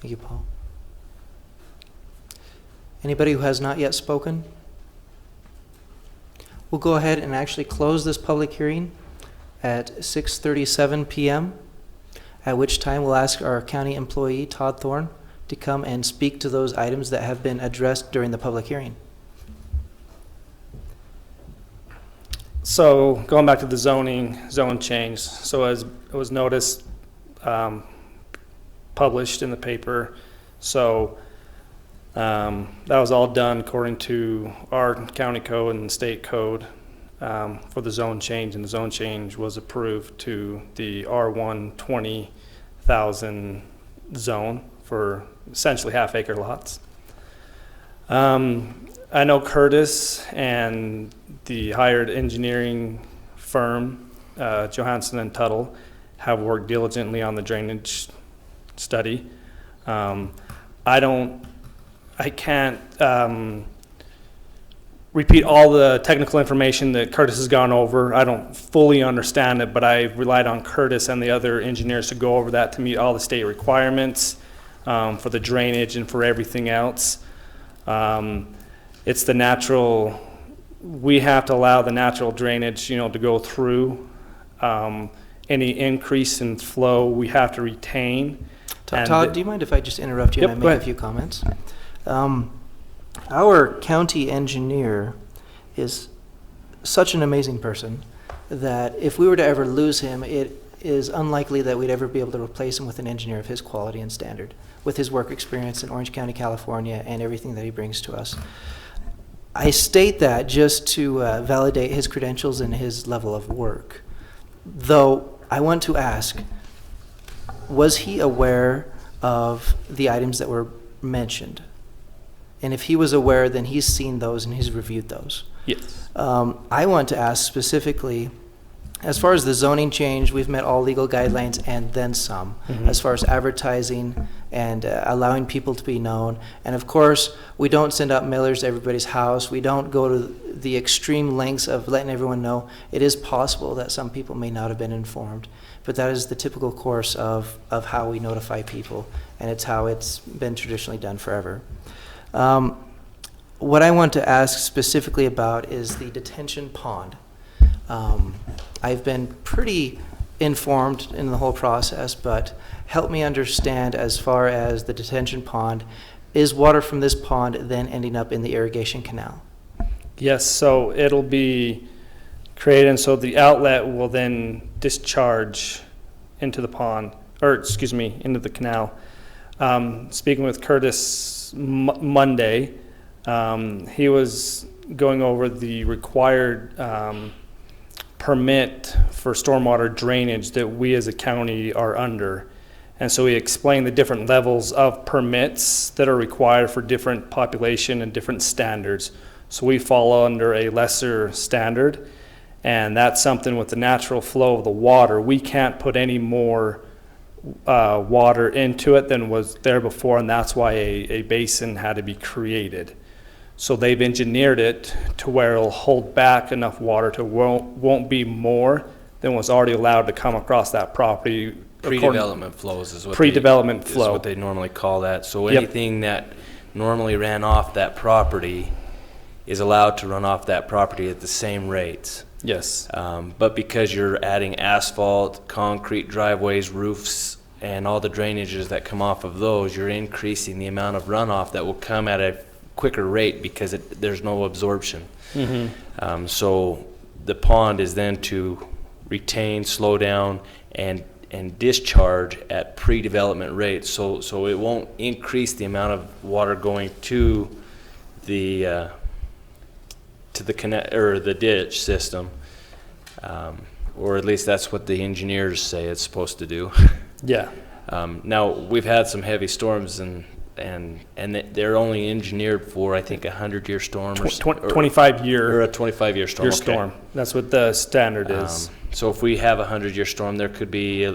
Thank you, Paul. Anybody who has not yet spoken? We'll go ahead and actually close this public hearing at 6:37 p.m., at which time we'll ask our county employee, Todd Thorne, to come and speak to those items that have been addressed during the public hearing. So going back to the zone change, so as it was noticed, published in the paper, so that was all done according to our county code and state code for the zone change, and the zone change was approved to the R1 20,000 zone for essentially half-acre lots. I know Curtis and the hired engineering firm, Johansson and Tuttle, have worked diligently on the drainage study. I can't repeat all the technical information that Curtis has gone over. I don't fully understand it, but I relied on Curtis and the other engineers to go over that to meet all the state requirements for the drainage and for everything else. It's the natural, we have to allow the natural drainage, to go through. Any increase in flow we have to retain. Todd, do you mind if I just interrupt you and I make a few comments? Our county engineer is such an amazing person that if we were to ever lose him, it is unlikely that we'd ever be able to replace him with an engineer of his quality and standard, with his work experience in Orange County, California, and everything that he brings to us. I state that just to validate his credentials and his level of work. Though I want to ask, was he aware of the items that were mentioned? And if he was aware, then he's seen those and he's reviewed those. Yes. I want to ask specifically, as far as the zoning change, we've met all legal guidelines and then some, as far as advertising and allowing people to be known. And of course, we don't send out mailers to everybody's house. We don't go to the extreme lengths of letting everyone know. It is possible that some people may not have been informed, but that is the typical course of how we notify people, and it's how it's been traditionally done forever. What I want to ask specifically about is the detention pond. I've been pretty informed in the whole process, but help me understand as far as the detention pond. Is water from this pond then ending up in the irrigation canal? Yes, so it'll be created, and so the outlet will then discharge into the pond, or excuse me, into the canal. Speaking with Curtis Monday, he was going over the required permit for stormwater drainage that we as a county are under. And so he explained the different levels of permits that are required for different population and different standards. So we fall under a lesser standard, and that's something with the natural flow of the water. We can't put any more water into it than was there before, and that's why a basin had to be created. So they've engineered it to where it'll hold back enough water to won't be more than was already allowed to come across that property. Pre-development flows is what pre-development flow is what they normally call that. So anything that normally ran off that property is allowed to run off that property at the same rates. Yes. But because you're adding asphalt, concrete driveways, roofs, and all the drainages that come off of those, you're increasing the amount of runoff that will come at a quicker rate because there's no absorption. So the pond is then to retain, slow down, and discharge at pre-development rates. So it won't increase the amount of water going to the the ditch system, or at least that's what the engineers say it's supposed to do. Yeah. Now we've had some heavy storms and they're only engineered for, I think, a 100-year storm or 25-year or a 25-year storm. Storm. That's what the standard is. So if we have a 100-year storm, there could be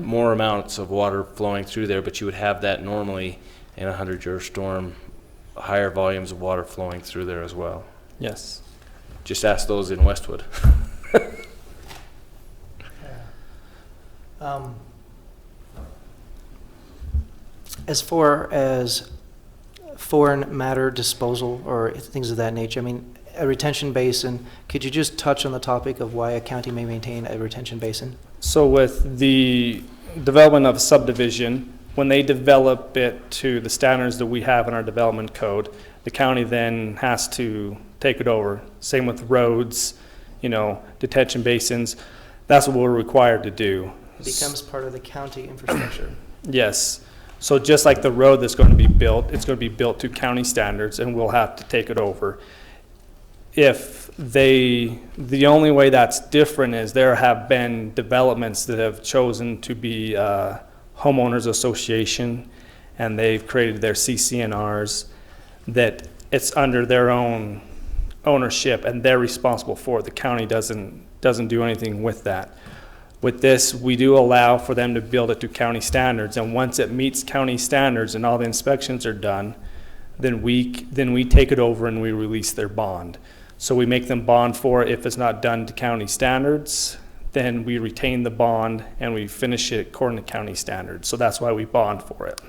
more amounts of water flowing through there, but you would have that normally in a 100-year storm, higher volumes of water flowing through there as well. Yes. Just ask those in Westwood. As far as foreign matter disposal or things of that nature, I mean, a retention basin, could you just touch on the topic of why a county may maintain a retention basin? So with the development of a subdivision, when they develop it to the standards that we have in our development code, the county then has to take it over. Same with roads, detention basins. That's what we're required to do. It becomes part of the county infrastructure. Yes. So just like the road that's going to be built, it's going to be built to county standards, and we'll have to take it over. The only way that's different is there have been developments that have chosen to be homeowners association, and they've created their CCNRs that it's under their own ownership, and they're responsible for it. The county doesn't do anything with that. With this, we do allow for them to build it to county standards, and once it meets county standards and all the inspections are done, then we take it over and we release their bond. So we make them bond for it. If it's not done to county standards, then we retain the bond and we finish it according to county standards. So that's why we bond for it.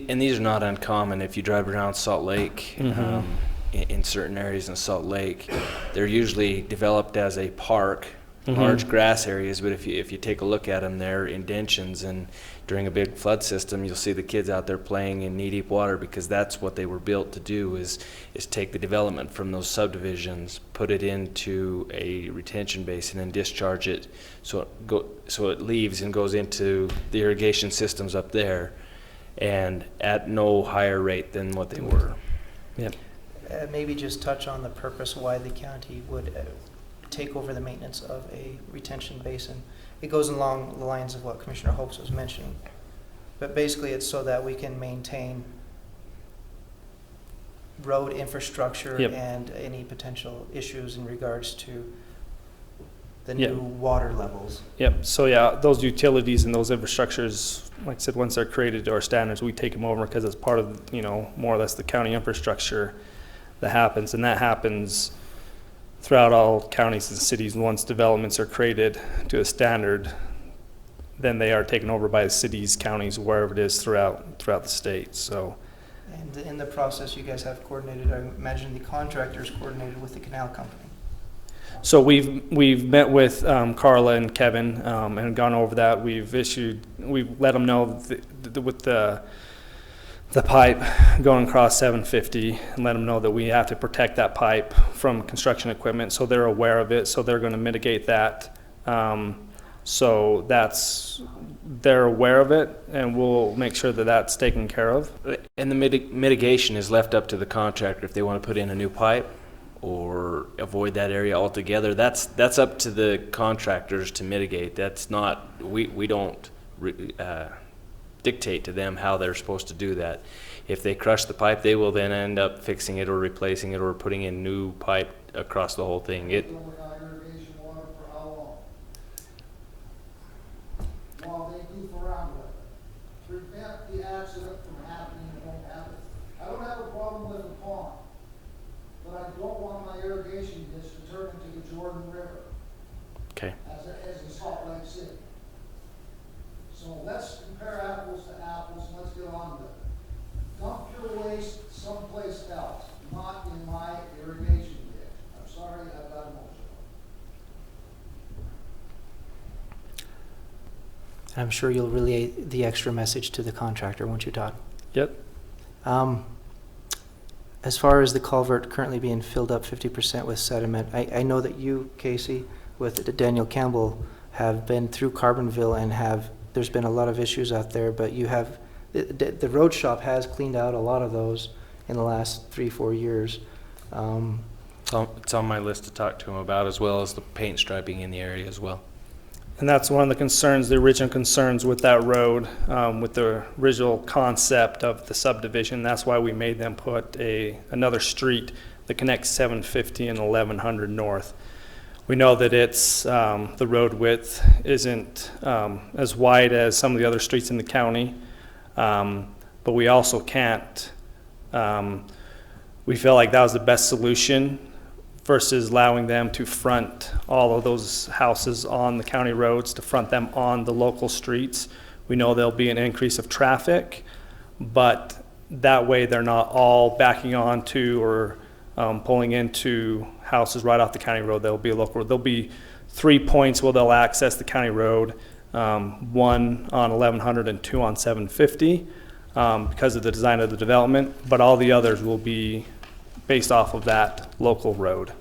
And these are not uncommon. If you drive around Salt Lake, in certain areas in Salt Lake, they're usually developed as a park, large grass areas, but if you take a look at them, they're indentions, and during a big flood system, you'll see the kids out there playing in knee-deep water because that's what they were built to do, is take the development from those subdivisions, put it into a retention basin and discharge it so it leaves and goes into the irrigation systems up there, and at no higher rate than what they were. Yep. Maybe just touch on the purpose why the county would take over the maintenance of a retention basin. It goes along the lines of what Commissioner Hopes was mentioning. But basically it's so that we can maintain road infrastructure Yep. and any potential issues in regards to the Yep. new water levels. Yep, so yeah, those utilities and those infrastructures, like I said, once they're created to our standards, we take them over because it's part of, you know, more or less the county infrastructure that happens. And that happens throughout all counties and cities. Once developments are created to a standard, then they are taken over by the cities, counties, wherever it is throughout the state, so. And in the process, you guys have coordinated, I imagine the contractors coordinated with the canal company. So we've met with Carla and Kevin and gone over that. We've let them know with the pipe going across 750 and let them know that we have to protect that pipe from construction equipment, so they're aware of it, so they're going to mitigate that. So they're aware of it, and we'll make sure that that's taken care of. And the mitigation is left up to the contractor if they want to put in a new pipe or avoid that area altogether. That's up to the contractors to mitigate. That's not, we don't dictate to them how they're supposed to do that. If they crush the pipe, they will then end up fixing it or replacing it or putting in new pipe across the whole thing. While they goof around with it, prevent the accident from happening and won't happen. I don't have a problem with the pond, but I don't want my irrigation ditch to turn into the Jordan River. Okay. As in Salt Lake City. So let's compare apples to apples and let's get on with it. Dump your waste someplace else, not in my irrigation ditch. I'm sorry, I've got emotional. I'm sure you'll relay the extra message to the contractor, won't you, Todd? Yep. As far as the culvert currently being filled up 50% with sediment, I know that you, Casey, with Daniel Campbell, have been through Carbonville and there's been a lot of issues out there, but you have, the road shop has cleaned out a lot of those in the last 3-4 years. It's on my list to talk to him about, as well as the paint striping in the area as well. And that's one of the concerns, the original concerns with that road, with the original concept of the subdivision. That's why we made them put another street that connects 750 and 1100 north. We know that it's, the road width isn't as wide as some of the other streets in the county, but we also can't, we feel like that was the best solution versus allowing them to front all of those houses on the county roads, to front them on the local streets. We know there'll be an increase of traffic, but that way they're not all backing onto or pulling into houses right off the county road. There'll be a local, there'll be 3 points where they'll access the county road, one on 1100 and two on 750 because of the design of the development, but all the others will be based off of that local road.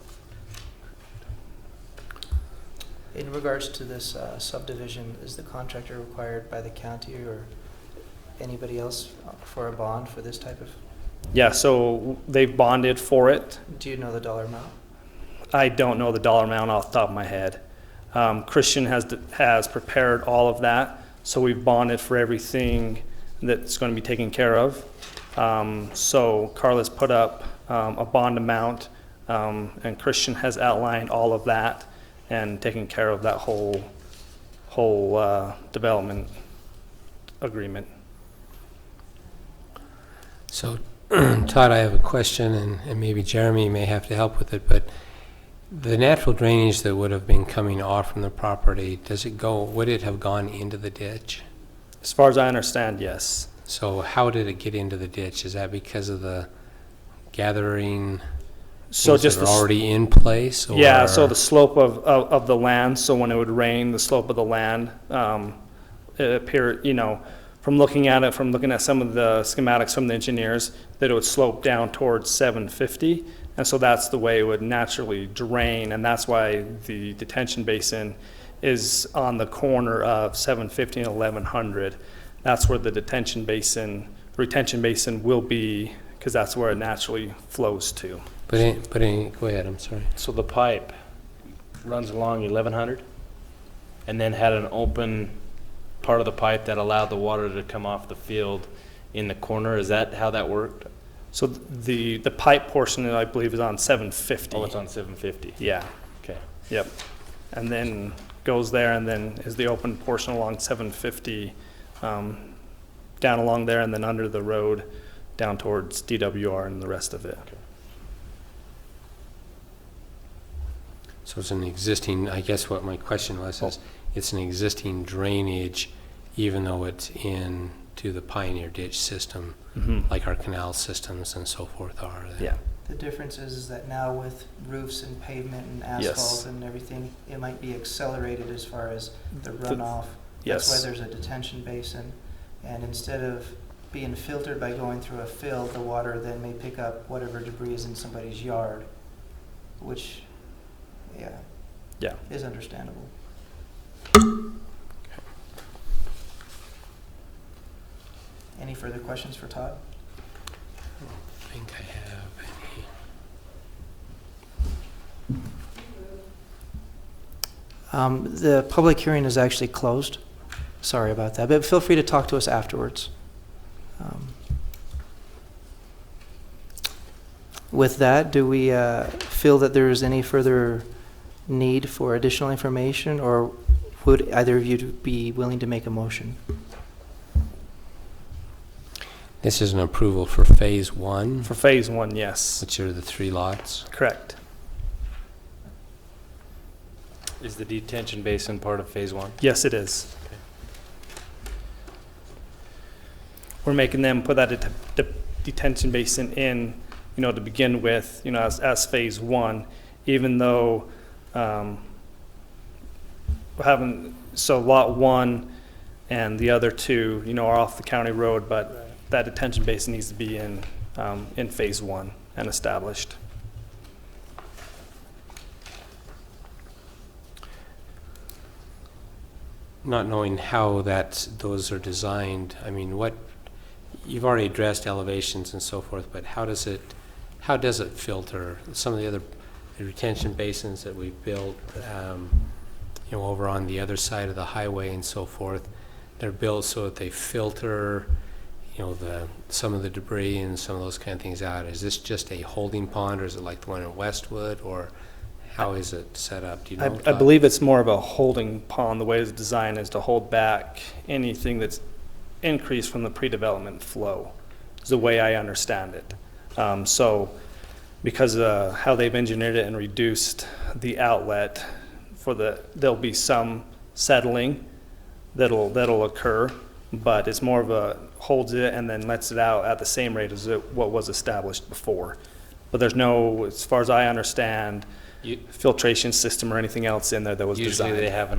In regards to this subdivision, is the contractor required by the county or anybody else for a bond for this type of? Yeah, so they've bonded for it. Do you know the dollar amount? I don't know the dollar amount off the top of my head. Christian has prepared all of that, so we've bonded for everything that's going to be taken care of. So Carla's put up a bond amount, and Christian has outlined all of that and taken care of that whole development agreement. So, Todd, I have a question, and maybe Jeremy may have to help with it, but the natural drainage that would have been coming off from the property, would it have gone into the ditch? As far as I understand, yes. So how did it get into the ditch? Is that because of the gathering So things just that are the already in place? Or? Yeah, so the slope of the land, so when it would rain, the slope of the land, it appeared, from looking at some of the schematics from the engineers, that it would slope down towards 750, and so that's the way it would naturally drain, and that's why the detention basin is on the corner of 750 and 1100. That's where the retention basin will be, because that's where it naturally flows to. Go ahead, I'm sorry. So the pipe runs along 1100 and then had an open part of the pipe that allowed the water to come off the field in the corner. Is that how that worked? So the pipe portion, I believe, is on 750. Oh, it's on 750. Yeah. Okay. Yep. And then goes there, and then is the open portion along 750, down along there, and then under the road down towards DWR and the rest of it. Okay. So it's an existing, I guess what my question was is, it's an existing drainage, even though it's in to the Pioneer Ditch system, like our canal systems and so forth are. Yeah. The difference is that now with roofs and pavement and asphalt and everything, it might be accelerated as far as the runoff. Yes. That's why there's a detention basin. And instead of being filtered by going through a field, the water then may pick up whatever debris is in somebody's yard, which, yeah, is understandable. Any further questions for Todd? I don't think I have any. The public hearing is actually closed. Sorry about that, but feel free to talk to us afterwards. With that, do we feel that there is any further need for additional information, or would either of you be willing to make a motion? This is an approval for phase 1? For phase 1, yes. Which are the 3 lots? Correct. Is the detention basin part of phase 1? Yes, it is. Okay. We're making them put that detention basin in, to begin with, as phase 1, even though we're having, so lot 1 and the other 2, are off the county road, but that detention basin needs to be in phase 1 and established. Not knowing how those are designed, I mean, you've already addressed elevations and so forth, but how does it filter? Some of the other retention basins that we've built, over on the other side of the highway and so forth, they're built so that they filter, some of the debris and some of those kind of things out. Is this just a holding pond, or is it like the one in Westwood, or how is it set up? Do you know? I believe it's more of a holding pond. The way it's designed is to hold back anything that's increased from the pre-development flow, is the way I understand it. So because how they've engineered it and reduced the outlet, there'll be some settling that'll occur, but it's more of a holds it and then lets it out at the same rate as what was established before. But there's no, as far as I understand, filtration system or anything else in there that was designed. Usually they have an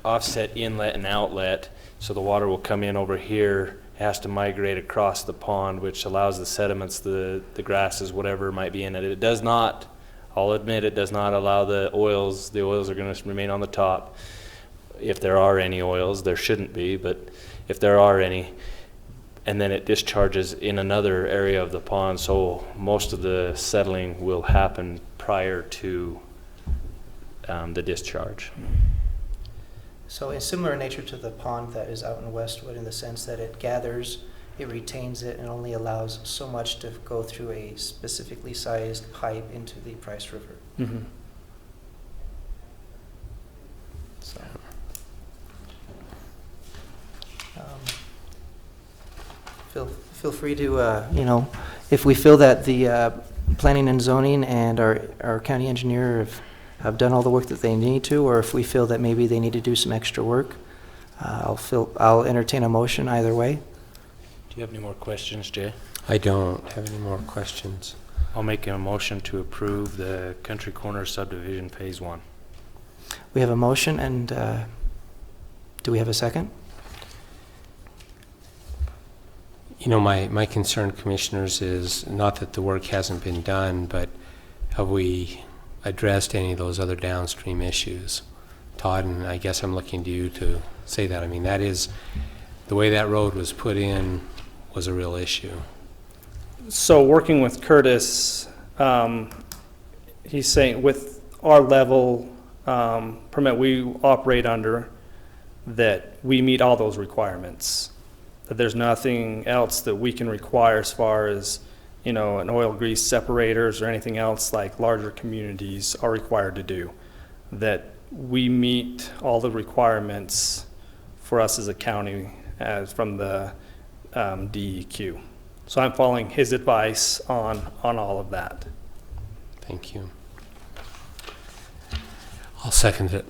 offset inlet and outlet, so the water will come in over here, has to migrate across the pond, which allows the sediments, the grasses, whatever might be in it. It does not, I'll admit, it does not allow the oils. The oils are going to remain on the top. If there are any oils, there shouldn't be, but if there are any, and then it discharges in another area of the pond, so most of the settling will happen prior to the discharge. So it's similar in nature to the pond that is out in Westwood, in the sense that it gathers, it retains it, and only allows so much to go through a specifically sized pipe into the Price River. Mm-hmm. So, feel free to, if we feel that the planning and zoning and our county engineer have done all the work that they need to, or if we feel that maybe they need to do some extra work, I'll entertain a motion either way. Do you have any more questions, Jay? I don't have any more questions. I'll make a motion to approve the Country Corner subdivision phase 1. We have a motion, and do we have a second? My concern, commissioners, is not that the work hasn't been done, but have we addressed any of those other downstream issues? Todd, and I guess I'm looking to you to say that. I mean, that is, the way that road was put in was a real issue. So working with Curtis, he's saying with our level permit we operate under, that we meet all those requirements. that there's nothing else that we can require as far as, an oil grease separators or anything else like larger communities are required to do. That we meet all the requirements for us as a county as from the DEQ. So I'm following his advice on all of that. Thank you. I'll second it.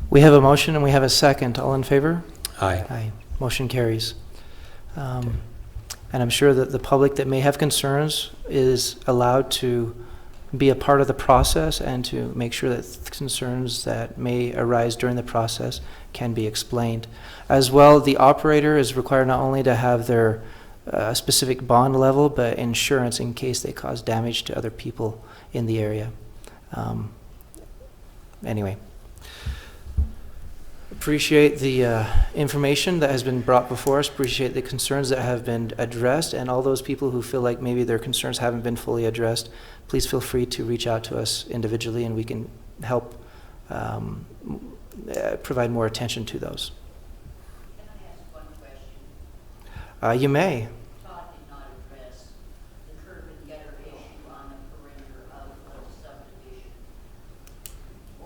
We have a motion and we have a second. All in favor? Aye. Aye. Motion carries. And I'm sure that the public that may have concerns is allowed to be a part of the process and to make sure that concerns that may arise during the process can be explained. As well, the operator is required not only to have their specific bond level, but insurance in case they cause damage to other people in the area. Anyway. Appreciate the information that has been brought before us, appreciate the concerns that have been addressed, and all those people who feel like maybe their concerns haven't been fully addressed, please feel free to reach out to us individually and we can help provide more attention to those. Can I ask one question? You may. Todd did not address the curb and gutter issue on the perimeter of the subdivision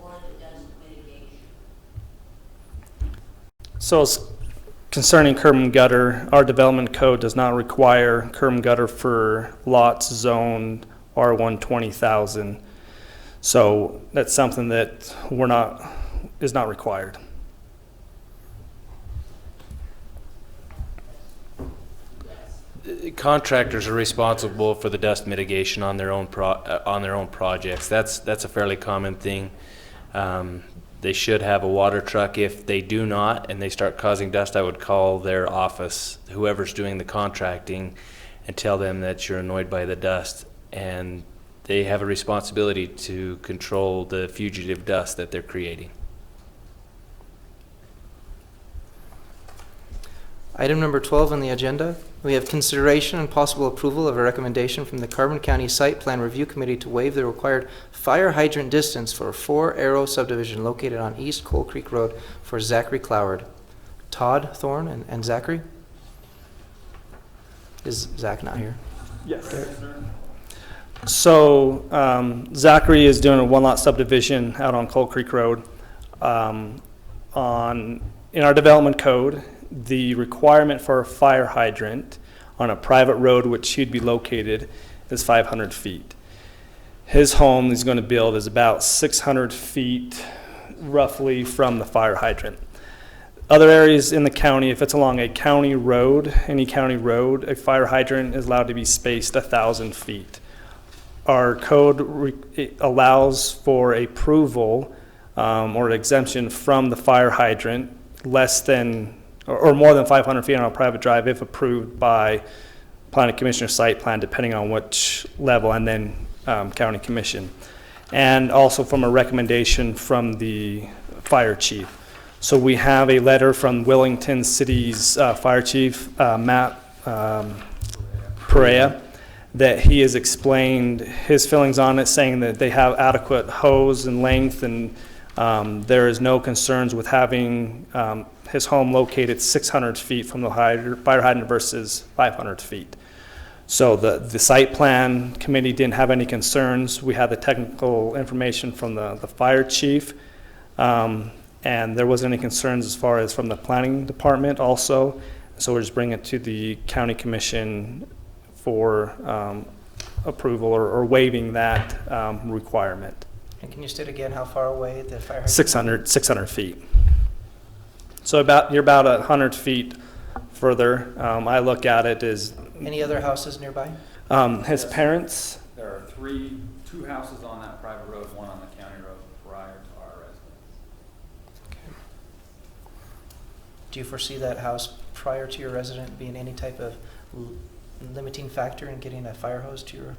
or the dust mitigation. So concerning curb and gutter, our development code does not require curb and gutter for lots zoned R1 20,000. So that's something that is not required. Contractors are responsible for the dust mitigation on their own projects. That's a fairly common thing. They should have a water truck. If they do not and they start causing dust, I would call their office, whoever's doing the contracting, and tell them that you're annoyed by the dust. And they have a responsibility to control the fugitive dust that they're creating. Item number 12 on the agenda, we have consideration and possible approval of a recommendation from the Carbon County Site Plan Review Committee to waive the required fire hydrant distance for 4 Arrow subdivision located on East Coal Creek Road for Zachary Cloward. Todd Thorne and Zachary? Is Zach not here? Yes. So Zachary is doing a one-lot subdivision out on Coal Creek Road. In our development code, the requirement for a fire hydrant on a private road which he'd be located is 500 feet. His home he's going to build is about 600 feet roughly from the fire hydrant. Other areas in the county, if it's along a county road, any county road, a fire hydrant is allowed to be spaced 1,000 feet. Our code allows for approval or exemption from the fire hydrant less than or more than 500 feet on a private drive if approved by planning commission or site plan, depending on which level, and then county commission. And also from a recommendation from the fire chief. So we have a letter from Wellington City's fire chief, Matt Perea, that he has explained his feelings on it, saying that they have adequate hose and length, and there is no concerns with having his home located 600 feet from the fire hydrant versus 500 feet. So the site plan committee didn't have any concerns. We had the technical information from the fire chief, and there wasn't any concerns as far as from the planning department also. So we're just bringing it to the county commission for approval or waiving that requirement. And can you state again how far away the fire hydrant? 600 feet. So you're about 100 feet further. I look at it as... Any other houses nearby? His parents. There are two houses on that private road, one on the county road prior to our residence. Okay. Do you foresee that house prior to your resident being any type of limiting factor in getting a fire hose to your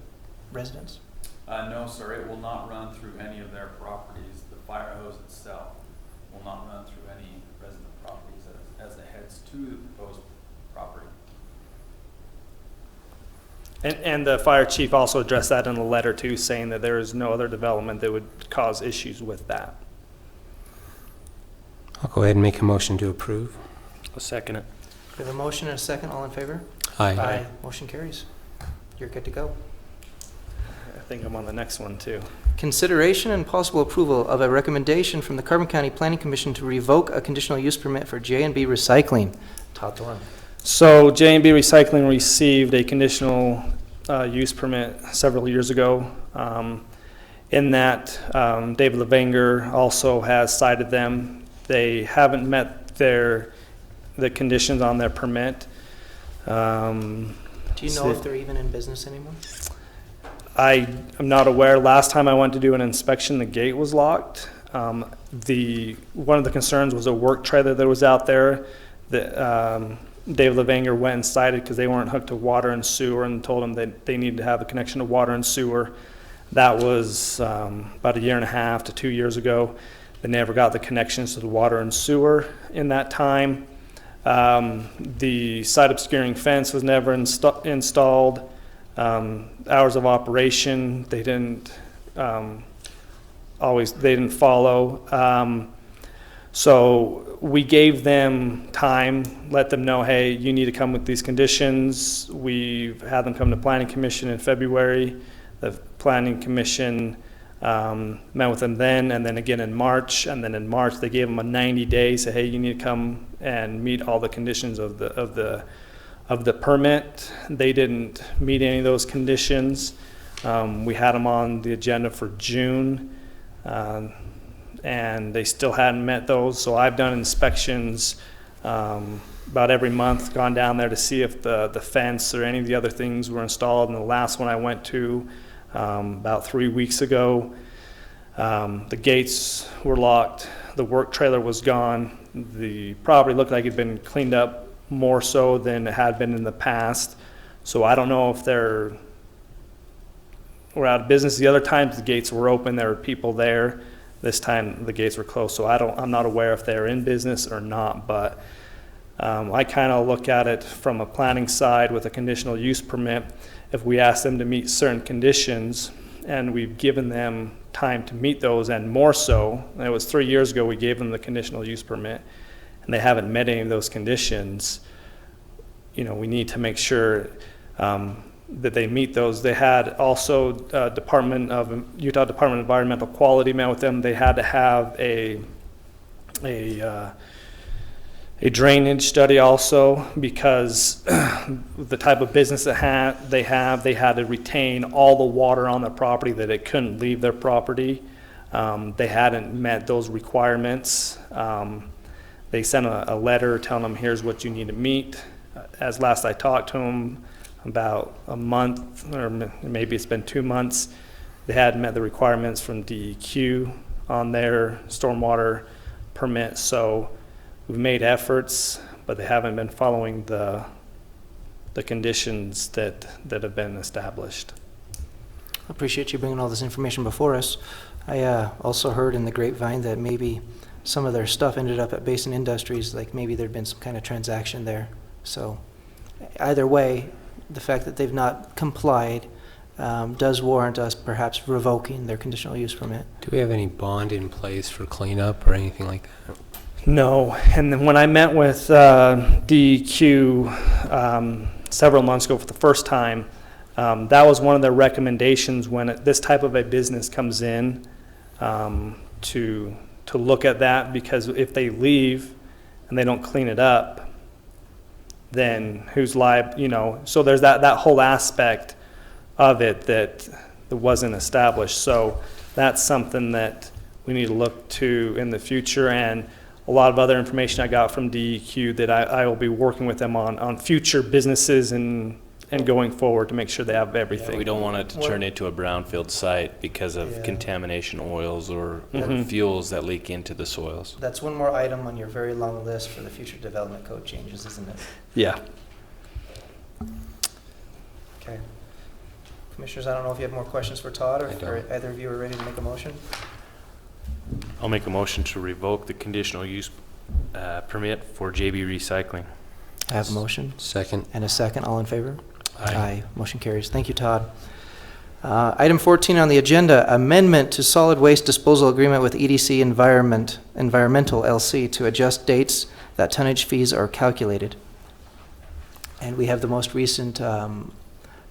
residence? No, sir. It will not run through any of their properties. The fire hose itself will not run through any resident properties as it heads to the proposed property. And the fire chief also addressed that in a letter too, saying that there is no other development that would cause issues with that. I'll go ahead and make a motion to approve. I'll second it. We have a motion and a second. All in favor? Aye. Motion carries. You're good to go. I think I'm on the next one, too. Consideration and possible approval of a recommendation from the Carbon County Planning Commission to revoke a conditional use permit for J&B Recycling. Todd Doran. So J&B Recycling received a conditional use permit several years ago. In that, David Levanger also has cited them. They haven't met the conditions on their permit. Do you know if they're even in business anymore? I am not aware. Last time I went to do an inspection, the gate was locked. One of the concerns was a work trailer that was out there that David Levanger went and cited because they weren't hooked to water and sewer, and told them that they needed to have a connection to water and sewer. That was about 1.5 to 2 years ago. They never got the connections to the water and sewer in that time. The site obscuring fence was never installed. Hours of operation, they didn't follow. So we gave them time, let them know, hey, you need to come with these conditions. We've had them come to Planning Commission in February. The Planning Commission met with them then, and then again in March. And then in March, they gave them a 90 days, say, hey, you need to come and meet all the conditions of the permit. They didn't meet any of those conditions. We had them on the agenda for June, and they still hadn't met those. So I've done inspections about every month, gone down there to see if the fence or any of the other things were installed. And the last one I went to about 3 weeks ago, the gates were locked, the work trailer was gone, the property looked like it had been cleaned up more so than it had been in the past. So I don't know if were out of business. The other times the gates were open, there were people there. This time the gates were closed, so I'm not aware if they're in business or not, but I kind of look at it from a planning side with a conditional use permit. If we ask them to meet certain conditions and we've given them time to meet those, and more so, and it was 3 years ago we gave them the conditional use permit, and they haven't met any of those conditions, we need to make sure that they meet those. They had also Utah Department of Environmental Quality met with them. They had to have a drainage study also, because the type of business that they had to retain all the water on their property, that it couldn't leave their property. They hadn't met those requirements. They sent a letter telling them, here's what you need to meet. As last I talked to them, about a month, or maybe it's been 2 months, they hadn't met the requirements from DEQ on their stormwater permit. So we've made efforts, but they haven't been following the conditions that have been established. I appreciate you bringing all this information before us. I also heard in the grapevine that maybe some of their stuff ended up at Basin Industries, like maybe there'd been some kind of transaction there. So either way, the fact that they've not complied does warrant us perhaps revoking their conditional use permit. Do we have any bond in place for cleanup or anything like that? No, and then when I met with DEQ several months ago for the first time, that was one of their recommendations when this type of a business comes in, to look at that, because if they leave and they don't clean it up, then who's liable, so there's that whole aspect of it that wasn't established. So that's something that we need to look to in the future, and a lot of other information I got from DEQ that I will be working with them on future businesses and going forward to make sure they have everything. Yeah, we don't want it to turn into a brownfield site because of contamination oils or fuels that leak into the soils. That's one more item on your very long list for the future development code changes, isn't it? Yeah. Okay. Commissioners, I don't know if you have more questions for Todd, or if either of you are ready to make a motion. I'll make a motion to revoke the conditional use permit for JB Recycling. I have a motion. Second. And a second. All in favor? Aye. Motion carries. Thank you, Todd. Item 14 on the agenda, amendment to solid waste disposal agreement with EDC Environmental LC to adjust dates that tonnage fees are calculated. And we have the most recent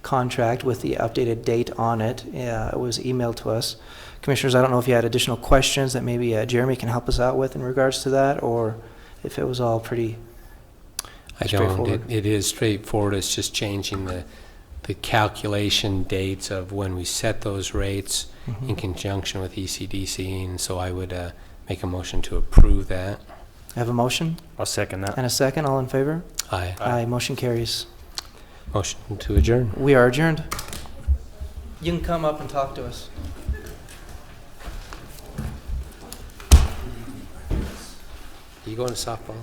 contract with the updated date on it. It was emailed to us. Commissioners, I don't know if you had additional questions that maybe Jeremy can help us out with in regards to that, or if it was all pretty straightforward. It is straightforward. It's just changing the calculation dates of when we set those rates in conjunction with ECDC, and so I would make a motion to approve that. I have a motion I'll second that. and a second. All in favor? Aye. Aye. Motion carries. Motion to adjourn. We are adjourned. You can come up and talk to us. You going to softball?